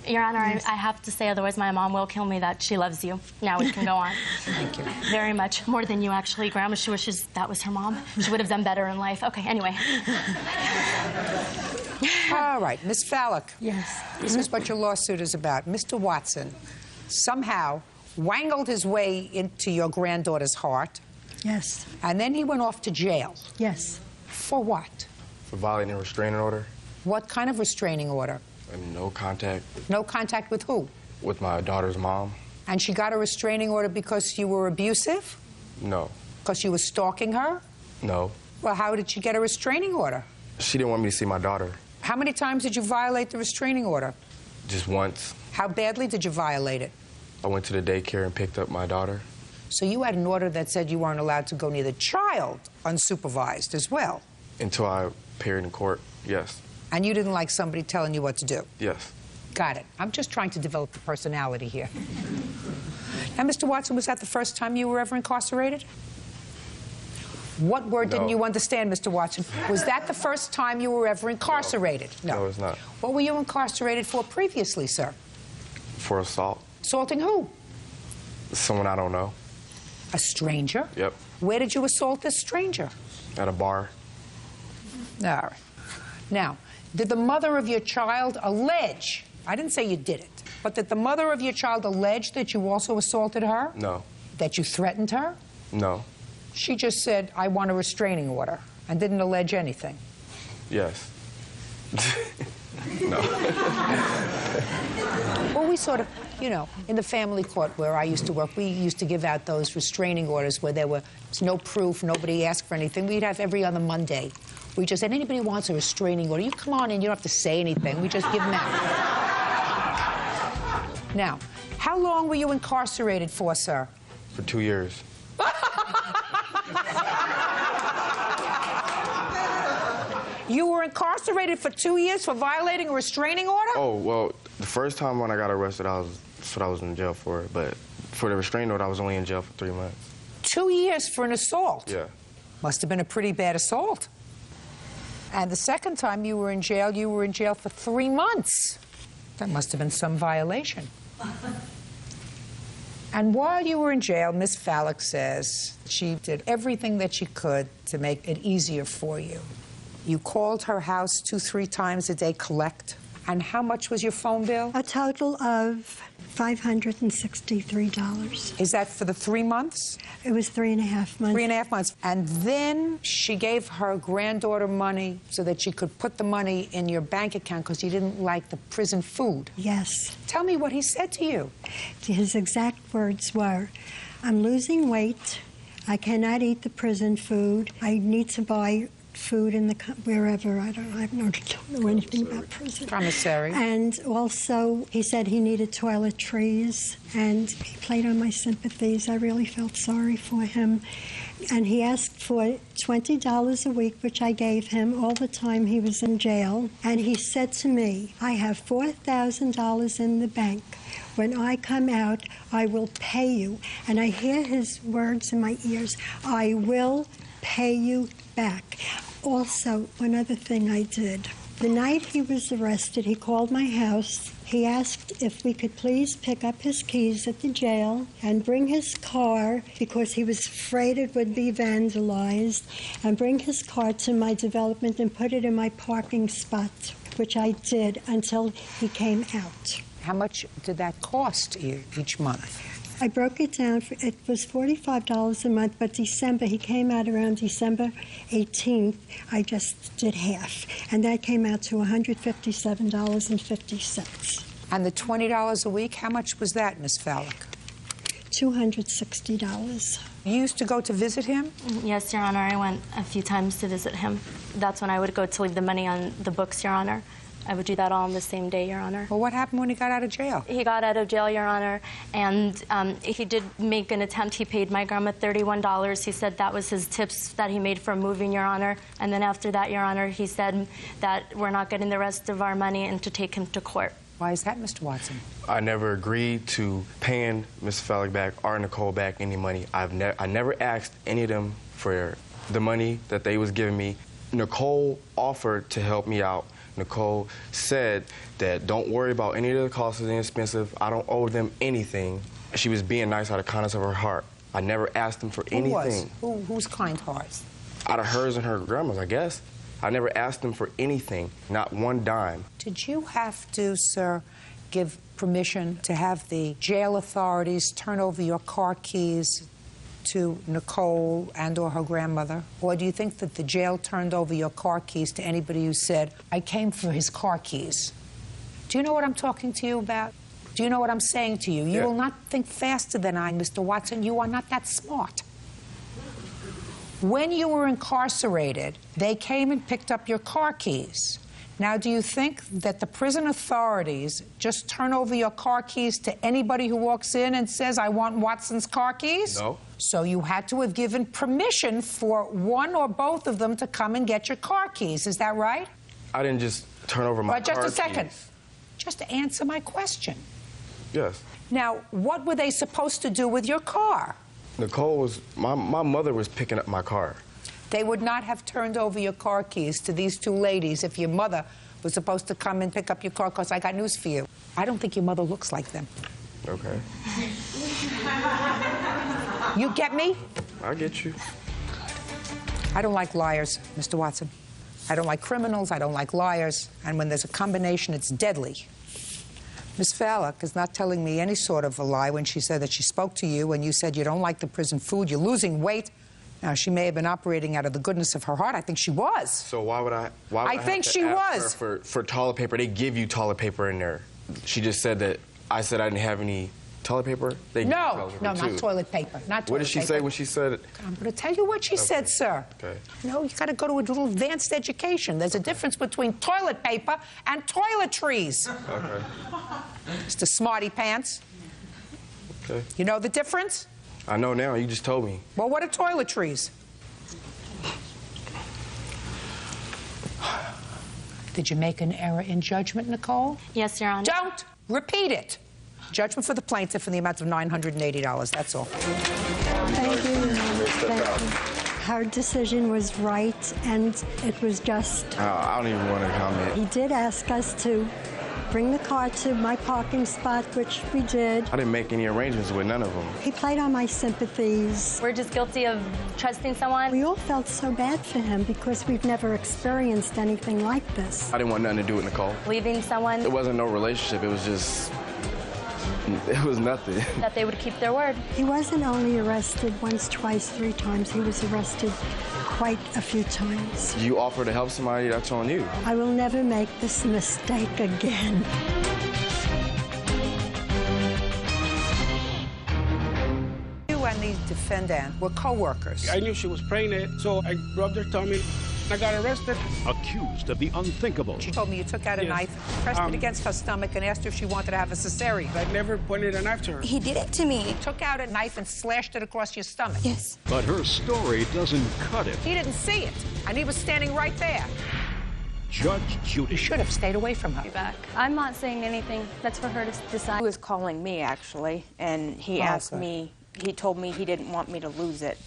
K: Your Honor, I have to say, otherwise my mom will kill me, that she loves you. Now we can go on.
C: Thank you.
K: Very much. More than you, actually. Grandma, she wishes that was her mom. She would have done better in life. Okay, anyway.
C: All right, Miss Fallick.
O: Yes.
C: This is what your lawsuit is about. Mr. Watson somehow wangled his way into your granddaughter's heart.
O: Yes.
C: And then he went off to jail.
O: Yes.
C: For what?
P: For violating a restraining order.
C: What kind of restraining order?
P: And no contact.
C: No contact with who?
P: With my daughter's mom.
C: And she got a restraining order because you were abusive?
P: No.
C: Because you were stalking her?
P: No.
C: Well, how did she get a restraining order?
P: She didn't want me to see my daughter.
C: How many times did you violate the restraining order?
P: Just once.
C: How badly did you violate it?
P: I went to the daycare and picked up my daughter.
C: So you had an order that said you weren't allowed to go near the child unsupervised as well?
P: Until I appeared in court, yes.
C: And you didn't like somebody telling you what to do?
P: Yes.
C: Got it. I'm just trying to develop the personality here. Now, Mr. Watson, was that the first time you were ever incarcerated? What word didn't you understand, Mr. Watson? Was that the first time you were ever incarcerated?
P: No, it's not.
C: What were you incarcerated for previously, sir?
P: For assault.
C: Assaulting who?
P: Someone I don't know.
C: A stranger?
P: Yep.
C: Where did you assault this stranger?
P: At a bar.
C: All right. Now, did the mother of your child allege, I didn't say you did it, but did the mother of your child allege that you also assaulted her?
P: No.
C: That you threatened her?
P: No.
C: She just said, I want a restraining order, and didn't allege anything.
P: Yes. No.
C: Well, we sort of, you know, in the family court where I used to work, we used to give out those restraining orders where there was no proof, nobody asked for anything. We'd have every other Monday We just said, anybody wants a restraining order, you come on in, you don't have to say anything. We just give them out. Now, how long were you incarcerated for, sir?
P: For 2 years.
C: You were incarcerated for 2 years for violating a restraining order?
P: Oh, well, the first time when I got arrested, that's what I was in jail for. But for the restraining order, I was only in jail for 3 months.
C: 2 years for an assault?
P: Yeah.
C: Must have been a pretty bad assault. And the second time you were in jail for 3 months. That must have been some violation. And while you were in jail, Miss Fallick says she did everything that she could to make it easier for you. You called her house 2-3 times a day, collect. And how much was your phone bill?
O: A total of $563.
C: Is that for the 3 months?
O: It was 3.5 months.
C: 3.5 months. And then she gave her granddaughter money so that she could put the money in your bank account because you didn't like the prison food.
O: Yes.
C: Tell me what he said to you.
O: His exact words were, I'm losing weight. I cannot eat the prison food. I need to buy food in the wherever. I don't know anything about prison.
C: Commissary.
O: And also, he said he needed toiletries, and he played on my sympathies. I really felt sorry for him. And he asked for $20 a week, which I gave him all the time he was in jail. And he said to me, I have $4,000 in the bank. When I come out, I will pay you. And I hear his words in my ears, I will pay you back. Also, one other thing I did. The night he was arrested, he called my house. He asked if we could please pick up his keys at the jail and bring his car, because he was afraid it would be vandalized, and bring his car to my development and put it in my parking spot, which I did until he came out.
C: How much did that cost you each month?
O: I broke it down. It was $45 a month, but December, he came out around December 18th. I just did half, and that came out to $157.50.
C: And the $20 a week, how much was that, Miss Fallick?
O: $260.
C: You used to go to visit him?
K: Yes, Your Honor. I went a few times to visit him. That's when I would go to leave the money on the books, Your Honor. I would do that all on the same day, Your Honor.
C: Well, what happened when he got out of jail?
K: He got out of jail, Your Honor, and he did make an attempt. He paid my grandma $31. He said that was his tips that he made for moving, Your Honor. And then after that, Your Honor, he said that we're not getting the rest of our money and to take him to court.
C: Why is that, Mr. Watson?
P: I never agreed to paying Miss Fallick back or Nicole back any money. I never asked any of them for the money that they was giving me. Nicole offered to help me out. Nicole said that don't worry about any of the costs, it's inexpensive. I don't owe them anything. She was being nice out of the kindness of her heart. I never asked them for anything.
C: Who's kind hearts?
P: Out of hers and her grandma's, I guess. I never asked them for anything, not one dime.
C: Did you have to, sir, give permission to have the jail authorities turn over your car keys to Nicole and or her grandmother? Or do you think that the jail turned over your car keys to anybody who said, I came for his car keys? Do you know what I'm talking to you about? Do you know what I'm saying to you? You will not think faster than I, Mr. Watson. You are not that smart. When you were incarcerated, they came and picked up your car keys. Now, do you think that the prison authorities just turn over your car keys to anybody who walks in and says, I want Watson's car keys?
P: No.
C: So you had to have given permission for one or both of them to come and get your car keys. Is that right?
P: I didn't just turn over my car
C: Just a second.
P: keys.
C: Just answer my question.
P: Yes.
C: Now, what were they supposed to do with your car?
P: Nicole was, my mother was picking up my car.
C: They would not have turned over your car keys to these two ladies if your mother was supposed to come and pick up your car, because I got news for you. I don't think your mother looks like them.
P: Okay.
C: You get me?
P: I get you.
C: I don't like liars, Mr. Watson. I don't like criminals, I don't like liars, and when there's a combination, it's deadly. Miss Fallick is not telling me any sort of a lie when she said that she spoke to you and you said you don't like the prison food, you're losing weight. Now, she may have been operating out of the goodness of her heart. I think she was.
P: So why would I
C: I think she was.
P: For toilet paper? They give you toilet paper in there. She just said that I said I didn't have any toilet paper? They give
C: No,
P: toilet paper
C: no,
P: too.
C: not toilet paper. Not toilet
P: What did she
C: paper.
P: say when she said it?
C: I'm going to tell you what she said, sir.
P: Okay.
C: No, you got to go to a little advanced education. There's a difference between toilet paper and toiletries.
P: Okay.
C: Mr. Smarty Pants.
P: Okay.
C: You know the difference?
P: I know now. You just told me.
C: Well, what are toiletries? Did you make an error in judgment, Nicole?
K: Yes, Your Honor.
C: Don't repeat it. Judgment for the plaintiff in the amount of $980. That's all.
O: Thank you. Thank you. Her decision was right, and it was just.
P: I don't even want to comment.
O: He did ask us to bring the car to my parking spot, which we did.
P: I didn't make any arrangements with none of them.
O: He played on my sympathies.
K: We're just guilty of trusting someone.
O: We all felt so bad for him because we've never experienced anything like this.
P: I didn't want nothing to do with Nicole.
K: Leaving someone.
P: It wasn't no relationship. It was just. It was nothing.
K: That they would keep their word.
O: He wasn't only arrested once, twice, 3 times. He was arrested quite a few times.
P: You offer to help somebody, that's on you.
O: I will never make this mistake again.
C: You and the defendant were co-workers.
N: I knew she was pregnant, so I rubbed her tummy. I got arrested.
B: Accused of the unthinkable.
C: She told me you took out a knife, pressed it against her stomach, and asked her if she wanted to have a cesarean.
N: I never pointed a knife to her.
R: He did it to me.
C: He took out a knife and slashed it across your stomach.
R: Yes.
B: But her story doesn't cut it.
C: He didn't see it, and he was standing right there.
B: Judge Judy.
C: You should have stayed away from her.
K: Back. I'm not saying anything. That's for her to decide.
S: He was calling me, actually, and he asked me, he told me he didn't want me to lose it.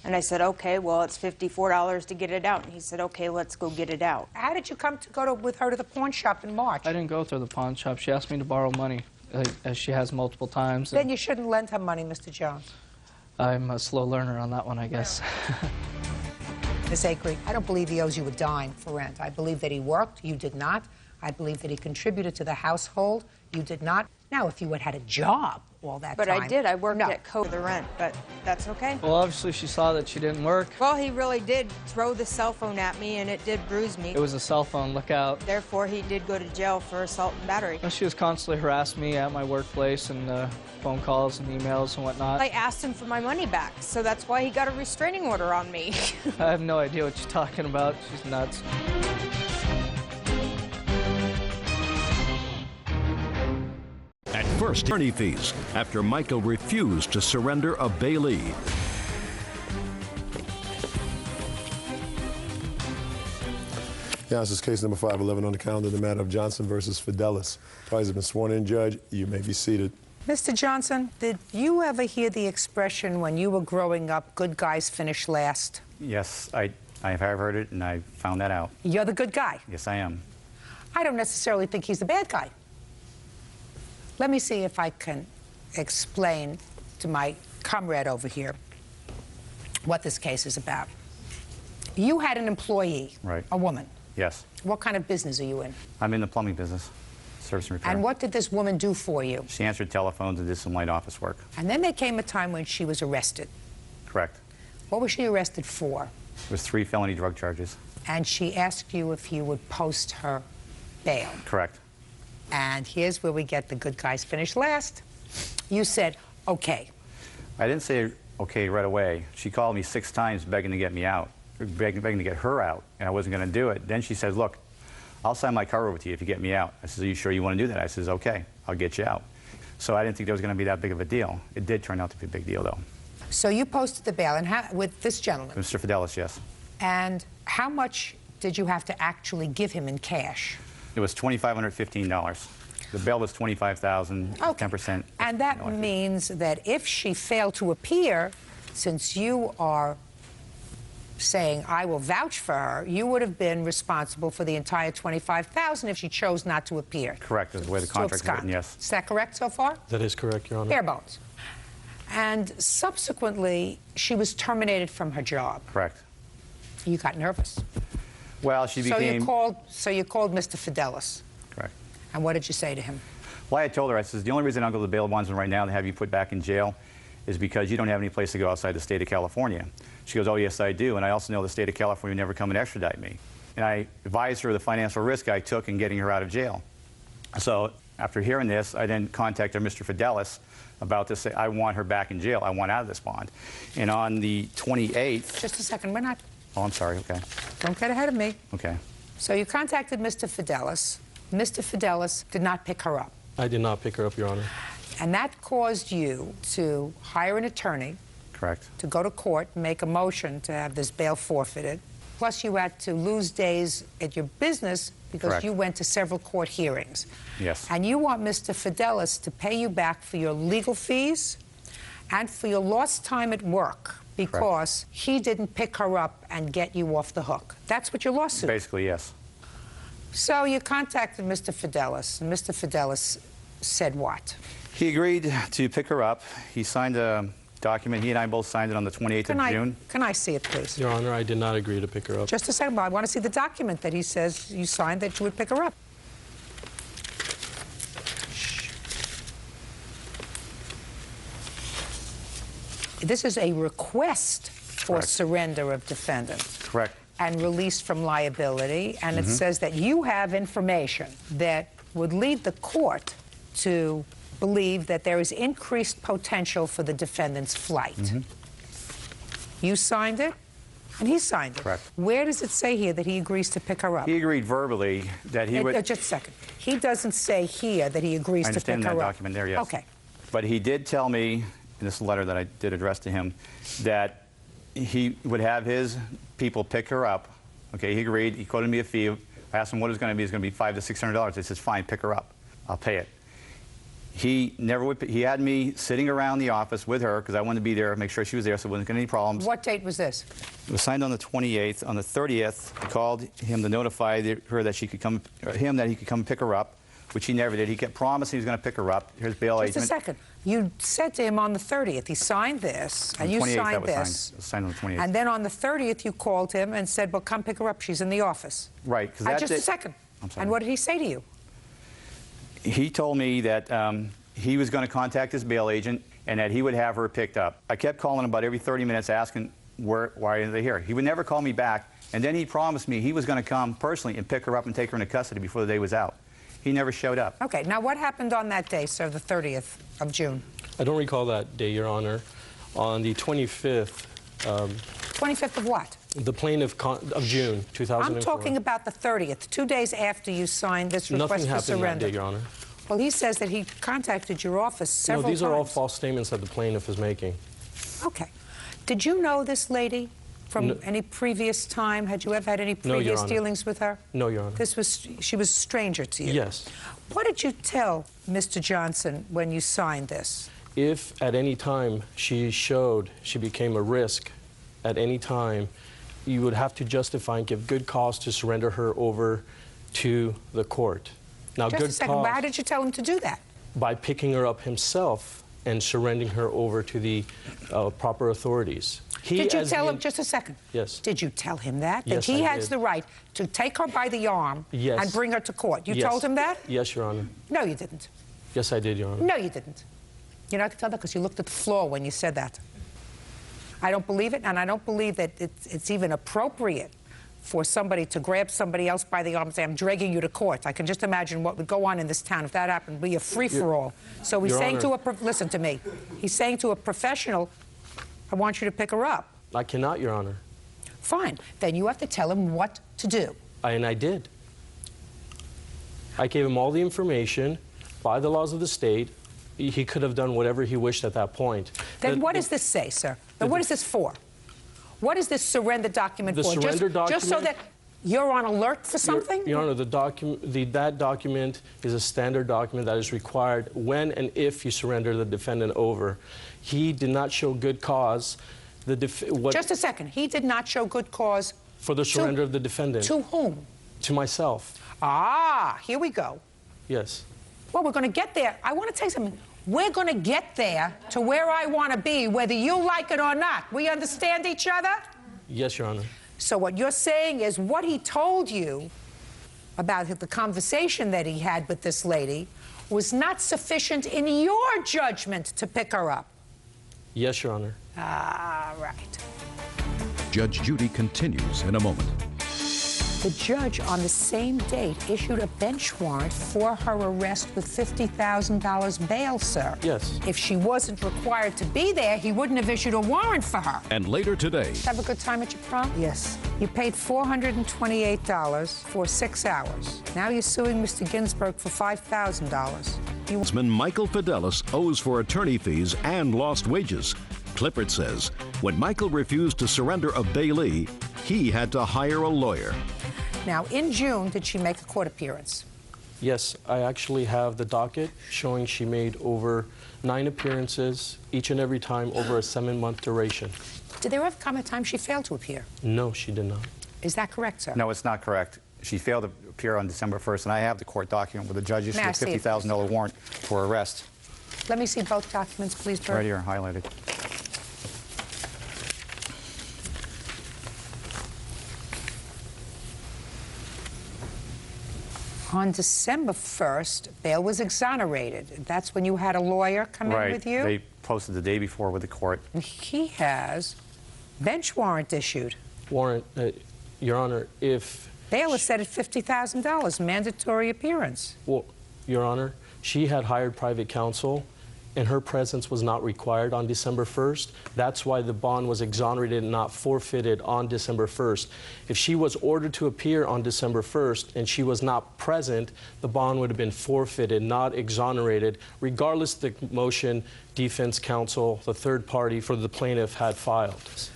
S: And I said, okay, well, it's $54 to get it out. And he said, okay, let's go get it out.
C: How did you come to go with her to the pawn shop in March?
J: I didn't go through the pawn shop. She asked me to borrow money, as she has multiple times.
C: Then you shouldn't lend her money, Mr. Jones.
J: I'm a slow learner on that one, I guess.
C: Ms. Akery, I don't believe he owes you a dime for rent. I believe that he worked. You did not. I believe that he contributed to the household. You did not. Now, if you had had a job all that
S: But
C: time...
S: I did. I worked at Co for the rent, but that's okay.
J: Well, obviously she saw that she didn't work.
S: Well, he really did throw the cell phone at me, and it did bruise me.
J: It was a cell phone, look out.
S: Therefore, he did go to jail for assault and battery.
J: She was constantly harassing me at my workplace and phone calls and emails and whatnot.
S: I asked him for my money back, so that's why he got a restraining order on me.
J: I have no idea what she's talking about. She's nuts.
B: At first, attorney fees after Michael refused to surrender a bailee.
E: Yeah, this is case number 511 on the calendar, the matter of Johnson versus Fidelis. Parties have been sworn in, Judge. You may be seated.
C: Mr. Johnson, did you ever hear the expression when you were growing up, good guys finish last?
X: Yes, I have heard it, and I found that out.
C: You're the good guy.
X: Yes, I am.
C: I don't necessarily think he's the bad guy. Let me see if I can explain to my comrade over here what this case is about. You had an employee,
X: right?
C: A woman.
X: Yes.
C: What kind of business are you in?
X: I'm in the plumbing business, service and repair.
C: And what did this woman do for you?
X: She answered telephones and did some light office work.
C: And then there came a time when she was arrested.
X: Correct.
C: What was she arrested for?
X: It was 3 felony drug charges.
C: And she asked you if you would post her bail.
X: Correct.
C: And here's where we get the good guys finish last. You said, okay.
X: I didn't say okay right away. She called me 6 times begging to get me out, begging to get her out, and I wasn't going to do it. Then she says, look, I'll sign my car over to you if you get me out. I says, are you sure you want to do that? I says, okay, I'll get you out. So I didn't think there was going to be that big of a deal. It did turn out to be a big deal, though.
C: So you posted the bail and with this gentleman?
X: Mr. Fidelis, yes.
C: And how much did you have to actually give him in cash?
X: It was $2,515. The bail was $25,000, 10%.
C: And that means that if she failed to appear, since you are saying I will vouch for her, you would have been responsible for the entire $25,000 if she chose not to appear.
X: Correct, that's the way the contract is written, yes.
C: Is that correct so far?
Y: That is correct, Your Honor.
C: Bare bones. And subsequently, she was terminated from her job.
X: Correct.
C: You got nervous.
X: Well, she became...
C: So you called Mr. Fidelis.
X: Correct.
C: And what did you say to him?
X: Well, I told her, I says, the only reason I'll go to the bail bondsman right now to have you put back in jail is because you don't have any place to go outside the state of California. She goes, oh, yes, I do. And I also know the state of California would never come and extradite me. And I advised her the financial risk I took in getting her out of jail. So After hearing this, I then contacted Mr. Fidelis about this. I want her back in jail. I want out of this bond. And on the 28th...
C: Just a second. We're not...
X: Oh, I'm sorry. Okay.
C: Don't get ahead of me.
X: Okay.
C: So you contacted Mr. Fidelis. Mr. Fidelis did not pick her up.
Q: I did not pick her up, Your Honor.
C: And that caused you to hire an attorney.
X: Correct.
C: To go to court and make a motion to have this bail forfeited. Plus, you had to lose days at your business because
X: Correct.
C: you went to several court hearings.
X: Yes.
C: And you want Mr. Fidelis to pay you back for your legal fees and for your lost time at work because he didn't pick her up and get you off the hook. That's what your lawsuit.
X: Basically, yes.
C: So you contacted Mr. Fidelis, and Mr. Fidelis said what?
X: He agreed to pick her up. He signed a document. He and I both signed it on the 28th of June.
C: Can I see it, please?
Q: Your Honor, I did not agree to pick her up.
C: Just a second, I want to see the document that he says you signed that you would pick her up. This is a request for
X: Correct.
C: surrender of defendant.
X: Correct.
C: And release from liability, and it says that you have information that would lead the court to believe that there is increased potential for the defendant's flight. You signed it, and he signed it.
X: Correct.
C: Where does it say here that he agrees to pick her up?
X: He agreed verbally that he would...
C: Just a second. He doesn't say here that he agrees to pick her up.
X: I understand that document there, yes.
C: Okay.
X: But he did tell me, in this letter that I did address to him, that he would have his people pick her up. Okay, he agreed. He quoted me a fee. I asked him what it's going to be. It's going to be $500 to $600. He says, fine, pick her up. I'll pay it. He never would. He had me sitting around the office with her because I wanted to be there, make sure she was there, so there wasn't going to be any problems.
C: What date was this?
X: It was signed on the 28th. On the 30th, I called him to notify her that she could come, him that he could come pick her up, which he never did. He kept promising he was going to pick her up. Here's bail agent.
C: Just a second. You said to him on the 30th, he signed this, and you signed this.
X: It was signed on the 28th.
C: And then on the 30th, you called him and said, well, come pick her up. She's in the office.
X: Right.
C: Just a second.
X: I'm sorry.
C: And what did he say to you?
X: He told me that he was going to contact his bail agent and that he would have her picked up. I kept calling him about every 30 minutes asking, why are they here? He would never call me back, and then he promised me he was going to come personally and pick her up and take her into custody before the day was out. He never showed up.
C: Okay, now what happened on that day, sir, the 30th of June?
Q: I don't recall that day, Your Honor. On the 25th...
C: 25th of what?
Q: The plaintiff of June, 2004.
C: I'm talking about the 30th, 2 days after you signed this request for surrender.
Q: Nothing happened that day, Your Honor.
C: Well, he says that he contacted your office several times.
Q: No, these are all false statements that the plaintiff is making.
C: Okay. Did you know this lady from any previous time? Had you ever had any previous dealings with her?
Q: No, Your Honor.
C: She was a stranger to you?
Q: Yes.
C: What did you tell Mr. Johnson when you signed this?
Q: If at any time she showed she became a risk, at any time, you would have to justify and give good cause to surrender her over to the court. Now,
C: Just a second, why did you tell him to do that?
Q: By picking her up himself and surrendering her over to the proper authorities.
C: Did you tell him, just a second.
Q: Yes.
C: Did you tell him that?
Q: Yes,
C: that he
Q: I
C: has
Q: did.
C: the right to take her by the arm and bring her to court. You
Q: Yes.
C: told him that?
Q: Yes, Your Honor.
C: No, you didn't.
Q: Yes, I did, Your Honor.
C: No, you didn't. You know, I can tell that because you looked at the floor when you said that. I don't believe it, and I don't believe that it's even appropriate for somebody to grab somebody else by the arm and say, I'm dragging you to court. I can just imagine what would go on in this town if that happened. It would be a free-for-all. So he's saying to listen to me, he's saying to a professional, I want you to pick her up.
Q: I cannot, Your Honor.
C: Fine. Then you have to tell him what to do.
Q: And I did. I gave him all the information by the laws of the state. He could have done whatever he wished at that point.
C: Then what does this say, sir? Then what is this for? What is this surrender document for?
Q: Surrender document?
C: Just so that you're on alert for something?
Q: Your Honor, that document is a standard document that is required when and if you surrender the defendant over. He did not show good cause.
C: Just a second. He did not show good cause
Q: for the surrender of the defendant.
C: To whom?
Q: To myself.
C: Ah, here we go.
Q: Yes.
C: Well, we're going to get there. I want to tell you something. We're going to get there to where I want to be, whether you like it or not. We understand each other?
Q: Yes, Your Honor.
C: So what you're saying is what he told you about the conversation that he had with this lady was not sufficient in your judgment to pick her up.
Q: Yes, Your Honor.
C: Ah, right.
B: Judge Judy continues in a moment.
C: The judge on the same date issued a bench warrant for her arrest with $50,000 bail, sir.
Q: Yes.
C: If she wasn't required to be there, he wouldn't have issued a warrant for her.
B: And later today,
C: Have a good time at your prom?
M: Yes.
C: You paid $428 for 6 hours. Now you're suing Mr. Ginsburg for $5,000.
B: Councilman Michael Fidelis owes for attorney fees and lost wages. Clifford says when Michael refused to surrender a bailee, he had to hire a lawyer.
C: Now, in June, did she make a court appearance?
Q: Yes, I actually have the docket showing she made over 9 appearances, each and every time over a 7-month duration.
C: Did there ever come a time she failed to appear?
Q: No, she did not.
C: Is that correct, sir?
X: No, it's not correct. She failed to appear on December 1st, and I have the court document where the judge issued
C: May I
X: a
C: see it,
X: $50,000 warrant for arrest.
C: Let me see both documents, please, Bert.
X: Right here, highlighted.
C: On December 1st, bail was exonerated. That's when you had a lawyer come in with you?
X: They posted the day before with the court.
C: And he has bench warrant issued.
Q: Warrant, Your Honor, if...
C: Bail is set at $50,000, mandatory appearance.
Q: Well, Your Honor, she had hired private counsel, and her presence was not required on December 1st. That's why the bond was exonerated and not forfeited on December 1st. If she was ordered to appear on December 1st and she was not present, the bond would have been forfeited, not exonerated, regardless the motion defense counsel, the third party for the plaintiff, had filed.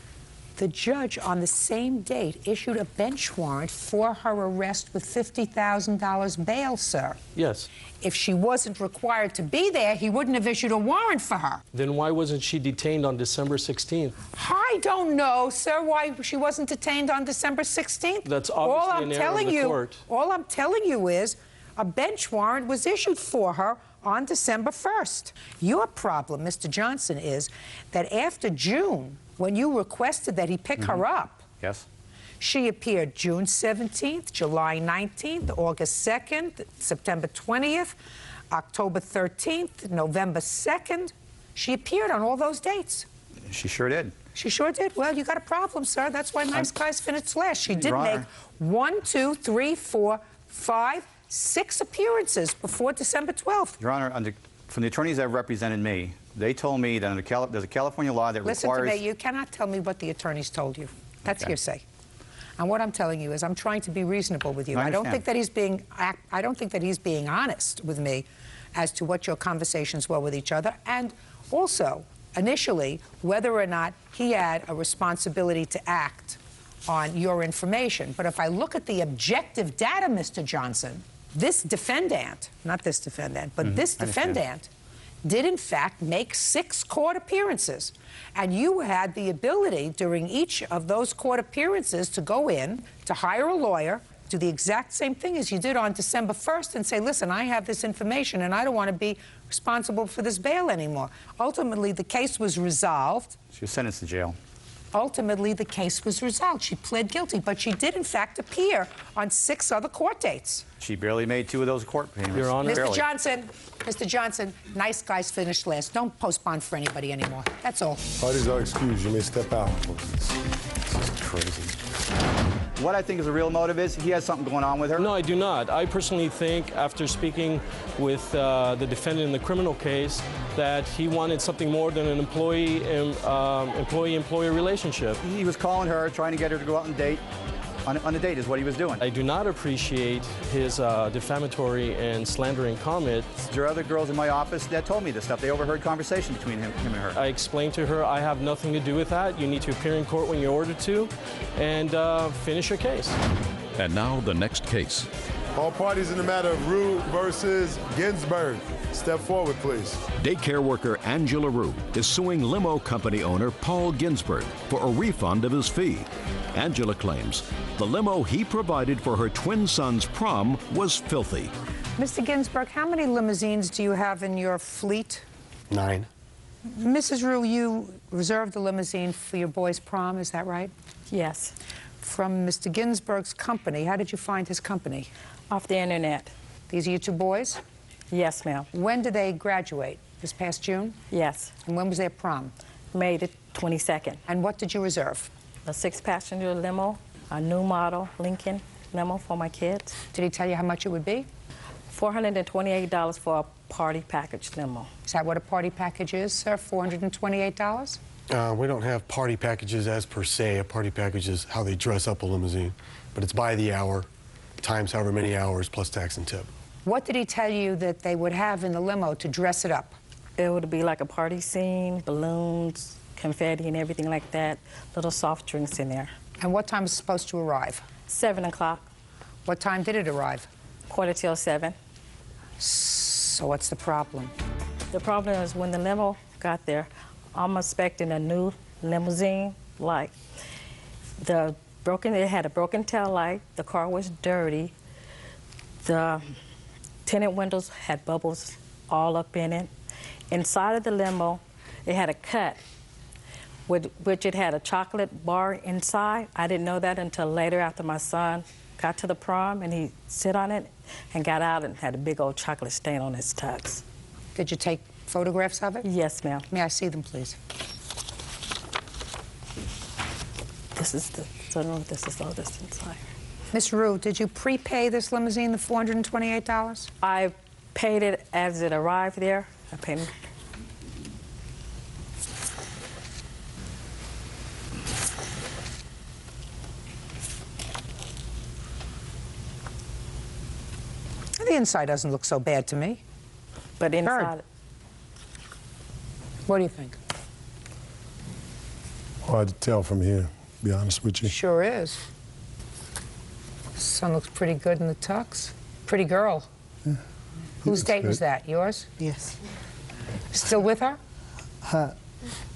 C: The judge on the same date issued a bench warrant for her arrest with $50,000 bail, sir.
Q: Yes.
C: If she wasn't required to be there, he wouldn't have issued a warrant for her.
Q: Then why wasn't she detained on December 16th?
C: I don't know, sir, why she wasn't detained on December 16th.
Q: That's obviously an error of the court.
C: All I'm telling you is a bench warrant was issued for her on December 1st. Your problem, Mr. Johnson, is that after June, when you requested that he pick her up,
X: Yes.
C: she appeared June 17th, July 19th, August 2nd, September 20th, October 13th, November 2nd. She appeared on all those dates.
X: She sure did.
C: She sure did. Well, you got a problem, sir. That's why nice guys finish last. She did
X: Your
C: make
X: Honor.
C: 1, 2, 3, 4, 5, 6 appearances before December 12th.
X: Your Honor, from the attorneys that represented me, they told me that there's a California law that
C: Listen
X: requires...
C: to me. You cannot tell me what the attorneys told you. That's
X: Okay.
C: hearsay. And what I'm telling you is I'm trying to be reasonable with you.
X: I
C: don't think
X: understand.
C: that he's being honest with me as to what your conversations were with each other, and also initially whether or not he had a responsibility to act on your information. But if I look at the objective data, Mr. Johnson, this defendant, not this defendant, but this
X: I understand.
C: defendant did in fact make 6 court appearances. And you had the ability during each of those court appearances to go in, to hire a lawyer, do the exact same thing as you did on December 1st and say, listen, I have this information and I don't want to be responsible for this bail anymore. Ultimately, the case was resolved.
X: She was sentenced to jail.
C: Ultimately, the case was resolved. She pled guilty, but she did in fact appear on 6 other court dates.
X: She barely made 2 of those court payments.
Q: Your Honor.
C: Mr. Johnson, nice guys finished last. Don't postpone for anybody anymore. That's all.
E: Parties are excused. You may step out. This is crazy.
X: What I think is the real motive is he has something going on with her.
Q: No, I do not. I personally think, after speaking with the defendant in the criminal case, that he wanted something more than an employee-employer relationship.
X: He was calling her, trying to get her to go out and date. On a date is what he was doing.
Q: I do not appreciate his defamatory and slandering comments.
X: There are other girls in my office that told me this stuff. They overheard conversation between him and her.
Q: I explained to her, I have nothing to do with that. You need to appear in court when you're ordered to and finish your case.
B: And now the next case.
E: All parties in the matter of Rue versus Ginsburg. Step forward, please.
B: Daycare worker Angela Rue is suing limo company owner Paul Ginsburg for a refund of his fee. Angela claims the limo he provided for her twin son's prom was filthy.
C: Mr. Ginsburg, how many limousines do you have in your fleet?
L: 9.
C: Mrs. Rue, you reserved the limousine for your boy's prom, is that right?
R: Yes.
C: From Mr. Ginsburg's company, how did you find his company?
R: Off the internet.
C: These are your 2 boys?
R: Yes, ma'am.
C: When did they graduate? This past June?
R: Yes.
C: And when was their prom?
R: May the 22nd.
C: And what did you reserve?
R: A 6-passenger limo, a new model, Lincoln. limo for my kids.
C: Did he tell you how much it would be?
R: $428 for a party package limo.
C: Is that what a party package is, sir? $428?
F: We don't have party packages as per se. A party package is how they dress up a limousine. But it's by the hour, times however many hours, plus tax and tip.
C: What did he tell you that they would have in the limo to dress it up?
R: It would be like a party scene, balloons, confetti and everything like that, little soft drinks in there.
C: And what time is it supposed to arrive?
R: 7 o'clock.
C: What time did it arrive?
R: 7:15.
C: So what's the problem?
R: The problem is when the limo got there, I'm expecting a new limousine, like it had a broken tail light, the car was dirty, the tinted windows had bubbles all up in it. Inside of the limo, it had a cut, which it had a chocolate bar inside. I didn't know that until later after my son got to the prom and he sit on it and got out and had a big old chocolate stain on his tux.
C: Did you take photographs of it?
R: Yes, ma'am.
C: May I see them, please?
R: This is all this inside.
C: Miss Rue, did you prepay this limousine the $428?
R: I paid it as it arrived there. I paid it.
C: The inside doesn't look so bad to me.
R: But inside...
C: Bird. What do you think?
E: Hard to tell from here, to be honest with you.
C: Sure is. Son looks pretty good in the tux. Pretty girl.
E: Yeah,
C: Whose date was that? Yours?
L: Yes.
C: Still with her?
L: Huh?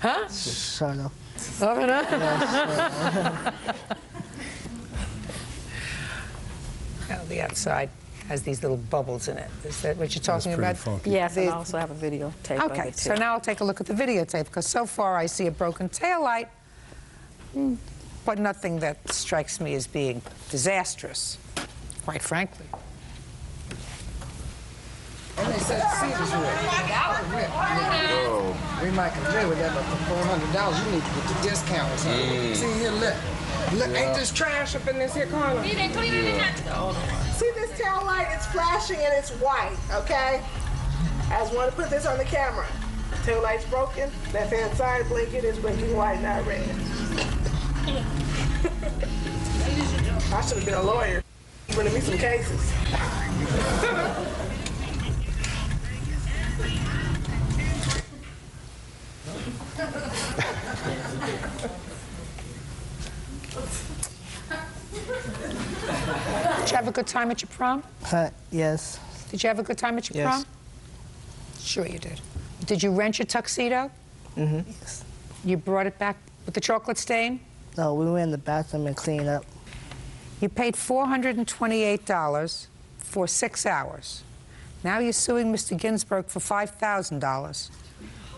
C: Huh?
L: Shut up.
C: Loving her? Oh, the outside has these little bubbles in it. Is that what you're talking about?
E: Funky.
R: Yes, and I also have a videotape of
C: Okay,
R: it,
C: so
R: too.
C: now I'll take a look at the videotape, because so far I see a broken taillight, but nothing that strikes me as being disastrous, quite frankly.
L: And they said the seat is ripped. We might can live with that, but for $400, you need to get the discount or something. See here, look. Look, ain't this trash up in this here corner?
T: See this tail light? It's flashing and it's white, okay? I just want to put this on the camera. Tail light's broken. Left hand side blinking is blinking white, not red. I should have been a lawyer. Bringing me some cases.
C: Did you have a good time at your prom?
L: Yes.
C: Did you have a good time at your
L: Yes.
C: prom? Sure you did. Did you rent your tuxedo?
L: Mm-hmm. Yes.
C: You brought it back with the chocolate stain?
L: No, we went in the bathroom and cleaned up.
C: You paid $428 for 6 hours. Now you're suing Mr. Ginsburg for $5,000.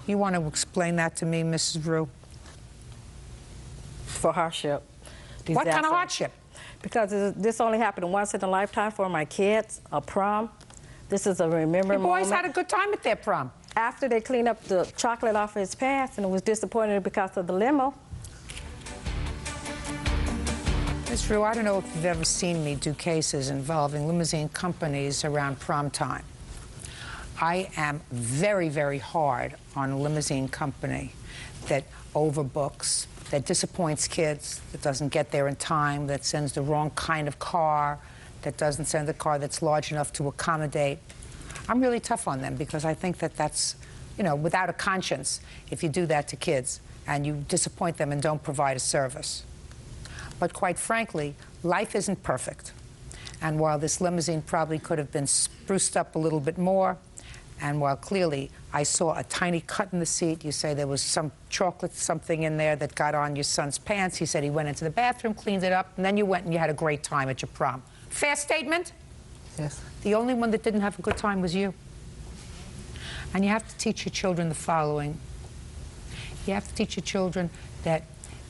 C: You want to explain that to me, Mrs. Rue?
R: For hardship.
C: What kind of
R: Disaster.
C: hardship?
R: Because this only happened once in a lifetime for my kids, a prom. This is a remembering
C: The boys
R: moment.
C: had a good time at their prom.
R: After they cleaned up the chocolate off his pants and was disappointed because of the limo.
C: Ms. Rue, I don't know if you've ever seen me do cases involving limousine companies around prom time. I am very, very hard on a limousine company that overbooks, that disappoints kids, that doesn't get there in time, that sends the wrong kind of car, that doesn't send a car that's large enough to accommodate. I'm really tough on them because I think that that's, you know, without a conscience if you do that to kids and you disappoint them and don't provide a service. But quite frankly, life isn't perfect. And while this limousine probably could have been spruced up a little bit more, and while clearly I saw a tiny cut in the seat, you say there was some chocolate something in there that got on your son's pants. He said he went into the bathroom, cleaned it up, and then you went and you had a great time at your prom. Fair statement?
L: Yes.
C: The only one that didn't have a good time was you. And you have to teach your children the following. You have to teach your children that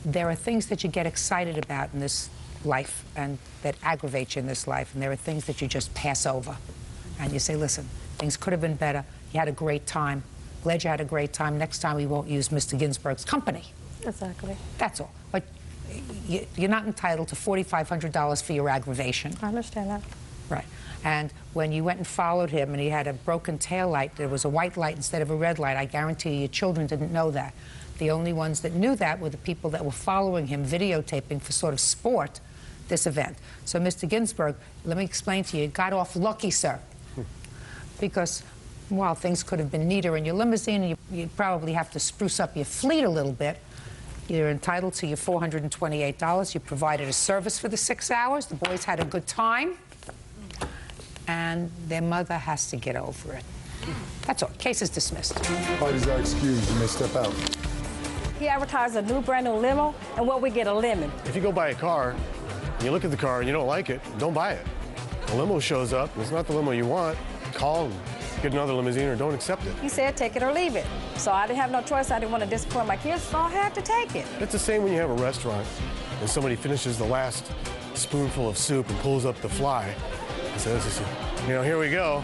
C: there are things that you get excited about in this life and that aggravate you in this life, and there are things that you just pass over. And you say, listen, things could have been better. You had a great time. Glad you had a great time. Next time we won't use Mr. Ginsburg's company.
R: Exactly.
C: That's all. But you're not entitled to $4,500 for your aggravation.
R: I understand that.
C: Right. And when you went and followed him and he had a broken tail light, there was a white light instead of a red light, I guarantee you your children didn't know that. The only ones that knew that were the people that were following him, videotaping for sort of sport this event. So, Mr. Ginsburg, let me explain to you, you got off lucky, sir. Because while things could have been neater in your limousine, you probably have to spruce up your fleet a little bit. You're entitled to your $428. You provided a service for the 6 hours. The boys had a good time. And their mother has to get over it. That's all. Case is dismissed.
E: Parties are excused. You may step out.
R: He advertised a new brand new limo, and what we get, a lemon.
F: If you go buy a car, and you look at the car and you don't like it, don't buy it. A limo shows up, and it's not the limo you want, call and get another limousine or don't accept it.
R: He said take it or leave it. So I didn't have no choice. I didn't want to disappoint my kids, so I had to take it.
F: It's the same when you have a restaurant and somebody finishes the last spoonful of soup and pulls up the fly and says, you know, here we go.